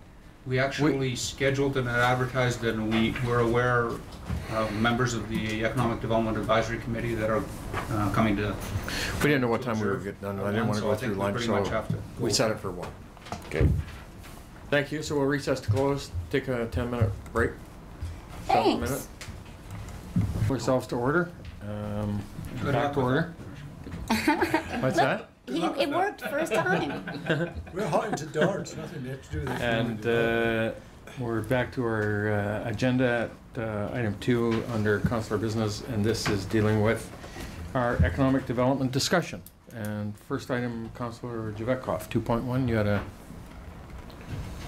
We actually scheduled and advertised, and we're aware of members of the Economic Development Advisory Committee that are coming to. We didn't know what time we would get done. I didn't want to go through lunch, so we set it for 1. Okay. Thank you. So we'll recess to close. Take a 10-minute break. 7 minutes. Put ourselves to order. Back to order. What's that? It worked first time. We're hot into darts, nothing to do with it. And we're back to our agenda at item 2 under councillor business, and this is dealing with our economic development discussion. And first item, Councillor Javakoff, 2.1, you had a...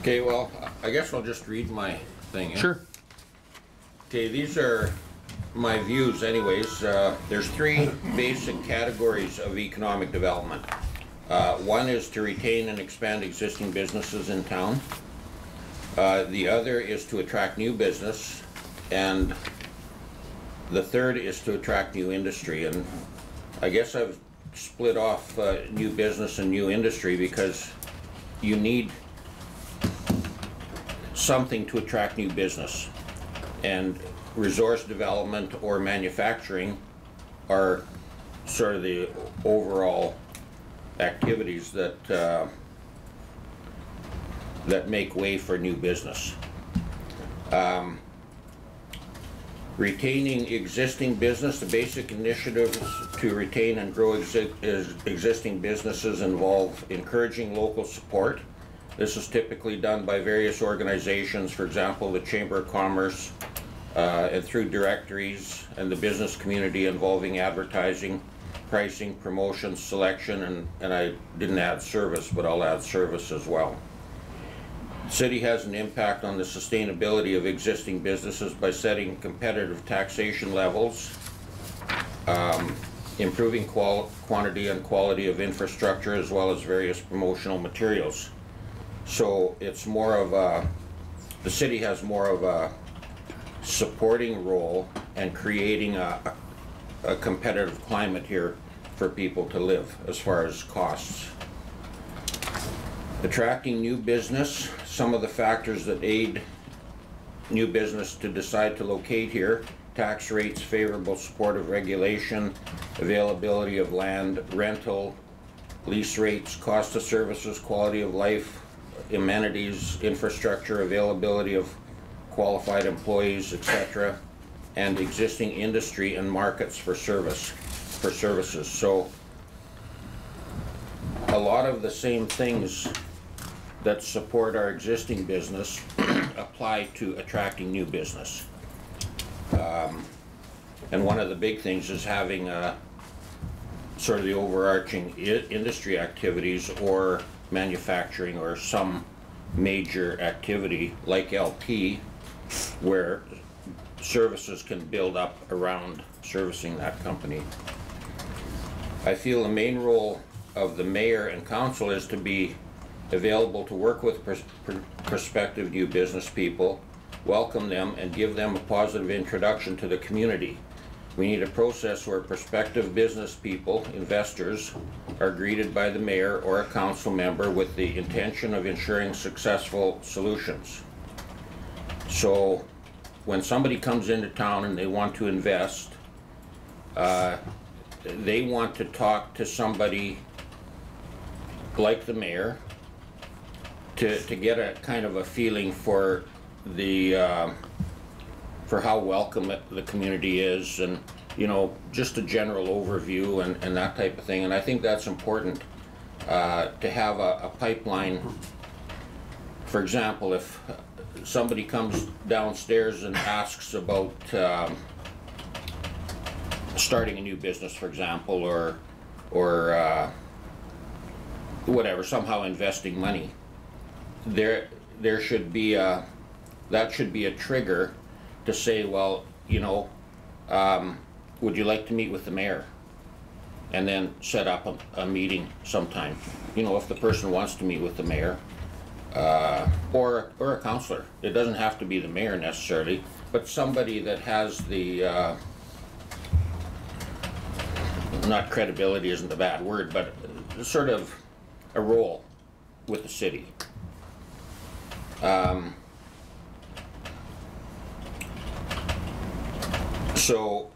Okay, well, I guess I'll just read my thing. Eh? Sure. Okay, these are my views anyways. There's 3 basic categories of economic development. One is to retain and expand existing businesses in town. The other is to attract new business, and the third is to attract new industry. And I guess I've split off new business and new industry because you need something to attract new business. And resource development or manufacturing are sort of the overall activities that that make way for new business. Retaining existing business, the basic initiatives to retain and grow existing businesses involve encouraging local support. This is typically done by various organizations, for example, the Chamber of Commerce, and through directories and the business community involving advertising, pricing, promotion, selection, and I didn't add service, but I'll add service as well. The city has an impact on the sustainability of existing businesses by setting competitive taxation levels, improving quantity and quality of infrastructure, as well as various promotional materials. So it's more of a, the city has more of a supporting role and creating a competitive climate here for people to live as far as costs. Attracting new business, some of the factors that aid new business to decide to locate here: tax rates, favorable support of regulation, availability of land, rental, lease rates, cost of services, quality of life, amenities, infrastructure, availability of qualified employees, etc., and existing industry and markets for services. So a lot of the same things that support our existing business apply to attracting new business. And one of the big things is having sort of the overarching industry activities or manufacturing or some major activity like LP, where services can build up around servicing that company. I feel the main role of the mayor and council is to be available to work with prospective new business people, welcome them, and give them a positive introduction to the community. We need a process where prospective business people, investors, are greeted by the mayor or a council member with the intention of ensuring successful solutions. So when somebody comes into town and they want to invest, they want to talk to somebody like the mayor to get a kind of a feeling for the for how welcome the community is, and you know, just a general overview and that type of thing. And I think that's important to have a pipeline. For example, if somebody comes downstairs and asks about starting a new business, for example, or whatever, somehow investing money, there should be that should be a trigger to say, well, you know, would you like to meet with the mayor? And then set up a meeting sometime. You know, if the person wants to meet with the mayor, or a counselor. It doesn't have to be the mayor necessarily, but somebody that has the, not credibility isn't the bad word, but sort of a role with the city. So,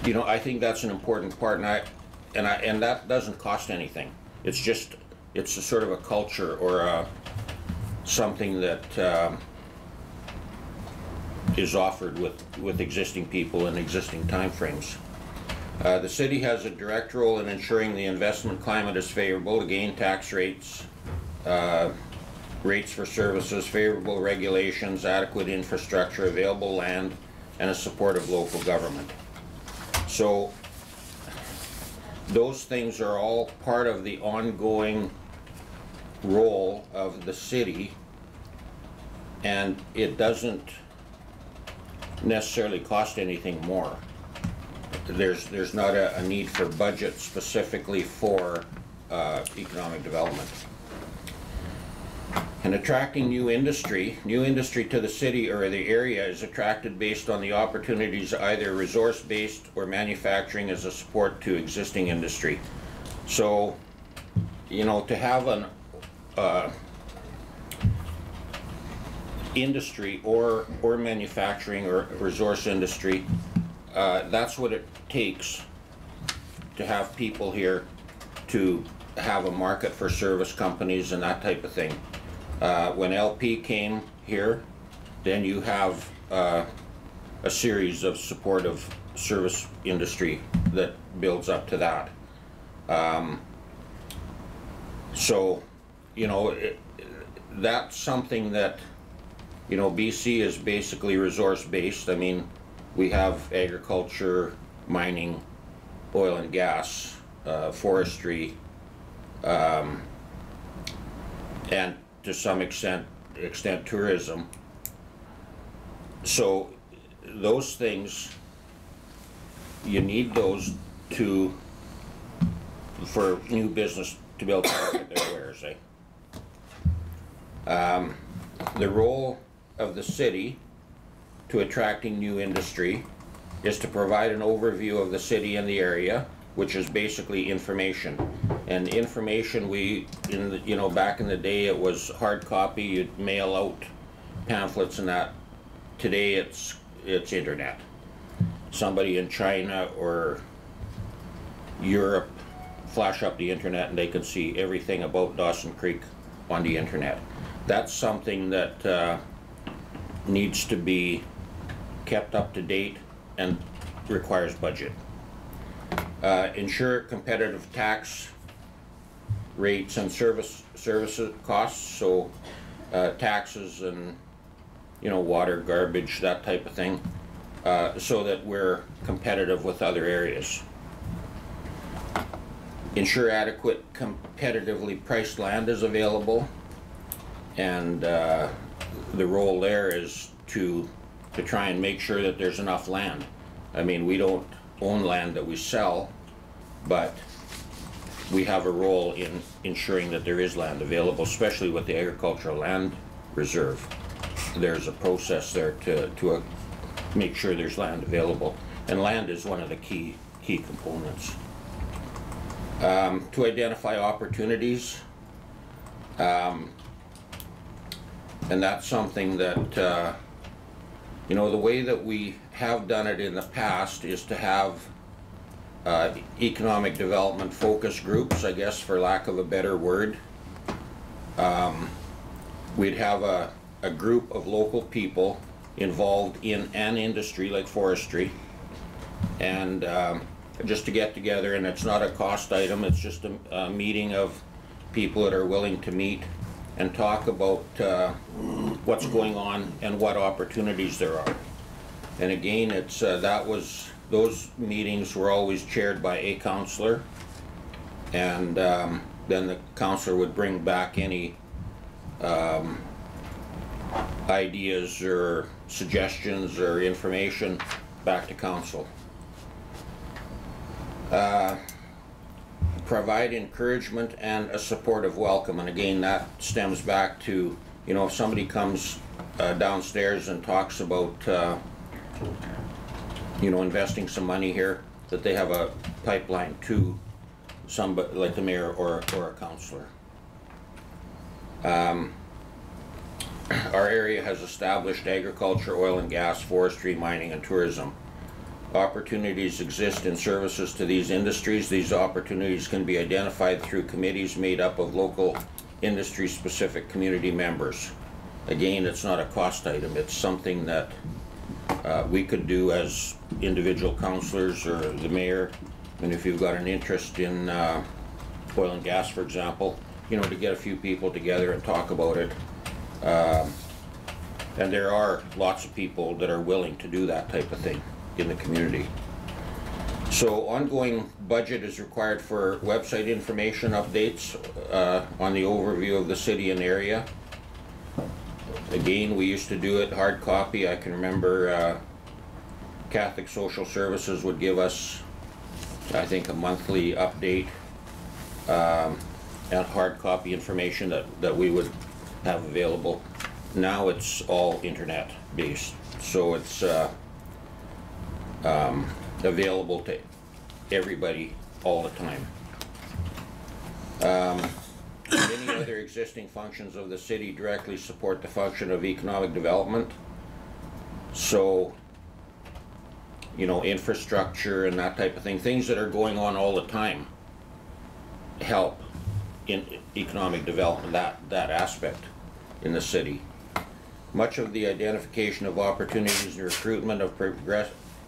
you know, I think that's an important part, and that doesn't cost anything. It's just, it's a sort of a culture or something that is offered with existing people and existing timeframes. The city has a direct role in ensuring the investment climate is favorable. Again, tax rates, rates for services, favorable regulations, adequate infrastructure, available land, and a support of local government. So those things are all part of the ongoing role of the city, and it doesn't necessarily cost anything more. There's not a need for budget specifically for economic development. And attracting new industry to the city or the area is attracted based on the opportunities, either resource-based or manufacturing as a support to existing industry. So, you know, to have an industry or manufacturing or resource industry, that's what it takes to have people here, to have a market for service companies and that type of thing. When LP came here, then you have a series of supportive service industry that builds up to that. So, you know, that's something that, you know, BC is basically resource-based. I mean, we have agriculture, mining, oil and gas, forestry, and to some extent tourism. So those things, you need those for new business to be able to market their wares, eh? The role of the city to attracting new industry is to provide an overview of the city and the area, which is basically information. And information, back in the day, it was hard copy. You'd mail out pamphlets and that. Today, it's internet. Somebody in China or Europe flash up the internet and they can see everything about Dawson Creek on the internet. That's something that needs to be kept up to date and requires budget. Ensure competitive tax rates and service costs, so taxes and water, garbage, that type of thing, so that we're competitive with other areas. Ensure adequate, competitively priced land is available, and the role there is to try and make sure that there's enough land. I mean, we don't own land that we sell, but we have a role in ensuring that there is land available, especially with the agricultural land reserve. There's a process there to make sure there's land available, and land is one of the key components. To identify opportunities, and that's something that the way that we have done it in the past is to have economic development focus groups, I guess, for lack of a better word. We'd have a group of local people involved in an industry like forestry, and just to get together, and it's not a cost item, it's just a meeting of people that are willing to meet and talk about what's going on and what opportunities there are. And again, it's those meetings were always chaired by a councillor, and then the councillor would bring back any ideas or suggestions or information back to council. Provide encouragement and a supportive welcome, and again that stems back to if somebody comes downstairs and talks about investing some money here, that they have a pipeline to somebody like the mayor or a councillor. Our area has established agriculture, oil and gas, forestry, mining, and tourism. Opportunities exist in services to these industries. These opportunities can be identified through committees made up of local industry-specific community members. Again, it's not a cost item. It's something that we could do as individual councillors or the mayor. And if you've got an interest in oil and gas, for example, to get a few people together and talk about it. And there are lots of people that are willing to do that type of thing in the community. So ongoing budget is required for website information updates on the overview of the city and area. Again, we used to do it hard copy. I can remember Catholic Social Services would give us, I think, a monthly update and hard copy information that we would have available. Now it's all internet based, so it's available to everybody all the time. Many other existing functions of the city directly support the function of economic development. So, infrastructure and that type of thing, things that are going on all the time, help in economic development, that aspect in the city. Much of the identification of opportunities and recruitment of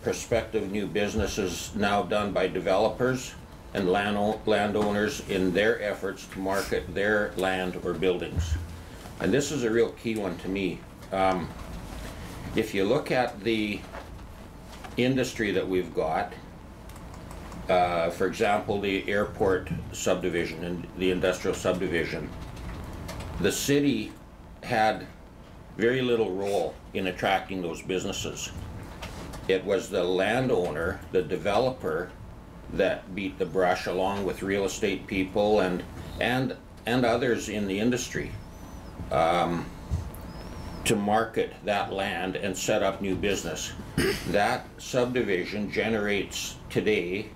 prospective new businesses now done by developers and landowners in their efforts to market their land or buildings. And this is a real key one to me. If you look at the industry that we've got, for example, the airport subdivision and the industrial subdivision, the city had very little role in attracting those businesses. It was the landowner, the developer, that beat the brush, along with real estate people and others in the industry, to market that land and set up new business. That subdivision generates today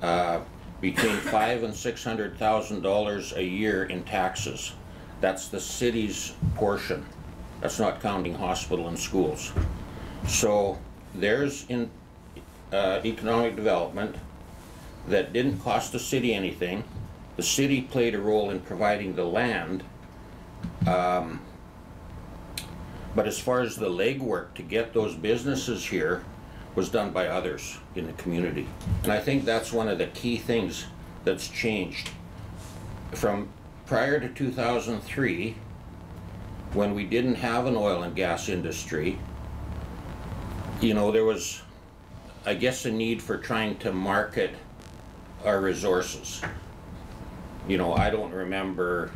between $500,000 and $600,000 a year in taxes. That's the city's portion. That's not counting hospital and schools. So there's economic development that didn't cost the city anything. The city played a role in providing the land, but as far as the legwork to get those businesses here was done by others in the community. And I think that's one of the key things that's changed. From prior to 2003, when we didn't have an oil and gas industry, you know, there was, I guess, a need for trying to market our resources. You know, I don't remember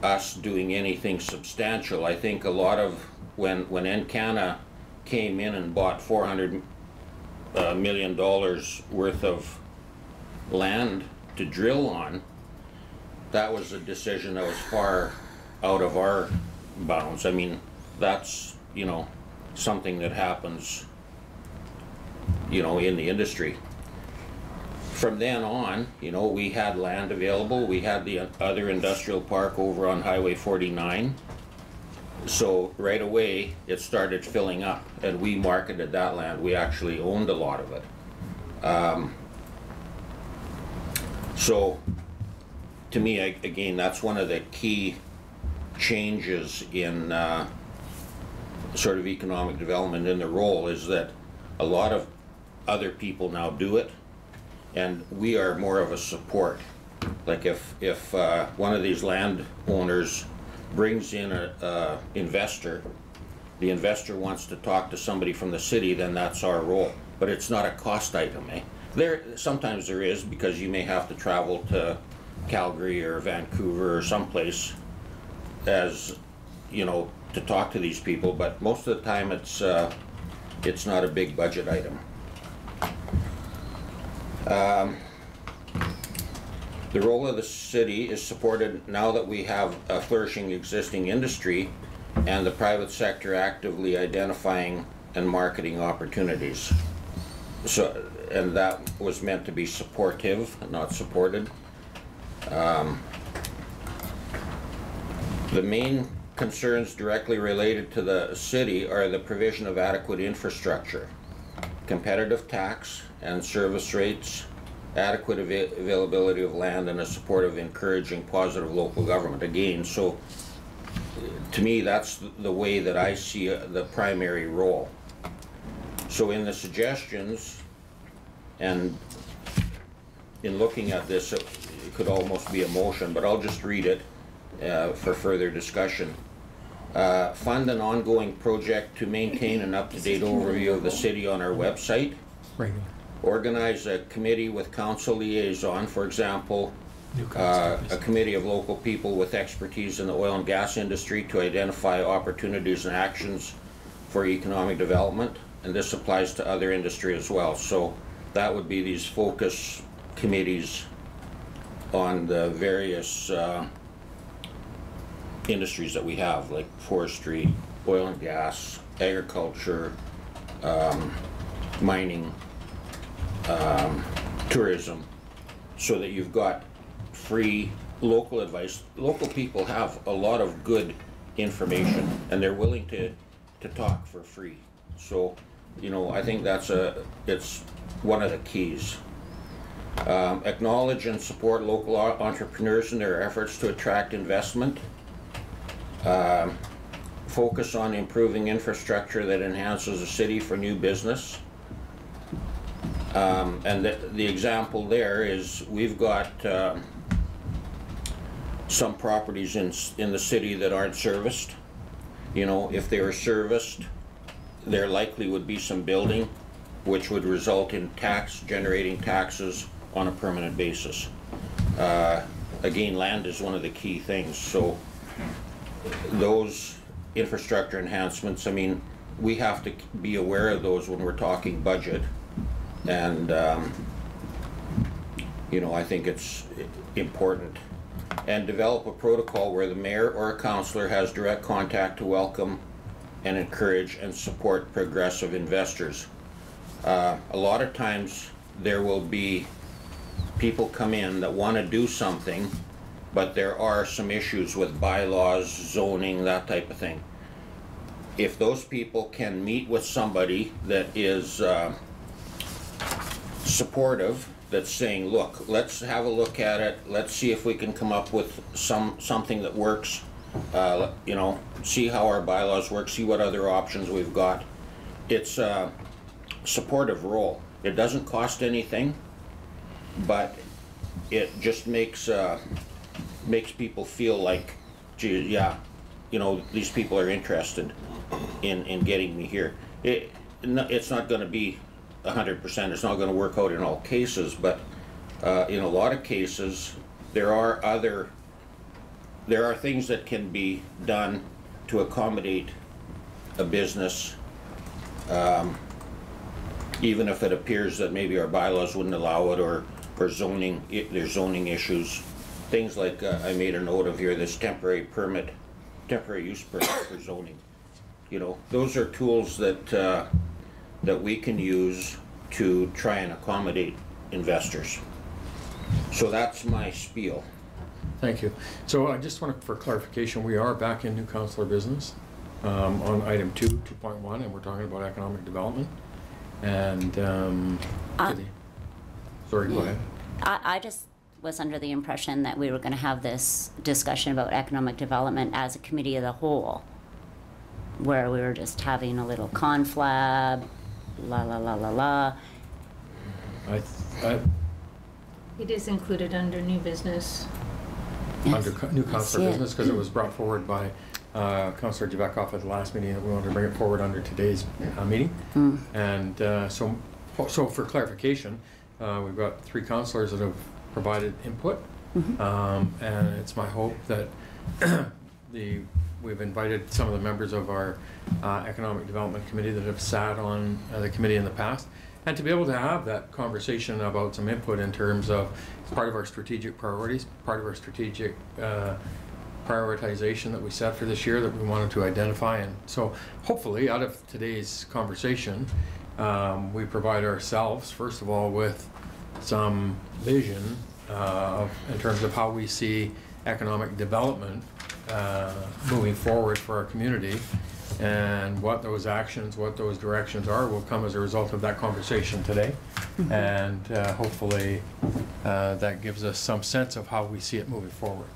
us doing anything substantial. I think a lot of, when Encana came in and bought $400 million worth of land to drill on, that was a decision that was far out of our bounds. I mean, that's, you know, something that happens, you know, in the industry. From then on, you know, we had land available. We had the other industrial park over on Highway 49. So right away, it started filling up, and we marketed that land. We actually owned a lot of it. So to me, again, that's one of the key changes in sort of economic development in the role, is that a lot of other people now do it, and we are more of a support. Like if one of these landowners brings in a investor, the investor wants to talk to somebody from the city, then that's our role. But it's not a cost item, eh? Sometimes there is, because you may have to travel to Calgary or Vancouver or someplace, as you know, to talk to these people, but most of the time it's not a big budget item. The role of the city is supported now that we have a flourishing existing industry and the private sector actively identifying and marketing opportunities. So, and that was meant to be supportive, not supported. The main concerns directly related to the city are the provision of adequate infrastructure, competitive tax and service rates, adequate availability of land, and a support of encouraging positive local government. Again, so to me, that's the way that I see the primary role. So in the suggestions, and in looking at this, it could almost be a motion, but I'll just read it for further discussion. Fund an ongoing project to maintain an up-to-date overview of the city on our website. Organize a committee with council liaison, for example, a committee of local people with expertise in the oil and gas industry to identify opportunities and actions for economic development. And this applies to other industry as well. So that would be these focus committees on the various industries that we have, like forestry, oil and gas, agriculture, mining, tourism, so that you've got free local advice. Local people have a lot of good information, and they're willing to talk for free. So, you know, I think it's one of the keys. Acknowledge and support local entrepreneurs in their efforts to attract investment. Focus on improving infrastructure that enhances the city for new business. And the example there is we've got some properties in the city that aren't serviced. You know, if they were serviced, there likely would be some building, which would result in generating taxes on a permanent basis. Again, land is one of the key things. So those infrastructure enhancements, I mean, we have to be aware of those when we're talking budget. And You know, I think it's important. And develop a protocol where the mayor or a councillor has direct contact to welcome and encourage and support progressive investors. A lot of times there will be people come in that want to do something, but there are some issues with bylaws, zoning, that type of thing. If those people can meet with somebody that is supportive, that's saying, look, let's have a look at it, let's see if we can come up with something that works, you know, see how our bylaws work, see what other options we've got. It's a supportive role. It doesn't cost anything, but it just makes people feel like, gee, yeah, you know, these people are interested in getting me here. It's not going to be 100%. It's not going to work out in all cases, but in a lot of cases, there are things that can be done to accommodate a business, even if it appears that maybe our bylaws wouldn't allow it, or zoning, there's zoning issues. Things like, I made a note of here, this temporary use permit for zoning. You know, those are tools that we can use to try and accommodate investors. So that's my spiel. Thank you. So I just want for clarification, we are back in new councillor business on item 2.1, and we're talking about economic development. And sorry, go ahead. I just was under the impression that we were going to have this discussion about economic development as a committee of the whole, where we were just having a little conflab, la la la la la. It is included under new business. Under new councillor business, because it was brought forward by Councillor Javetkov at the last meeting, that we wanted to bring it forward under today's meeting. And so for clarification, we've got 3 councillors that have provided input, and it's my hope that we've invited some of the members of our Economic Development Committee that have sat on the committee in the past, and to be able to have that conversation about some input in terms of part of our strategic priorities, part of our strategic prioritization that we set for this year that we wanted to identify. And so hopefully out of today's conversation, we provide ourselves, first of all, with some vision in terms of how we see economic development moving forward for our community, and what those actions, what those directions are will come as a result of that conversation today. And hopefully that gives us some sense of how we see it moving forward.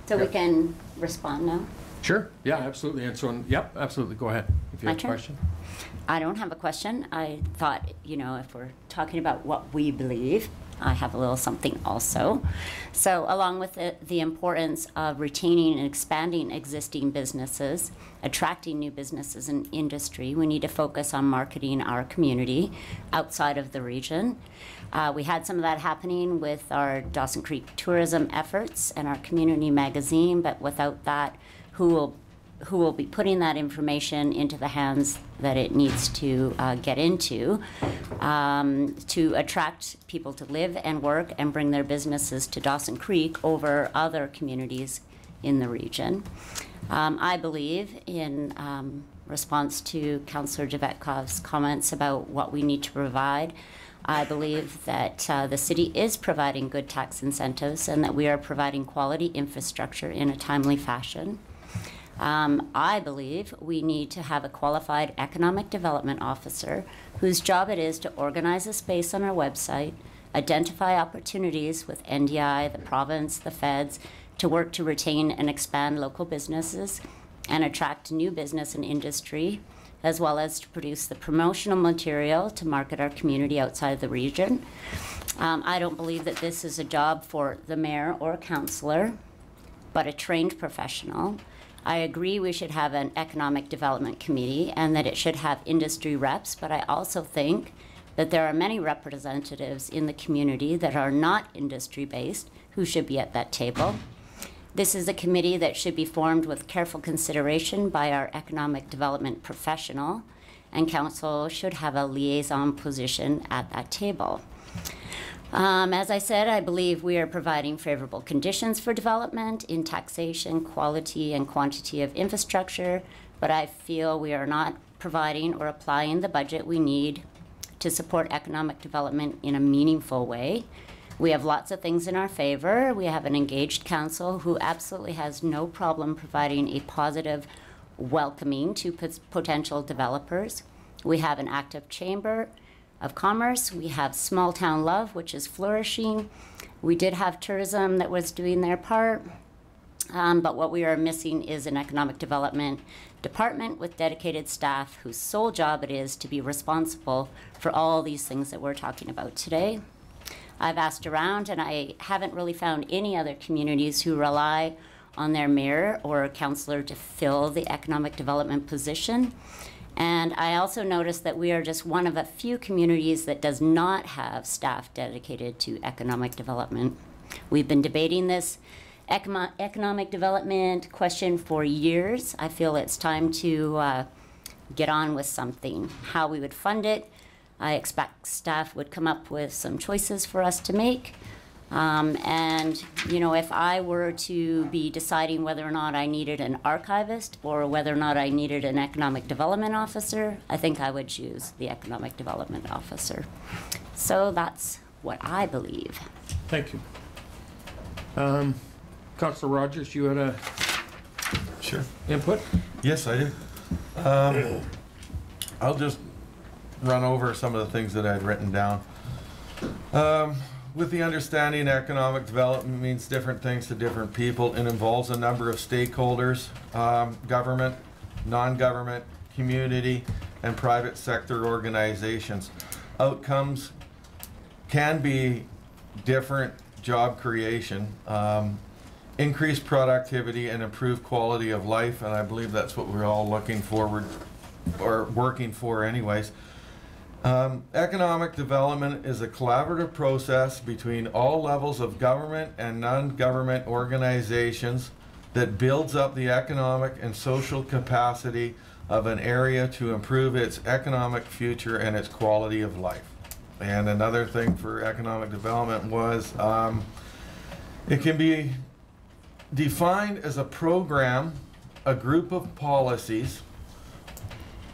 So we can respond now? Sure, yeah, absolutely. And so, yep, absolutely, go ahead if you have a question. I don't have a question. I thought, you know, if we're talking about what we believe, I have a little something also. So along with the importance of retaining and expanding existing businesses, attracting new businesses and industry, we need to focus on marketing our community outside of the region. We had some of that happening with our Dawson Creek tourism efforts and our community magazine, but without that, who will be putting that information into the hands that it needs to get into to attract people to live and work and bring their businesses to Dawson Creek over other communities in the region. I believe, in response to Councillor Javetkov's comments about what we need to provide, I believe that the city is providing good tax incentives and that we are providing quality infrastructure in a timely fashion. I believe we need to have a qualified economic development officer whose job it is to organize a space on our website, identify opportunities with NDI, the province, the feds, to work to retain and expand local businesses and attract new business and industry, as well as to produce the promotional material to market our community outside the region. I don't believe that this is a job for the mayor or councillor, but a trained professional. I agree we should have an economic development committee and that it should have industry reps, but I also think that there are many representatives in the community that are not industry-based who should be at that table. This is a committee that should be formed with careful consideration by our economic development professional, and council should have a liaison position at that table. As I said, I believe we are providing favorable conditions for development in taxation, quality, and quantity of infrastructure, but I feel we are not providing or applying the budget we need to support economic development in a meaningful way. We have lots of things in our favor. We have an engaged council who absolutely has no problem providing a positive welcoming to potential developers. We have an active chamber of commerce. We have small town love, which is flourishing. We did have tourism that was doing their part, but what we are missing is an economic development department with dedicated staff whose sole job it is to be responsible for all these things that we're talking about today. I've asked around and I haven't really found any other communities who rely on their mayor or councillor to fill the economic development position. And I also noticed that we are just one of a few communities that does not have staff dedicated to economic development. We've been debating this economic development question for years. I feel it's time to get on with something. How we would fund it, I expect staff would come up with some choices for us to make. And, you know, if I were to be deciding whether or not I needed an archivist or whether or not I needed an economic development officer, I think I would choose the economic development officer. So that's what I believe. Thank you. Councillor Rogers, you had a input? Yes, I did. I'll just run over some of the things that I'd written down. With the understanding economic development means different things to different people. It involves a number of stakeholders, government, non-government, community, and private sector organizations. Outcomes can be different job creation, increased productivity, and improved quality of life, and I believe that's what we're all looking forward or working for anyways. Economic development is a collaborative process between all levels of government and non-government organizations that builds up the economic and social capacity of an area to improve its economic future and its quality of life. And another thing for economic development was it can be defined as a program, a group of policies,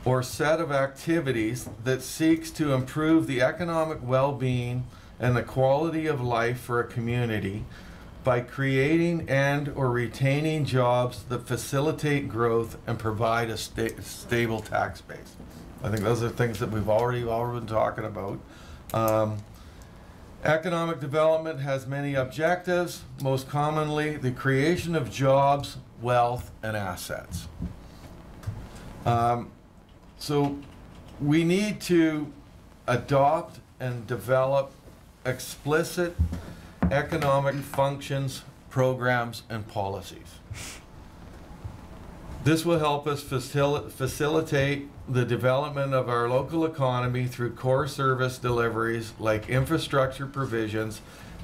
or set of activities that seeks to improve the economic well-being and the quality of life for a community by creating and or retaining jobs that facilitate growth and provide a stable tax base. I think those are things that we've already been talking about. Economic development has many objectives, most commonly the creation of jobs, wealth, and assets. So we need to adopt and develop explicit economic functions, programs, and policies. This will help us facilitate the development of our local economy through core service deliveries like infrastructure provisions,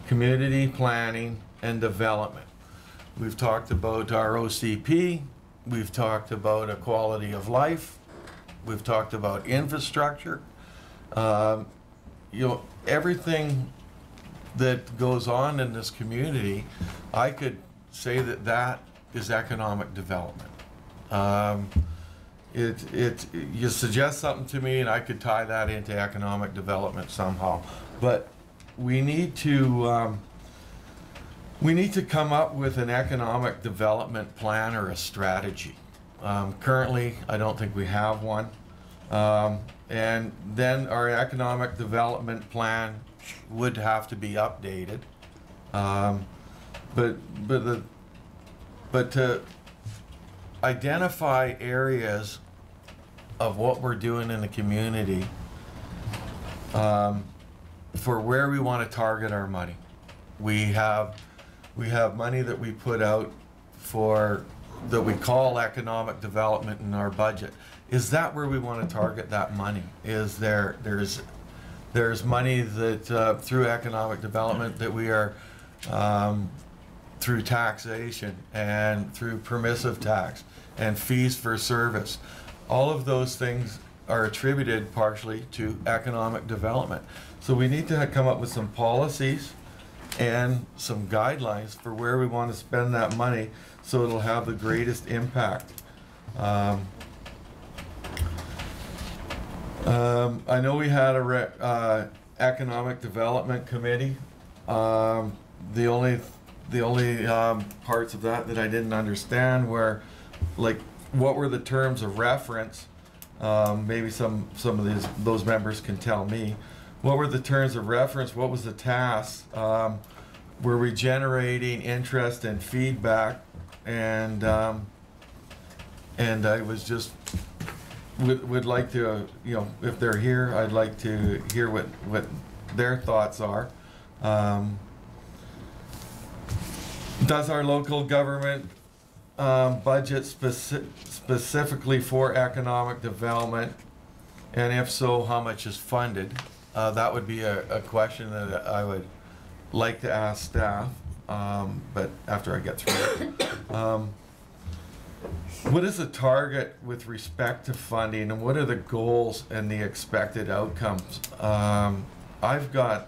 community planning, and development. We've talked about our OCP, we've talked about a quality of life, we've talked about infrastructure. You know, everything that goes on in this community, I could say that that is economic development. You suggest something to me and I could tie that into economic development somehow. But we need to come up with an economic development plan or a strategy. Currently, I don't think we have one. And then our economic development plan would have to be updated. But to identify areas of what we're doing in the community for where we want to target our money. We have money that we put out for that we call economic development in our budget. Is that where we want to target that money? Is there's money that through economic development that we are through taxation and through permissive tax and fees for service. All of those things are attributed partially to economic development. So we need to come up with some policies and some guidelines for where we want to spend that money so it'll have the greatest impact. I know we had a economic development committee. The only parts of that I didn't understand were, like, what were the terms of reference? Maybe some of those members can tell me. What were the terms of reference? What was the task? Were we generating interest and feedback? And I was just would like to, you know, if they're here, I'd like to hear what their thoughts are. Does our local government budget specifically for economic development? And if so, how much is funded? That would be a question that I would like to ask staff, but after I get through it. What is the target with respect to funding, and what are the goals and the expected outcomes? I've got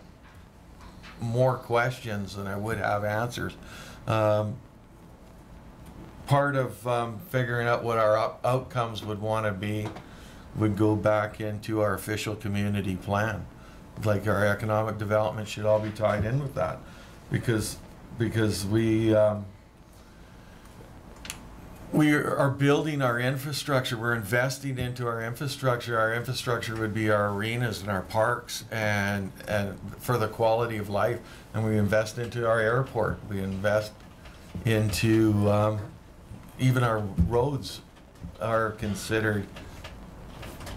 more questions than I would have answers. Part of figuring out what our outcomes would want to be would go back into our official community plan. Like, our economic development should all be tied in with that, because we are building our infrastructure. We're investing into our infrastructure. Our infrastructure would be our arenas and our parks, and for the quality of life. And we invest into our airport. We invest into even our roads are considered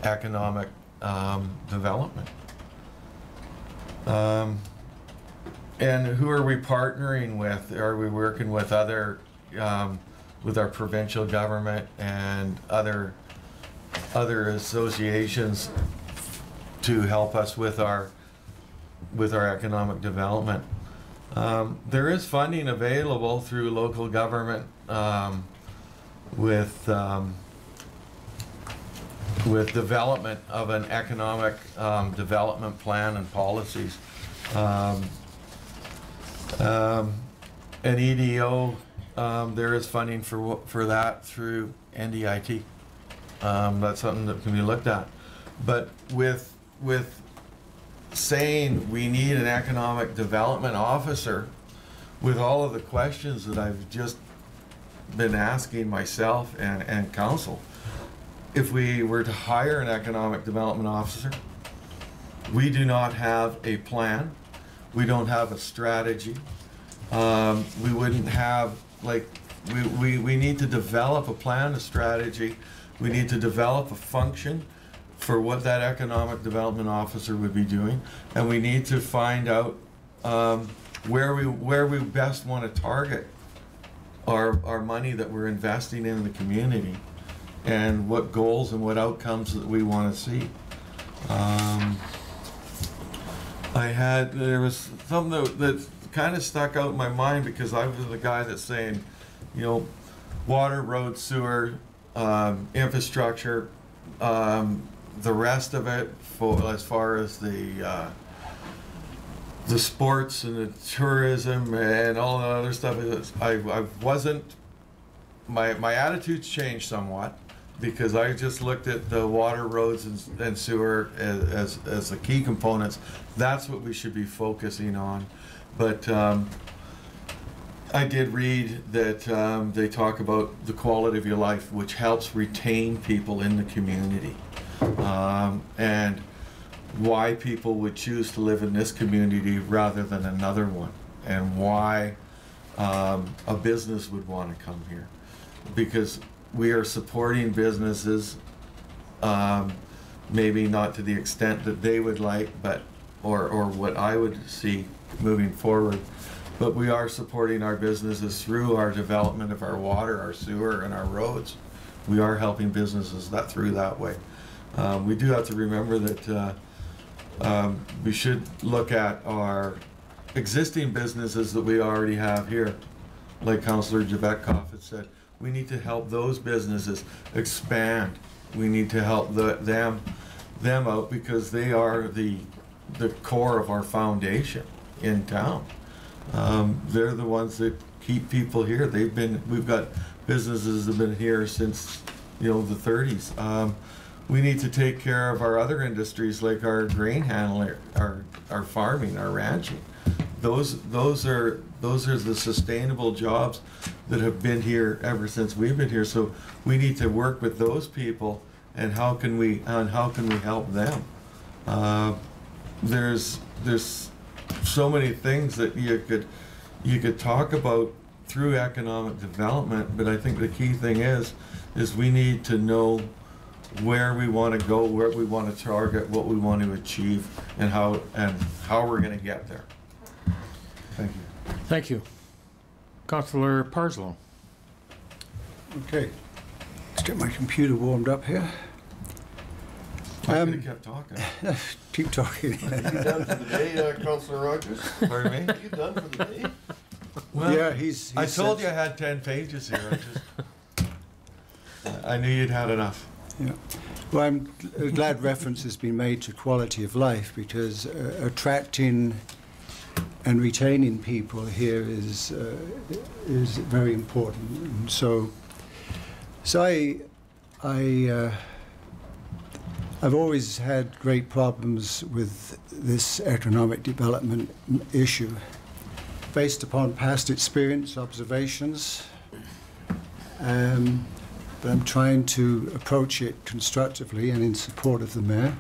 economic development. And who are we partnering with? Are we working with other, with our provincial government and other associations to help us with our economic development? There is funding available through local government with development of an economic development plan and policies. An EDO, there is funding for that through NDIT. That's something that can be looked at. But with saying we need an economic development officer, with all of the questions that I've just been asking myself and council, if we were to hire an economic development officer, we do not have a plan. We don't have a strategy. We wouldn't have, like, we need to develop a plan, a strategy. We need to develop a function for what that economic development officer would be doing. And we need to find out where we best want to target our money that we're investing in the community, and what goals and what outcomes that we want to see. There was something that kind of stuck out in my mind, because I was the guy that's saying, you know, water, road, sewer, infrastructure, the rest of it, as far as the sports and the tourism and all the other stuff. I wasn't, my attitude's changed somewhat, because I just looked at the water, roads, and sewer as the key components. That's what we should be focusing on. But I did read that they talk about the quality of your life, which helps retain people in the community, and why people would choose to live in this community rather than another one, and why a business would want to come here. Because we are supporting businesses, maybe not to the extent that they would like, but or what I would see moving forward, but we are supporting our businesses through our development of our water, our sewer, and our roads. We are helping businesses through that way. We do have to remember that we should look at our existing businesses that we already have here. Like Councillor Javetkoff had said, we need to help those businesses expand. We need to help them out, because they are the the core of our foundation in town. They're the ones that keep people here. We've got businesses that have been here since, the 30s. We need to take care of our other industries like our grain handling, our farming, our ranching. Those are the sustainable jobs that have been here ever since we've been here. So we need to work with those people, and how can we help them? There's so many things that you could talk about through economic development, but I think the key thing is we need to know where we want to go, where we want to target, what we want to achieve, and how we're going to get there. Thank you. Thank you. Councillor Parslow. Okay, let's get my computer warmed up here. I could have kept talking. Keep talking. You done for the day, Councillor Rogers? Pardon me? You done for the day? Well, yeah, I told you I had 10 pages here. I knew you'd had enough. Yeah. Well, I'm glad reference has been made to quality of life, because attracting and retaining people here is very important. And so I've always had great problems with this economic development issue, based upon past experience, observations. But I'm trying to approach it constructively and in support of the mayor.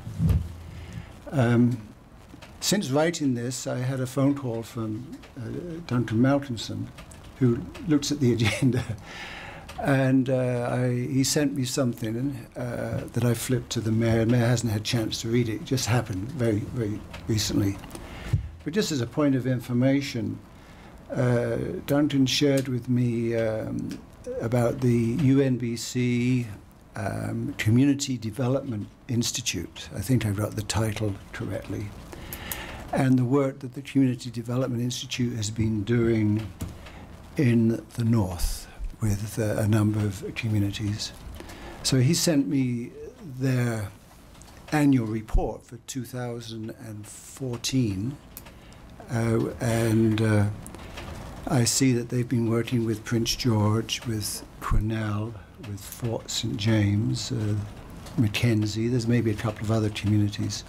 Since writing this, I had a phone call from Duncan Malkinson, who looks at the agenda, and he sent me something that I flipped to the mayor. The mayor hasn't had a chance to read it. It just happened very, very recently. But just as a point of information, Duncan shared with me about the UNBC Community Development Institute. I think I got the title correctly. And the work that the Community Development Institute has been doing in the north with a number of communities. So he sent me their annual report for 2014, and I see that they've been working with Prince George, with Quesnel, with Fort St. James, Mackenzie. There's maybe a couple of other communities.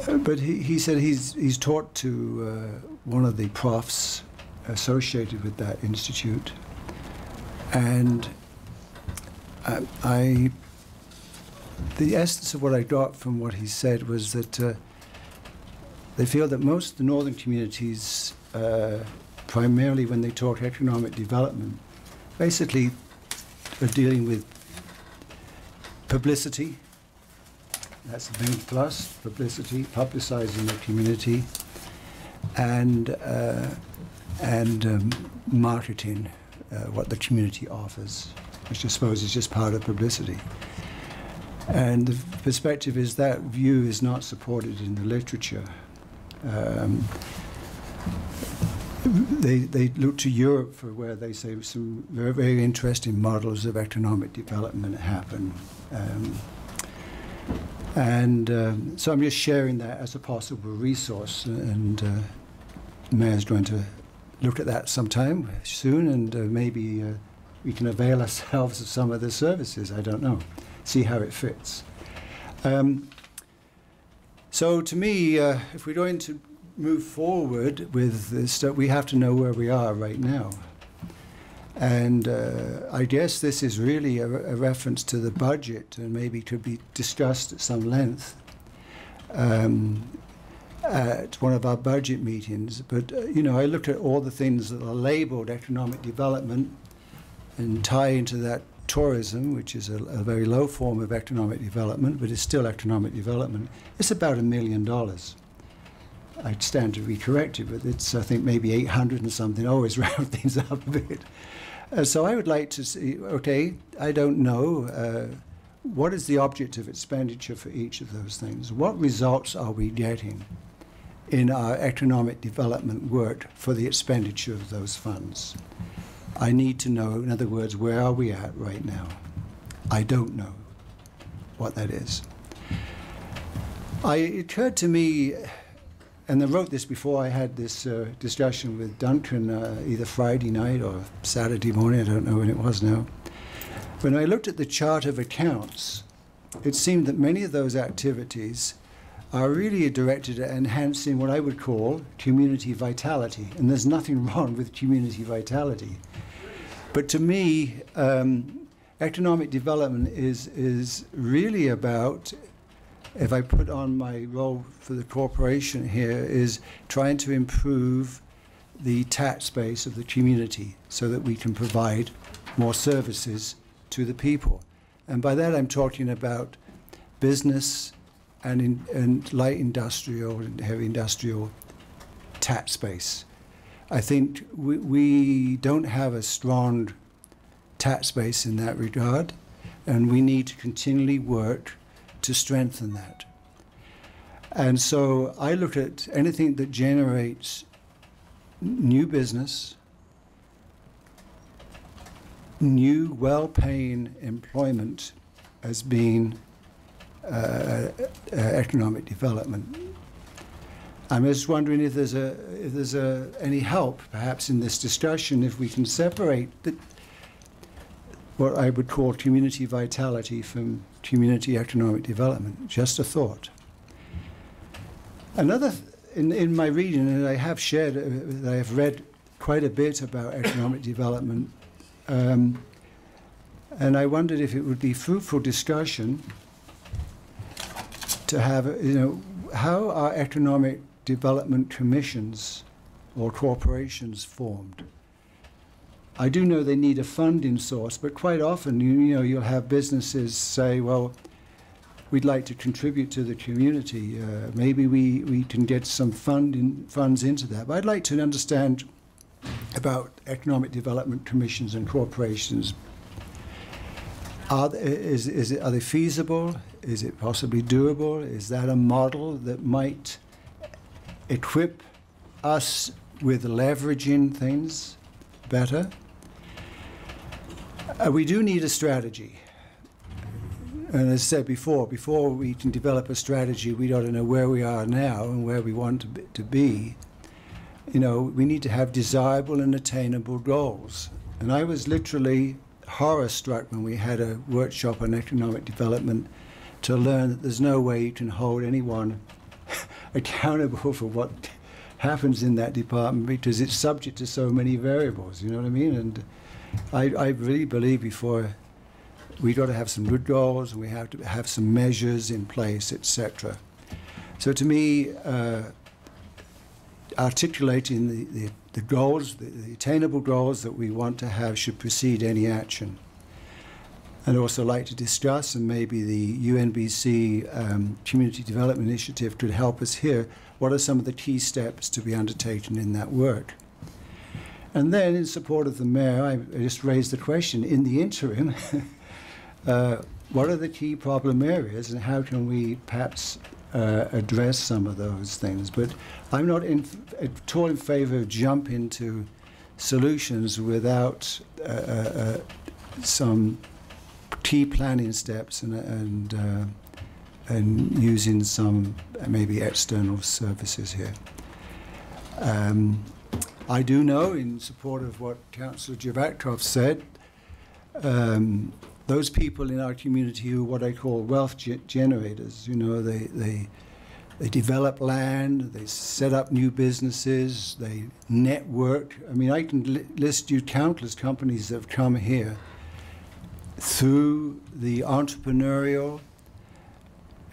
But he said he's taught to one of the profs associated with that institute, and the essence of what I got from what he said was that they feel that most of the northern communities, primarily when they talk economic development, basically are dealing with publicity. That's a big plus, publicity, publicizing the community, and marketing what the community offers, which I suppose is just part of publicity. And the perspective is that view is not supported in the literature. They look to Europe for where they say some very, very interesting models of economic development happen. So I'm just sharing that as a possible resource, and the mayor's going to look at that sometime soon, and maybe we can avail ourselves of some of the services. I don't know. See how it fits. So to me, if we're going to move forward with this, we have to know where we are right now. And I guess this is really a reference to the budget, and maybe could be discussed at some length at one of our budget meetings. But, I look at all the things that are labeled economic development and tie into that tourism, which is a very low form of economic development, but it's still economic development. It's about $1 million. I'd stand to be corrected, but it's, I think, maybe 800 and something. Always round things up a bit. So I would like to see, okay, I don't know, what is the object of expenditure for each of those things? What results are we getting in our economic development work for the expenditure of those funds? I need to know, in other words, where are we at right now? I don't know what that is. It occurred to me, and I wrote this before I had this discussion with Duncan either Friday night or Saturday morning, I don't know when it was now. When I looked at the chart of accounts, it seemed that many of those activities are really directed at enhancing what I would call community vitality. And there's nothing wrong with community vitality. But to me, economic development is really about, if I put on my role for the corporation here, is trying to improve the tax base of the community so that we can provide more services to the people. And by that I'm talking about business and light industrial and heavy industrial tax base. I think we don't have a strong tax base in that regard, and we need to continually work to strengthen that. And so I look at anything that generates new business, new well-paying employment as being economic development. I'm just wondering if there's any help, perhaps, in this discussion, if we can separate what I would call community vitality from community economic development. Just a thought. Another, in my reading, and I have shared, I have read quite a bit about economic development, and I wondered if it would be fruitful discussion to have, how are economic development commissions or corporations formed? I do know they need a funding source, but quite often, you'll have businesses say, well, we'd like to contribute to the community. Maybe we can get some funds into that. But I'd like to understand about economic development commissions and corporations. Are they feasible? Is it possibly doable? Is that a model that might equip us with leveraging things better? We do need a strategy. And as I said before we can develop a strategy, we ought to know where we are now and where we want to be. We need to have desirable and attainable goals. And I was literally horror-struck when we had a workshop on economic development to learn that there's no way you can hold anyone accountable for what happens in that department because it's subject to so many variables, you know what I mean? And I really believe we've got to have some good goals, and we have to have some measures in place, etc. So to me, articulating the goals, the attainable goals that we want to have should precede any action. I'd also like to discuss, and maybe the UNBC Community Development Initiative could help us here, what are some of the key steps to be undertaken in that work. And then, in support of the mayor, I just raised the question, in the interim, what are the key problem areas, and how can we perhaps address some of those things? But I'm not at all in favor of jumping to solutions without some key planning steps and using some maybe external services here. I do know, in support of what Councillor Javatkov said, those people in our community who are what I call wealth generators, they develop land, they set up new businesses, they network. I mean, I can list you countless companies that have come here through the entrepreneurial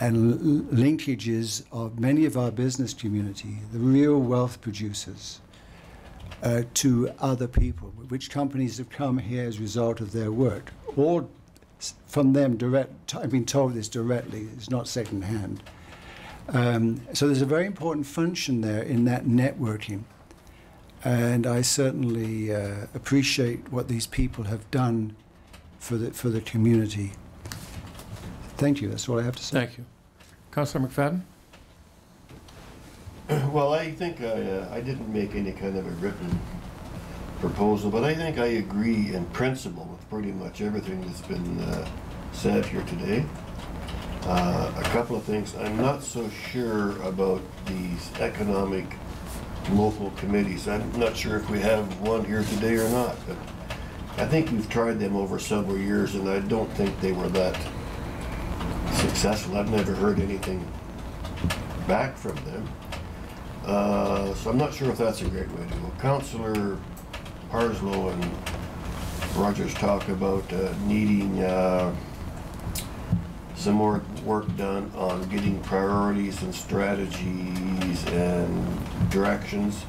and linkages of many of our business community, the real wealth producers, to other people, which companies have come here as a result of their work, or from them direct. I've been told this directly, it's not second-hand. So there's a very important function there in that networking. And I certainly appreciate what these people have done for the community. Thank you. That's all I have to say. Thank you. Councillor McFadden? Well, I think I didn't make any kind of a written proposal, but I think I agree in principle with pretty much everything that's been said here today. A couple of things. I'm not so sure about these economic local committees. I'm not sure if we have one here today or not, but I think we've tried them over several years, and I don't think they were that successful. I've never heard anything back from them. So I'm not sure if that's a great way to go. Councillor Parslow and Rogers talk about needing some more work done on getting priorities and strategies and directions.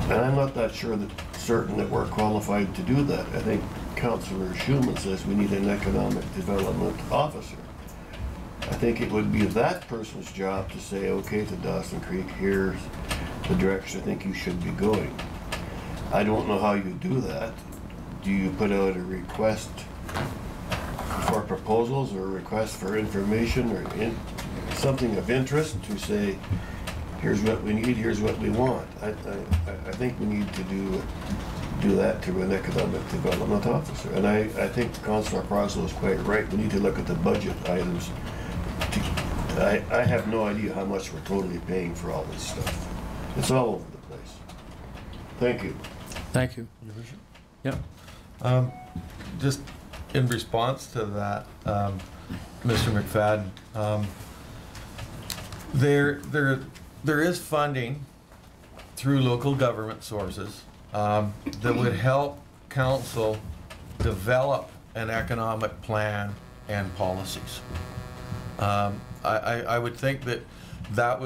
And I'm not that sure that certain that we're qualified to do that. I think Councillor Schumann says we need an economic development officer. I think it would be that person's job to say, okay, to Dawson Creek, here's the direction I think you should be going. I don't know how you do that. Do you put out a request for proposals or a request for information or something of interest to say, here's what we need, here's what we want? I think we need to do that to an economic development officer. And I think Councillor Parslow is quite right. We need to look at the budget items. I have no idea how much we're totally paying for all this stuff. It's all over the place. Thank you. Thank you. Yep. Just in response to that, Mr. McFadden, there is funding through local government sources that would help council develop an economic plan and policies. I would think that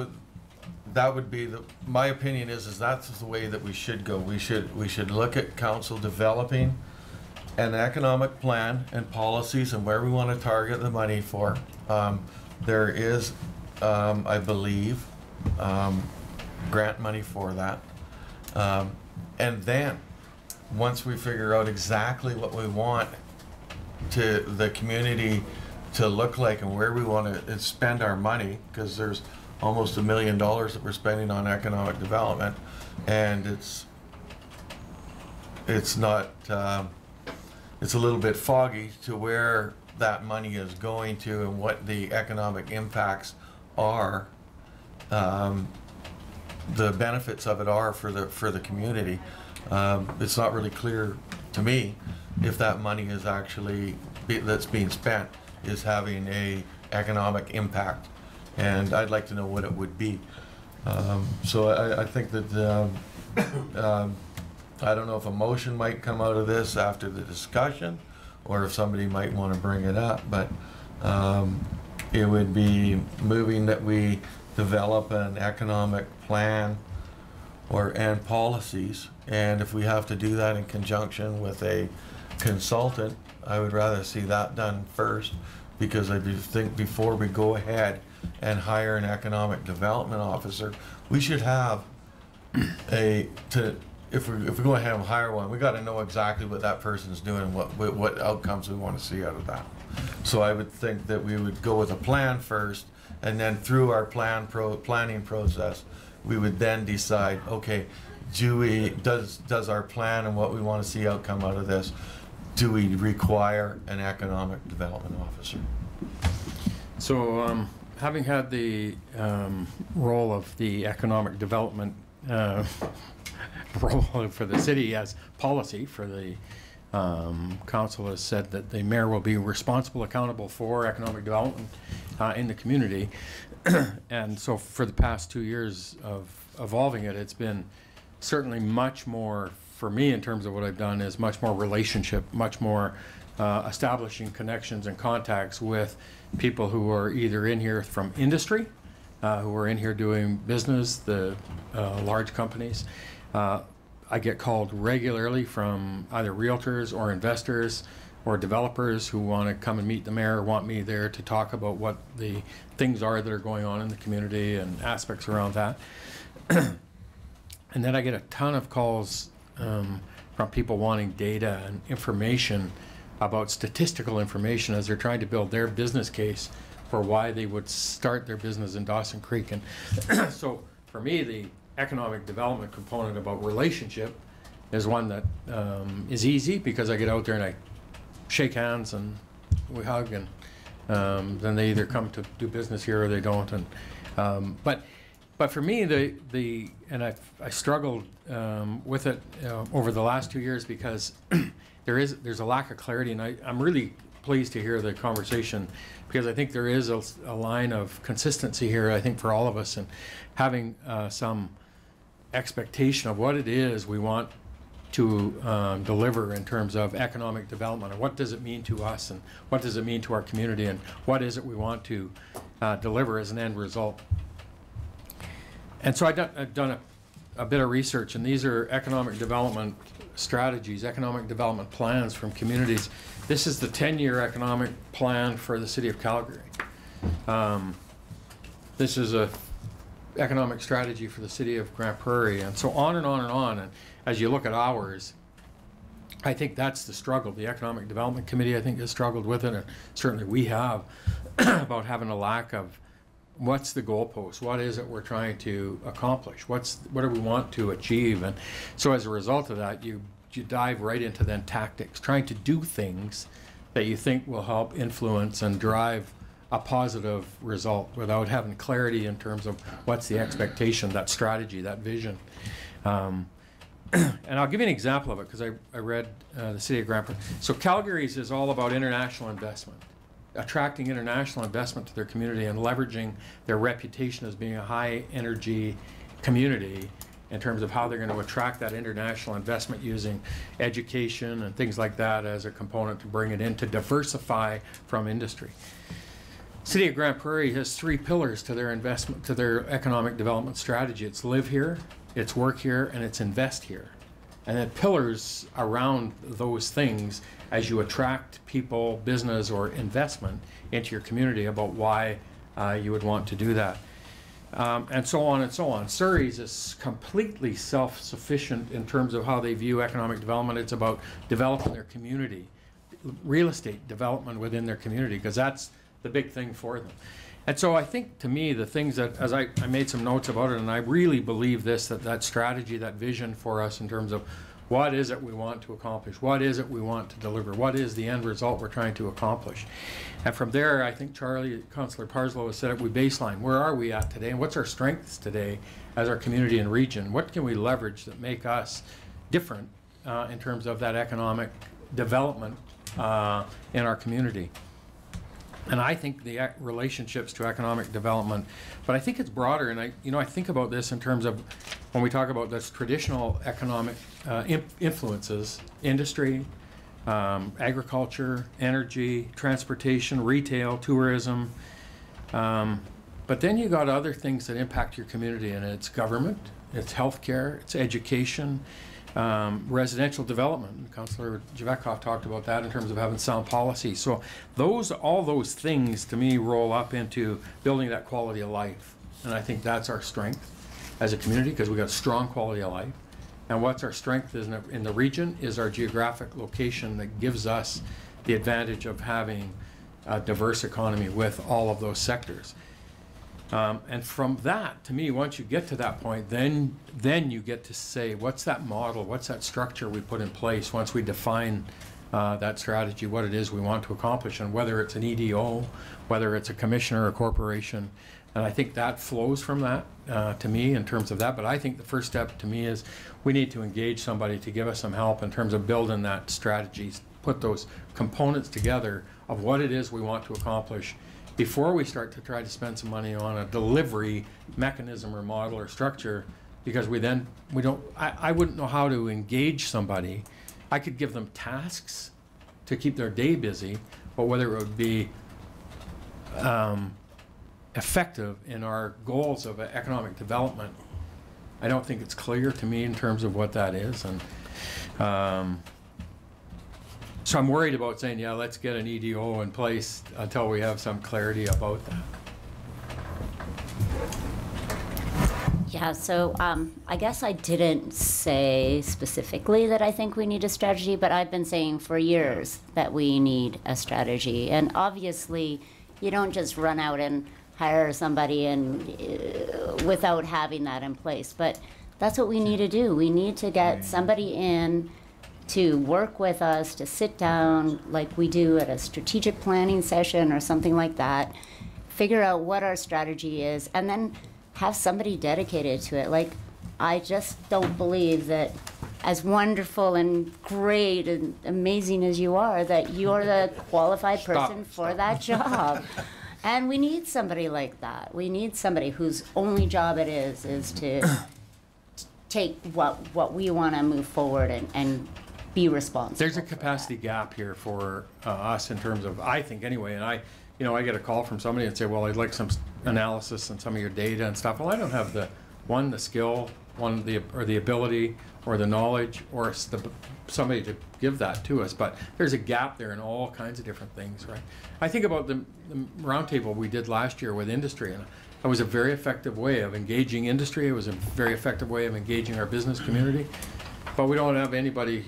would be my opinion is that's the way that we should go. We should look at council developing an economic plan and policies and where we want to target the money for. There is, I believe, grant money for that. And then once we figure out exactly what we want to the community to look like and where we want to spend our money, because there's almost $1 million that we're spending on economic development, and it's not it's a little bit foggy to where that money is going to and what the economic impacts are, the benefits of it are for the community. It's not really clear to me if that money is actually that's being spent is having a economic impact, and I'd like to know what it would be. So I think that I don't know if a motion might come out of this after the discussion, or if somebody might want to bring it up, but it would be moving that we develop an economic plan and policies, and if we have to do that in conjunction with a consultant, I would rather see that done first, because I think before we go ahead and hire an economic development officer, we should have if we go ahead and hire one, we got to know exactly what that person's doing and what outcomes we want to see out of that. So I would think that we would go with a plan first, and then through our planning process, we would then decide, okay, does our plan and what we want to see outcome out of this, do we require an economic development officer? So having had the role of the economic development role for the city as policy for the council has said that the mayor will be responsible, accountable for economic development in the community. And so for the past 2 years of evolving it, it's been certainly much more, for me in terms of what I've done, is much more relationship, much more establishing connections and contacts with people who are either in here from industry, who are in here doing business, the large companies. I get called regularly from either realtors or investors or developers who want to come and meet the mayor, want me there to talk about what the things are that are going on in the community and aspects around that. And then I get a ton of calls from people wanting data and information about statistical information as they're trying to build their business case for why they would start their business in Dawson Creek. And so for me, the economic development component about relationship is one that is easy, because I get out there and I shake hands and we hug and then they either come to do business here or they don't. And but for me, and I struggled with it over the last 2 years because there's a lack of clarity, and I'm really pleased to hear the conversation because I think there is a line of consistency here, I think, for all of us, and having some expectation of what it is we want to deliver in terms of economic development, and what does it mean to us, and what does it mean to our community, and what is it we want to deliver as an end result. And so I've done a bit of research, and these are economic development strategies, economic development plans from communities. This is the 10-year economic plan for the city of Calgary. This is a economic strategy for the city of Grande Prairie, and so on and on and on. And as you look at ours, I think that's the struggle. The Economic Development Committee, I think, has struggled with it, and certainly we have, about having a lack of what's the goalpost? What is it we're trying to accomplish? What do we want to achieve? And so as a result of that, you dive right into then tactics, trying to do things that you think will help influence and drive a positive result without having clarity in terms of what's the expectation, that strategy, that vision. And I'll give you an example of it because I read the City of Grande Prairie. So Calgary's is all about international investment, attracting international investment to their community and leveraging their reputation as being a high energy community in terms of how they're going to attract that international investment using education and things like that as a component to bring it in to diversify from industry. City of Grande Prairie has 3 pillars to their investment, to their economic development strategy. It's live here, it's work here, and it's invest here. And then pillars around those things as you attract people, business, or investment into your community about why you would want to do that. And so on and so on. Surrey's is completely self-sufficient in terms of how they view economic development. It's about developing their community, real estate development within their community, because that's the big thing for them. And so I think, to me, the things that, as I made some notes about it, and I really believe this, that strategy, that vision for us in terms of what is it we want to accomplish, what is it we want to deliver, what is the end result we're trying to accomplish. And from there, I think Councillor Parslow has said it, we baseline. Where are we at today, and what's our strengths today as our community and region? What can we leverage that make us different in terms of that economic development in our community? And I think the relationships to economic development, but I think it's broader, and I think about this in terms of when we talk about this traditional economic influences, industry, agriculture, energy, transportation, retail, tourism, but then you got other things that impact your community, and it's government, it's healthcare, it's education, residential development. Councillor Javetkov talked about that in terms of having sound policy. So all those things to me roll up into building that quality of life. And I think that's our strength as a community, because we've got strong quality of life. And what's our strength in the region is our geographic location that gives us the advantage of having a diverse economy with all of those sectors. And from that, to me, once you get to that point, then you get to say, what's that model, what's that structure we put in place once we define that strategy, what it is we want to accomplish, and whether it's an EDO, whether it's a commission or a corporation. And I think that flows from that to me in terms of that. But I think the first step to me is we need to engage somebody to give us some help in terms of building that strategy, put those components together of what it is we want to accomplish before we start to try to spend some money on a delivery mechanism or model or structure, because we don't, I wouldn't know how to engage somebody. I could give them tasks to keep their day busy, but whether it would be effective in our goals of economic development, I don't think it's clear to me in terms of what that is. And so I'm worried about saying, yeah, let's get an EDO in place until we have some clarity about that. Yeah, so I guess I didn't say specifically that I think we need a strategy, but I've been saying for years that we need a strategy. And obviously, you don't just run out and hire somebody and without having that in place. But that's what we need to do. We need to get somebody in to work with us, to sit down like we do at a strategic planning session or something like that, figure out what our strategy is, and then have somebody dedicated to it. Like, I just don't believe that as wonderful and great and amazing as you are, that you're the qualified person for that job. And we need somebody like that. We need somebody whose only job it is to take what we want to move forward and be responsible. There's a capacity gap here for us in terms of, I think anyway, and I get a call from somebody and say, well, I'd like some analysis on some of your data and stuff. Well, I don't have the skill, the ability or the knowledge or somebody to give that to us. But there's a gap there in all kinds of different things, right? I think about the roundtable we did last year with industry, and it was a very effective way of engaging industry. It was a very effective way of engaging our business community. But we don't have anybody.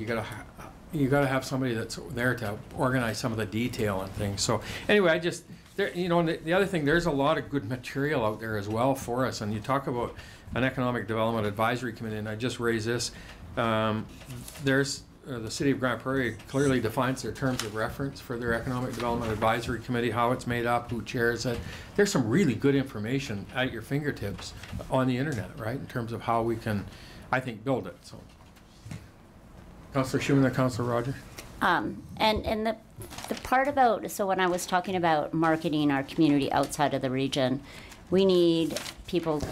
You gotta have somebody that's there to organize some of the detail and things. So anyway, the other thing, there's a lot of good material out there as well for us. And you talk about an economic development advisory committee, and I just raised this. There's the City of Grande Prairie clearly defines their terms of reference for their economic development advisory committee, how it's made up, who chairs it. There's some really good information at your fingertips on the internet, right, in terms of how we can, I think, build it. So. Councillor Schuman and Councillor Roger. And the part about, so when I was talking about marketing our community outside of the region, we need people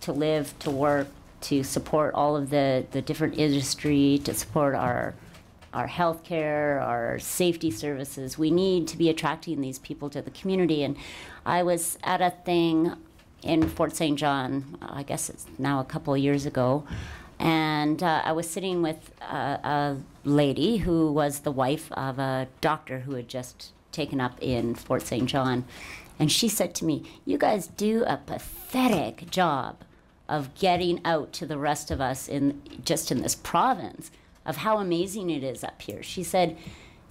to live, to work, to support all of the different industry, to support our healthcare, our safety services. We need to be attracting these people to the community. And I was at a thing in Fort St. John, I guess it's now a couple of years ago, and I was sitting with a lady who was the wife of a doctor who had just taken up in Fort St. John. And she said to me, "You guys do a pathetic job of getting out to the rest of us in this province of how amazing it is up here." She said,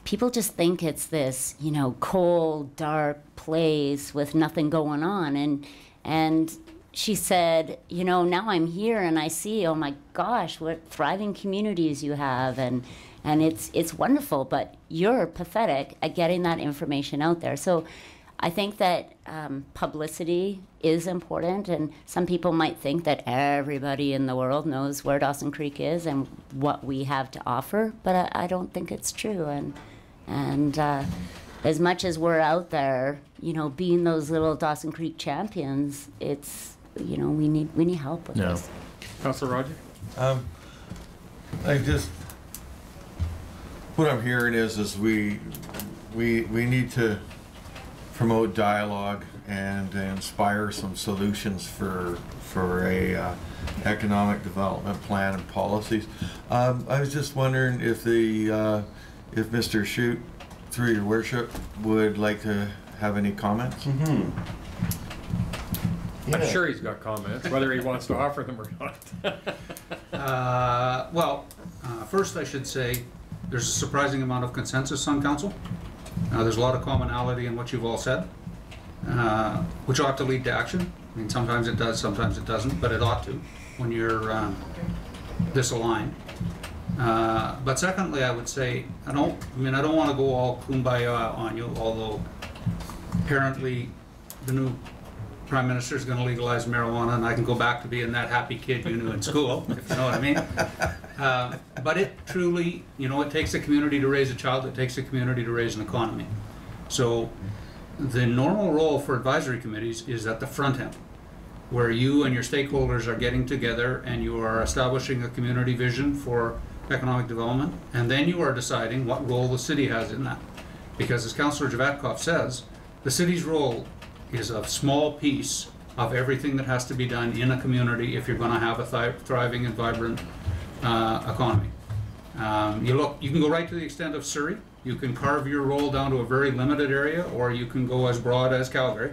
"People just think it's this, cold, dark place with nothing going on." And she said, now I'm here and I see, oh my gosh, what thriving communities you have, and it's wonderful, but you're pathetic at getting that information out there. So I think that publicity is important, and some people might think that everybody in the world knows where Dawson Creek is and what we have to offer, but I don't think it's true. And as much as we're out there, being those little Dawson Creek champions, it's, we need help with this. Councillor Roger? What I'm hearing is we need to promote dialogue and inspire some solutions for a economic development plan and policies. I was just wondering if Mr. Shute, through your worship, would like to have any comments. I'm sure he's got comments, whether he wants to offer them or not. First I should say there's a surprising amount of consensus on council. There's a lot of commonality in what you've all said, which ought to lead to action. I mean, sometimes it does, sometimes it doesn't, but it ought to when you're this aligned. But secondly, I would say, I don't want to go all kumbaya on you, although apparently the new Prime Minister is going to legalize marijuana, and I can go back to being that happy kid you knew in school, if you know what I mean. But it truly, it takes a community to raise a child, it takes a community to raise an economy. So the normal role for advisory committees is at the front end, where you and your stakeholders are getting together and you are establishing a community vision for economic development, and then you are deciding what role the city has in that. Because as Councillor Javatkoff says, the city's role is a small piece of everything that has to be done in a community if you're going to have a thriving and vibrant economy. You can go right to the extent of Surrey. You can carve your role down to a very limited area, or you can go as broad as Calgary.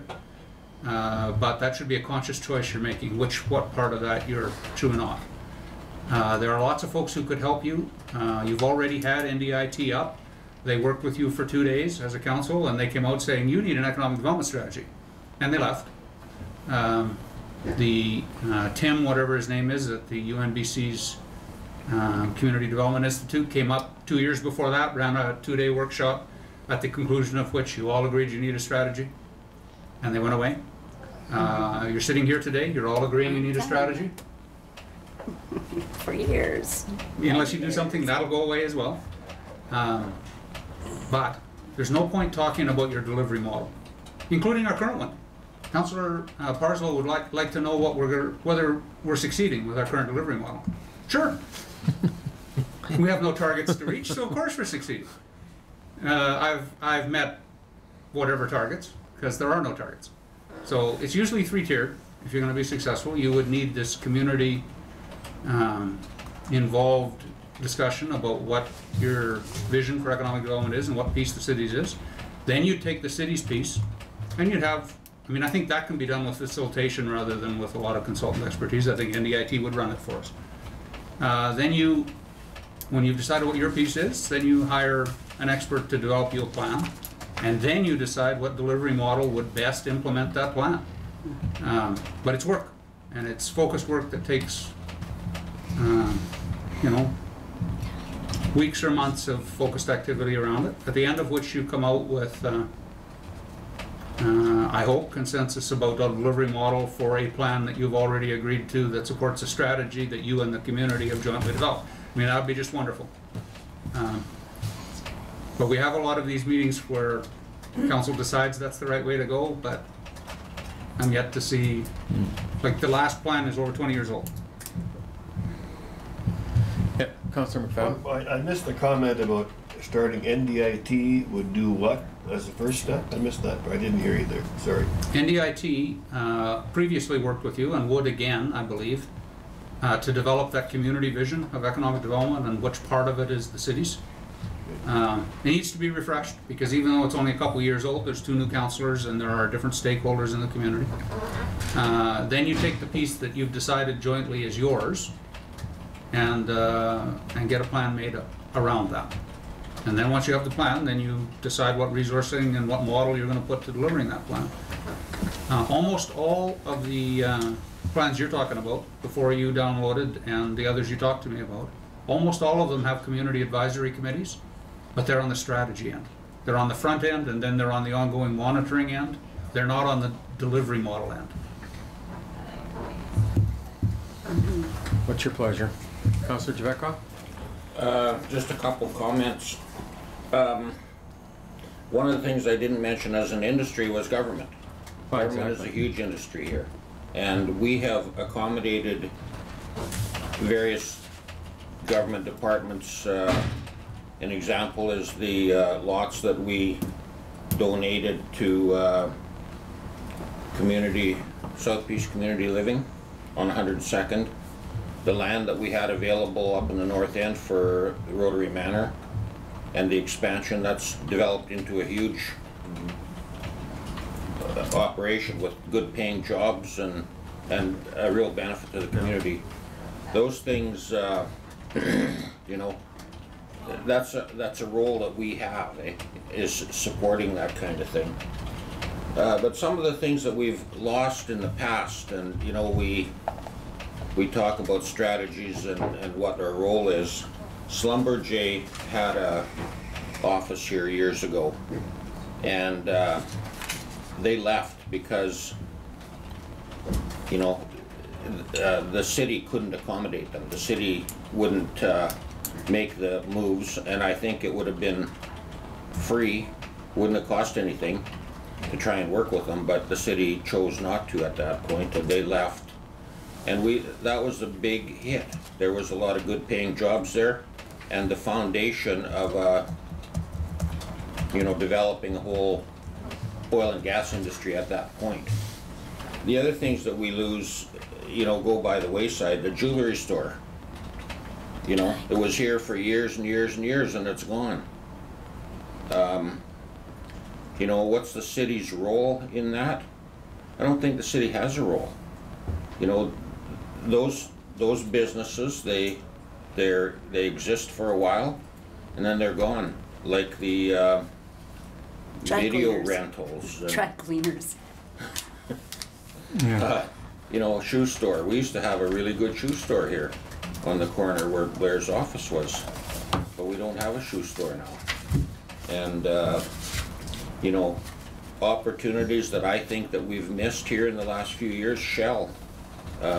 But that should be a conscious choice you're making, what part of that you're chewing off. There are lots of folks who could help you. You've already had NDIT up. They worked with you for 2 days as a council, and they came out saying, you need an economic development strategy. And they left. Tim, whatever his name is, at the UNBC's Community Development Institute came up 2 years before that, ran a 2-day workshop, at the conclusion of which you all agreed you need a strategy, and they went away. You're sitting here today, you're all agreeing you need a strategy. For years. Unless you do something, that'll go away as well. But there's no point talking about your delivery model, including our current one. Councillor Parslow would like to know whether we're succeeding with our current delivery model. Sure. We have no targets to reach, so of course we're succeeding. I've met whatever targets, because there are no targets. So it's usually 3-tiered. If you're going to be successful, you would need this community involved discussion about what your vision for economic development is and what piece the city's is. Then you'd take the city's piece, and you'd have, I mean, I think that can be done with facilitation rather than with a lot of consultant expertise. I think NDIT would run it for us. Then when you've decided what your piece is, then you hire an expert to develop you a plan, and then you decide what delivery model would best implement that plan. But it's work, and it's focused work that takes, weeks or months of focused activity around it, at the end of which you come out with, I hope, consensus about a delivery model for a plan that you've already agreed to that supports a strategy that you and the community have jointly developed. I mean, that would be just wonderful. But we have a lot of these meetings where council decides that's the right way to go, but I'm yet to see, like the last plan is over 20 years old. Yeah, Councillor McFadden. I missed the comment about starting NDIT would do what as the first step? I missed that, but I didn't hear you there. Sorry. NDIT previously worked with you and would again, I believe, to develop that community vision of economic development and which part of it is the city's. It needs to be refreshed because even though it's only a couple years old, there's 2 new councillors and there are different stakeholders in the community. Then you take the piece that you've decided jointly is yours and get a plan made around that. And then once you have the plan, then you decide what resourcing and what model you're going to put to delivering that plan. Almost all of the plans you're talking about, before you downloaded and the others you talked to me about, almost all of them have community advisory committees, but they're on the strategy end. They're on the front end and then they're on the ongoing monitoring end. They're not on the delivery model end. What's your pleasure? Councillor Javetkov? Just a couple comments. One of the things I didn't mention as an industry was government. Government is a huge industry here. And we have accommodated various government departments. An example is the lots that we donated to South Beach Community Living on 102nd. The land that we had available up in the north end for Rotary Manor and the expansion that's developed into a huge operation with good paying jobs and a real benefit to the community. Those things, that's a role that we have, is supporting that kind of thing. But some of the things that we've lost in the past, and we talk about strategies and what our role is. Schlumberger had a office here years ago, and they left because the city couldn't accommodate them. The city wouldn't make the moves, and I think it would have been free, wouldn't have cost anything to try and work with them, but the city chose not to at that point, and they left. And that was a big hit. There was a lot of good paying jobs there, and the foundation of developing the whole oil and gas industry at that point. The other things that we lose, go by the wayside. The jewelry store. It was here for years and years and years, and it's gone. What's the city's role in that? I don't think the city has a role. Those businesses, they exist for a while, and then they're gone. Like the video rentals. Dry cleaners. Shoe store. We used to have a really good shoe store here. on the corner where Blair's office was. But we don't have a shoe store now. And, you know, opportunities that I think that we've missed here in the last few years, Shell,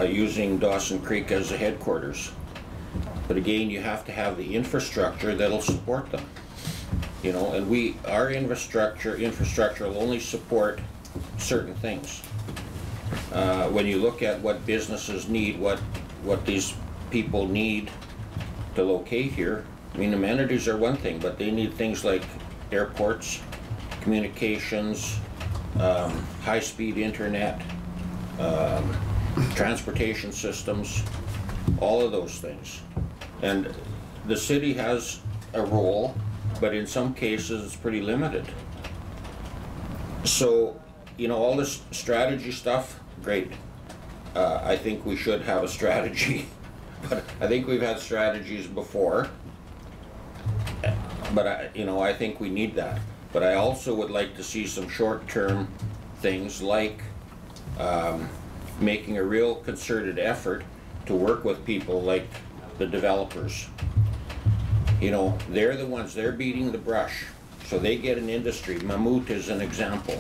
using Dawson Creek as a headquarters. But again, you have to have the infrastructure that'll support them. You know, and our infrastructure will only support certain things. When you look at what businesses need, what these people need to locate here, I mean, amenities are one thing, but they need things like airports, communications, high-speed internet, transportation systems, all of those things. And the city has a role, but in some cases it's pretty limited. So, you know, all this strategy stuff, great. I think we should have a strategy, but I think we've had strategies before. But I think we need that. But I also would like to see some short-term things like making a real concerted effort to work with people like the developers. You know, they're the ones, they're beating the brush. So they get an industry. Mammut is an example.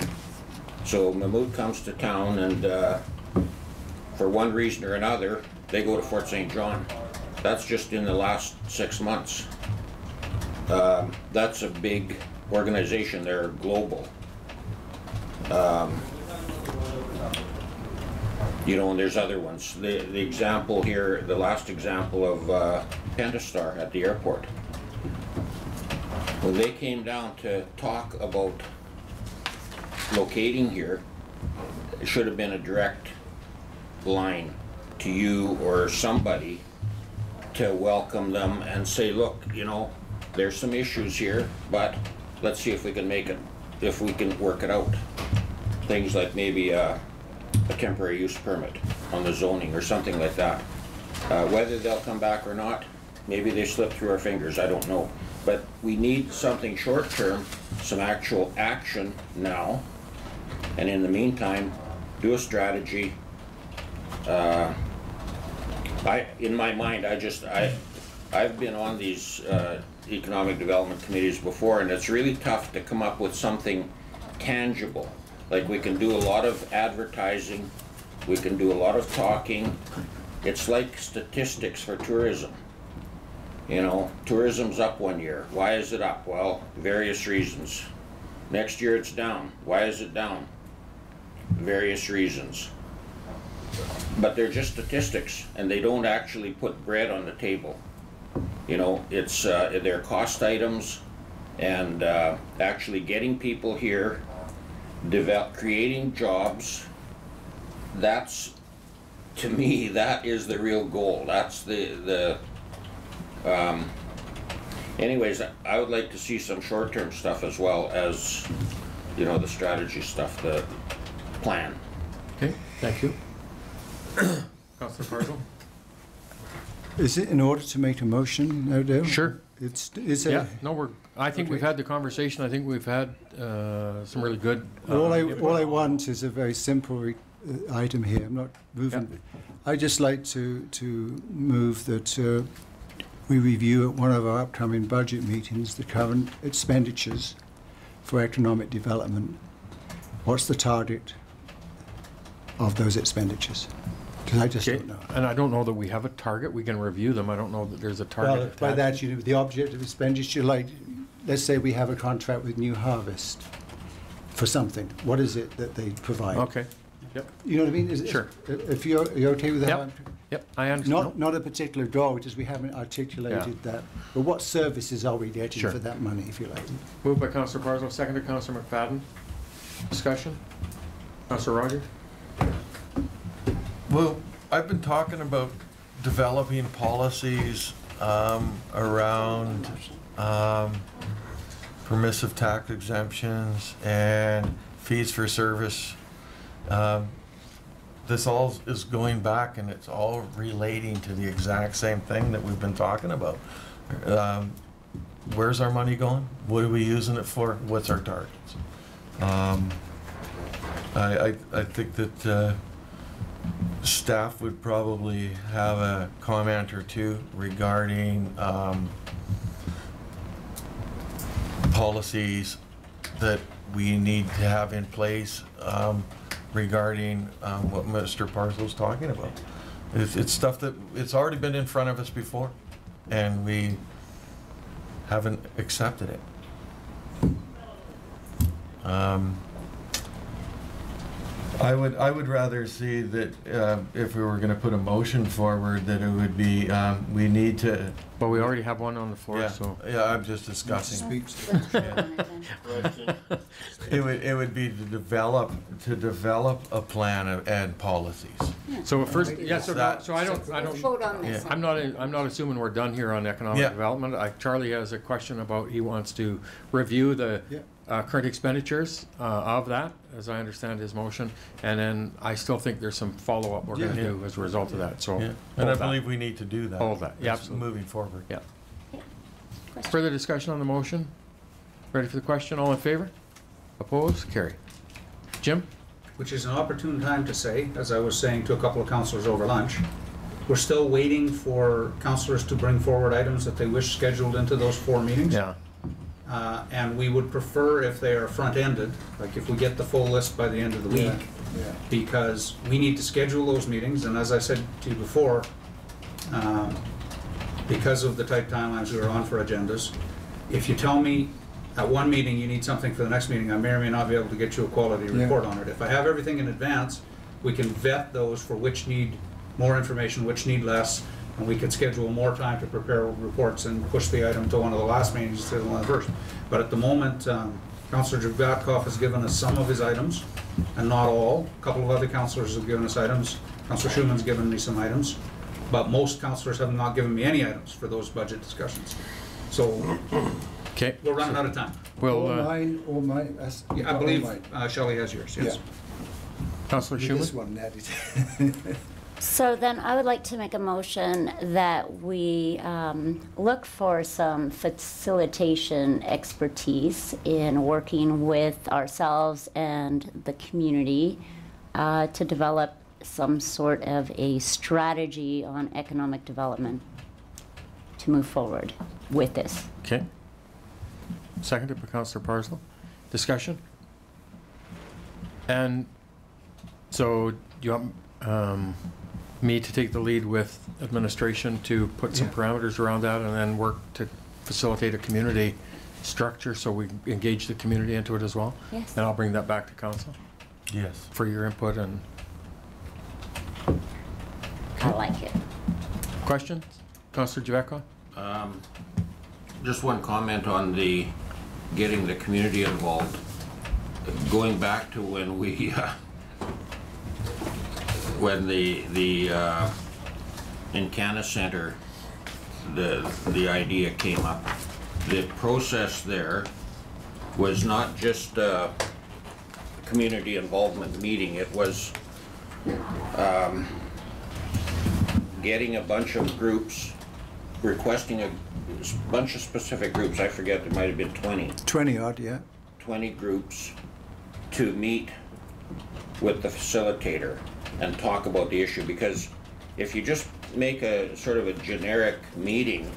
So Mammut comes to town and for one reason or another, they go to Fort St. John. That's just in the last 6 months. That's a big organization, they're global. You know, and there's other ones. The example here, the last example of Pentastar at the airport. When they came down to talk about locating here, it should have been a direct line to you or somebody to welcome them and say, look, you know, there's some issues here, but let's see if we can make it, if we can work it out. Things like maybe a temporary use permit on the zoning or something like that. Whether they'll come back or not, maybe they slip through our fingers, I don't know. But we need something short-term, some actual action now, and in the meantime, do a strategy. In my mind, I've been on these economic development committees before, and it's really tough to come up with something tangible. Like, we can do a lot of advertising, we can do a lot of talking. It's like statistics for tourism. You know, tourism's up one year. Why is it up? Well, various reasons. Next year it's down. Why is it down? Various reasons. But they're just statistics, and they don't actually put bread on the table. You know, it's they're cost items, and actually getting people here, creating jobs. That's, to me, that is the real goal. That's anyways, I would like to see some short-term stuff as well as, you know, the strategy stuff, the plan. Okay, thank you. Councillor Parslow? Is it in order to make a motion now, Dale? Sure. Yeah, no, I think we've had the conversation. I think we've had some really good. All I want is a very simple item here. I'm not moving. Yeah. I just like to move that we review at one of our upcoming budget meetings the current expenditures for economic development. What's the target of those expenditures? Because I just don't know. And I don't know that we have a target. We can review them. I don't know that there's a target. Well, by that, you know, the object of expenditure, like, let's say we have a contract with New Harvest for something. What is it that they provide? Okay. Yep. You know what I mean? Sure. If you're okay with that? Yep. Yep, I understand. Not a particular goal, because we haven't articulated that. But what services are we getting for that money, if you like? Moved by Councillor Parslow, seconded by Councillor McFadden. Discussion? Councillor Rogers? Well, I've been talking about developing policies around permissive tax exemptions and fees for service. This all is going back, and it's all relating to the exact same thing that we've been talking about. Where's our money going? What are we using it for? What's our targets? I think that staff would probably have a comment or two regarding policies that we need to have in place regarding what Mr. Parslow's talking about. It's stuff that it's already been in front of us before, and we haven't accepted it. I would rather see that if we were going to put a motion forward, that it would be we need to. But we already have one on the floor, Yeah, so. yeah, I'm just discussing. It would be to develop a plan and policies. So first, yeah, so I don't, Vote on this. I'm not assuming we're done here on economic Yeah. development. Charlie has a question about, he wants to review the current expenditures of that, as I understand his motion, and then I still think there's some follow-up we're gonna do as a result of that, so. Yeah. And I believe we need to do that. Hold that, yeah, That's absolutely. moving forward. Yeah. Further discussion on the motion? Ready for the question? All in favor? Opposed? Carry. Jim? Which is an opportune time to say, as I was saying to a couple of councillors over lunch, we're still waiting for councillors to bring forward items that they wish scheduled into those 4 meetings. Yeah. And we would prefer if they are front-ended, like if we get the full list by the end of the week, because we need to schedule those meetings, and as I said to you before, because of the tight timelines we are on for agendas, if you tell me at one meeting you need something for the next meeting, I may or may not be able to get you a quality report on it. If I have everything in advance, we can vet those for which need more information, which need less, and we can schedule more time to prepare reports and push the item to one of the last meetings instead of one of the first. But at the moment, Councillor Jagatkoff has given us some of his items, and not all. A couple of other councillors have given us items. Councillor Schuman's given me some items, but most councillors have not given me any items for those budget discussions. So okay, we're running out of time. Well, all mine. I believe Shelley has yours, yes. Councillor Schuman? This one, Natty. So then I would like to make a motion that we look for some facilitation expertise in working with ourselves and the community to develop some sort of a strategy on economic development to move forward with this. Okay. Seconded by Councillor Parslow. Discussion? And so you want me to take the lead with administration to put some parameters around that and then work to facilitate a community structure so we engage the community into it as well? Yes. And I'll bring that back to council? Yes. For your input and... I like it. Questions? Councillor Javetko? Just one comment on the getting the community involved. Going back to when we, when the Encana Center, the idea came up, the process there was not just a community involvement meeting, it was getting a bunch of groups, requesting a bunch of specific groups, I forget, there might have been 20. 20 odd, yeah. 20 groups to meet with the facilitator and talk about the issue, because if you just make a sort of a generic meeting,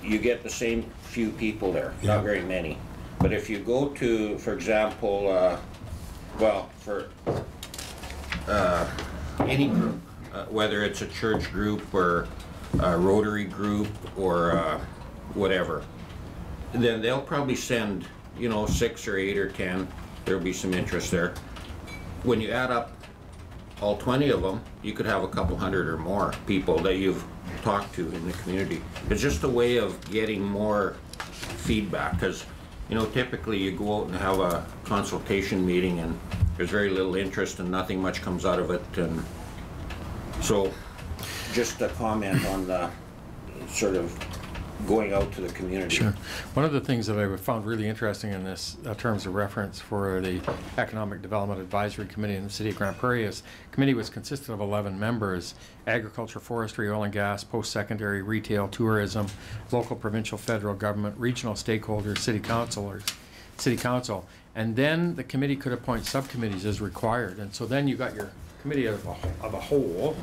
you get the same few people there, not very many. But if you go to, for example, well, for any group, whether it's a church group or a Rotary group or whatever, then they'll probably send, you know, 6 or 8 or 10. There'll be some interest there. When you add up all 20 of them, you could have a couple hundred or more people that you've talked to in the community. It's just a way of getting more feedback, because, you know, typically you go out and have a consultation meeting and there's very little interest and nothing much comes out of it. And so just a comment on the sort of going out to the community. Sure. One of the things that I found really interesting in this terms of reference for the Economic Development Advisory Committee in the City of Grande Prairie is committee was consisted of 11 members: agriculture, forestry, oil and gas, post-secondary, retail, tourism, local, provincial, federal government, regional stakeholders, city council. And then the committee could appoint subcommittees as required. And so then you got your committee of a whole,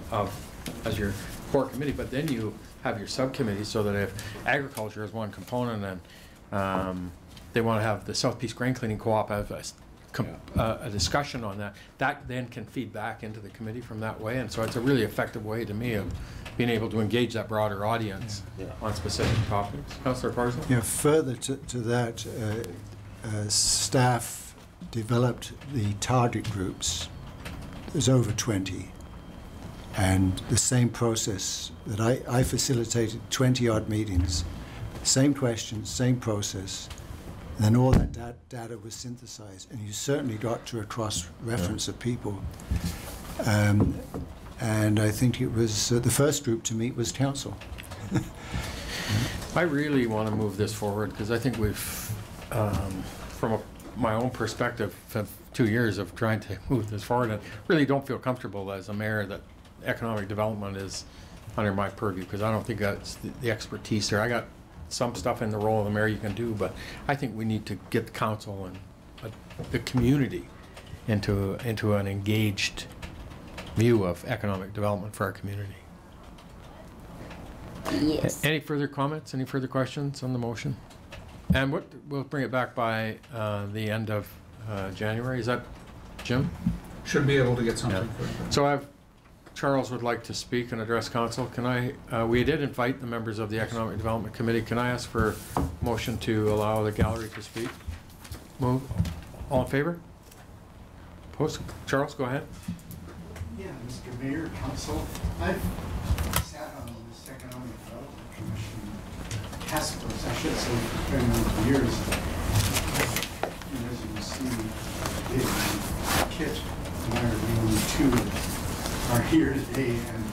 as your core committee, but then you have your subcommittees, so that if agriculture is one component and they want to have the South Peace Grain Cleaning Co-op have a discussion on that, that then can feed back into the committee from that way. And so it's a really effective way to me of being able to engage that broader audience on specific topics. Councillor Parslow? Yeah, further to that, staff developed the target groups. There's over 20. And the same process that I facilitated 20-odd meetings, same questions, same process, and then all that data was synthesized, and you certainly got to a cross-reference of people. And I think it was the first group to meet was council. I really want to move this forward because I think we've, from my own perspective, 2 years of trying to move this forward, and really don't feel comfortable as a mayor that economic development is under my purview, because I don't think that's the expertise there. I got some stuff in the role of the mayor you can do, but I think we need to get the council and the community into an engaged view of economic development for our community. Yes. Any further comments? Any further questions on the motion? And we'll bring it back by the end of January. Is that Jim? Should be able to get something. So Charles would like to speak and address council. Can I, we did invite the members of the Economic Development Committee. Can I ask for a motion to allow the gallery to speak? Move. All in favor? Opposed? Charles, go ahead. Yeah, Mr. Mayor, Council, I've sat on this Economic Development Commission task force, I should say, for a number of years. And as you can see, Kit and I are the only two that are here today, and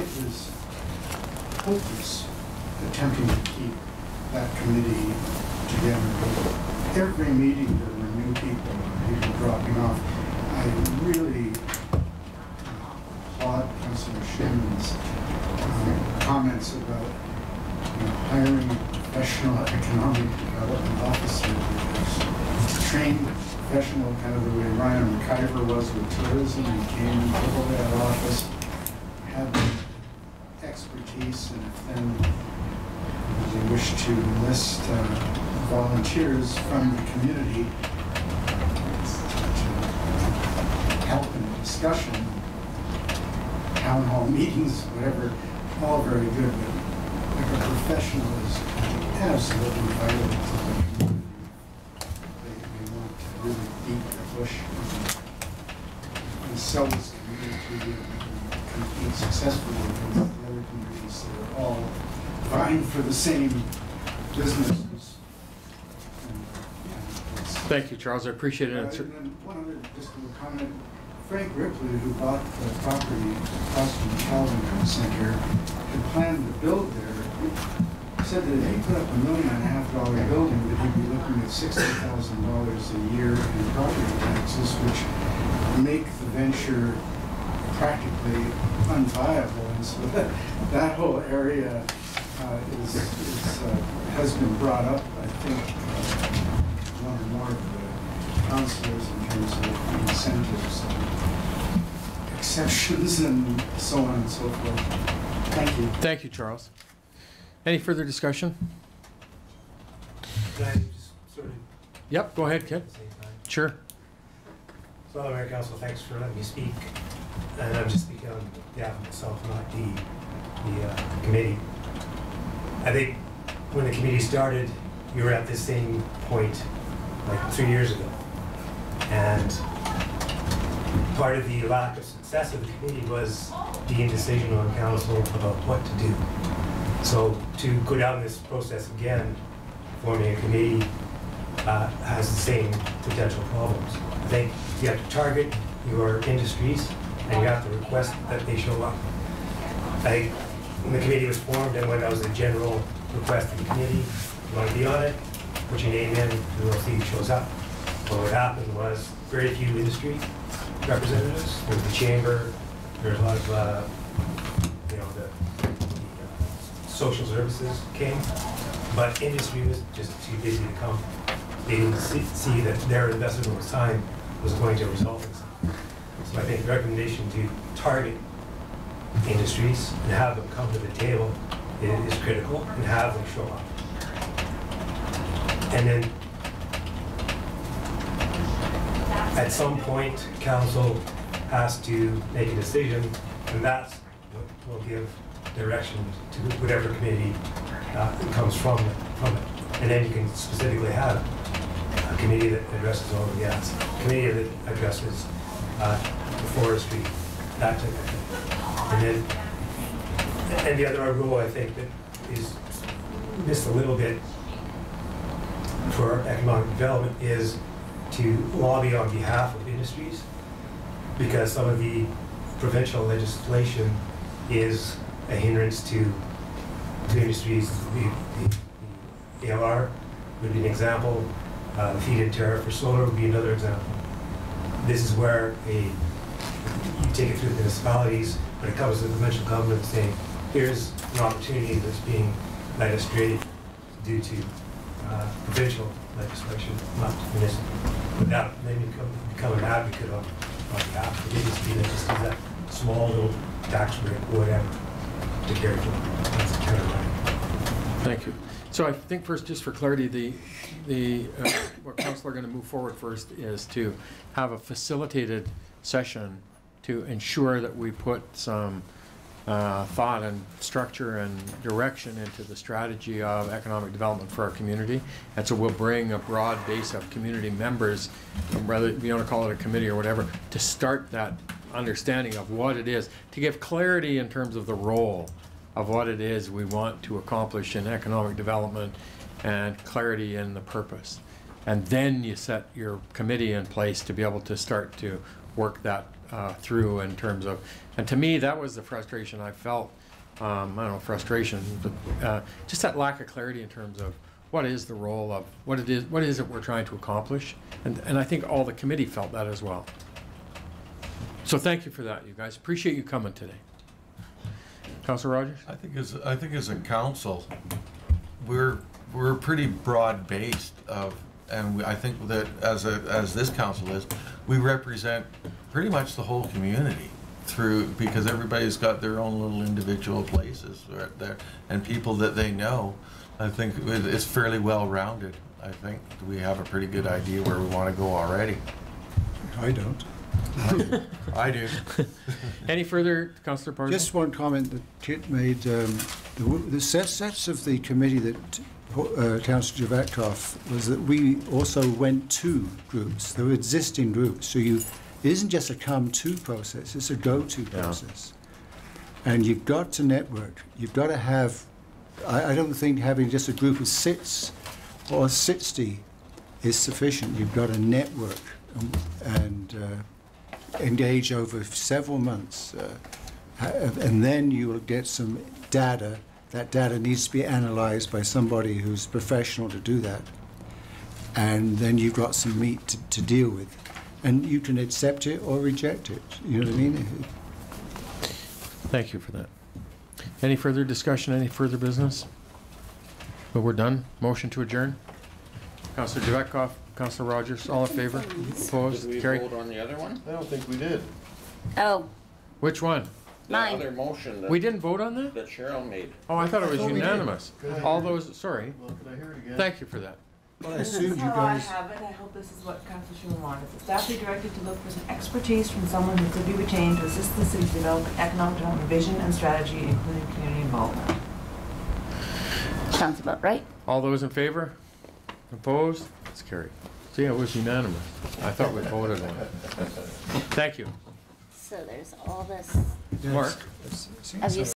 it was hopeless attempting to keep that committee together. Every meeting there were new people dropping off. I really applaud Councillor Shinman's comments about hiring a professional economic development officer who is trained professional, kind of the way Ryan McIver was with tourism. He came and took over that office, had the expertise, and if then they wish to enlist volunteers from the community to help in the discussion, town hall meetings, whatever, all very good, but like a professional is absolutely vital to the community. They want to really beat the bush and sell this community and compete successfully against the other communities that are all vying for the same businesses. Thank you, Charles. I appreciate it. And then one other just little comment. Frank Ripley, who bought the property across from the Calvin Center, had planned to build there, said that if he put up $1.5 million building, that he'd be looking at $60,000 a year in property taxes, which make the venture practically unviable. And so that whole area has been brought up, I think, one or more of the councillors in terms of incentives and exceptions and so on and so forth. Thank you. Thank you, Charles. Any further discussion? Can I just sort of... Yep, go ahead, Kit. Sure. So, Mayor Council, thanks for letting me speak. And I'm just speaking on behalf of myself, not the committee. I think when the committee started, you were at the same point like 3 years ago. And part of the lack of success of the committee was the indecision on council about what to do. So to go down this process again, forming a committee has the same potential problems. I think you have to target your industries and you have to request that they show up. I think when the committee was formed and when that was a general request of the committee, you want to be on it, put your name in, and we'll see who shows up. But what happened was very few industry representatives. There was the chamber, there was a lot of, the social services came, but industry was just too busy to come. They didn't see that their investment over time was going to result in something. So I think the recommendation to target industries and have them come to the table is critical, and have them show up. And then at some point, council has to make a decision, and that's what will give direction to whatever committee comes from it. And then you can specifically have a committee that addresses oil and gas, a committee that addresses the forestry, that type of thing. And the other role I think that is missed a little bit for economic development is to lobby on behalf of industries, because some of the provincial legislation is a hindrance to industries. The ALR would be an example. The feed-in tariff for solar would be another example. This is where you take it through the municipalities, but it comes to the provincial government saying, here's an opportunity that's being led astray due to provincial legislation, not municipal. But that then you become an advocate on behalf of the industry that just needs that small little tax break, whatever, to carry forward. That's the kind of money. Thank you. So I think first, just for clarity, what council are going to move forward first is to have a facilitated session to ensure that we put some thought and structure and direction into the strategy of economic development for our community. And so we'll bring a broad base of community members, whether you want to call it a committee or whatever, to start that understanding of what it is, to give clarity in terms of the role of what it is we want to accomplish in economic development, and clarity in the purpose. And then you set your committee in place to be able to start to work that through in terms of, and to me, that was the frustration I felt. I don't know, frustration, but just that lack of clarity in terms of what is the role of, what is it we're trying to accomplish. And I think all the committee felt that as well. So thank you for that, you guys. Appreciate you coming today. Councillor Rogers? I think as a council, we're pretty broad based and I think that as this council is, we represent pretty much the whole community because everybody's got their own little individual places right there and people that they know. I think it's fairly well rounded. I think we have a pretty good idea where we want to go already. I don't. I do. Any further, Councillor Parslow? Just one comment that Kit made. The sets of the committee that Councillor Javetkov was that we also went to groups. There were existing groups. So it isn't just a come-to process, it's a go-to process. And you've got to network. You've got to have, I don't think having just a group of 6 or 60 is sufficient. You've got to network and engage over several months, and then you will get some data. That data needs to be analyzed by somebody who's professional to do that, and then you've got some meat to deal with, and you can accept it or reject it. You know what I mean? Thank you for that. Any further discussion, any further business? But we're done. Motion to adjourn. Councillor Javetkov, Councillor Rogers, all in favor? Opposed? Did we Carried. vote on the other one? I don't think we did. Oh, Which one? The Mine. other motion that, We didn't vote on that? that Cheryl made. Oh, I thought it was thought we did. unanimous. All those, sorry. Well, could I hear it again? Thank you for that. Well, I assumed you That's all I guys. have, and I hope this is what Councilor Schuman wanted. The staff be directed to look for some expertise from someone who could be retained to assist the city's development, economic development vision and strategy, including community involvement. sounds about right. All those in favor? Opposed? It's carried. See, it was unanimous. I thought we voted on it. Thank you. So there's all this. Mark? Have you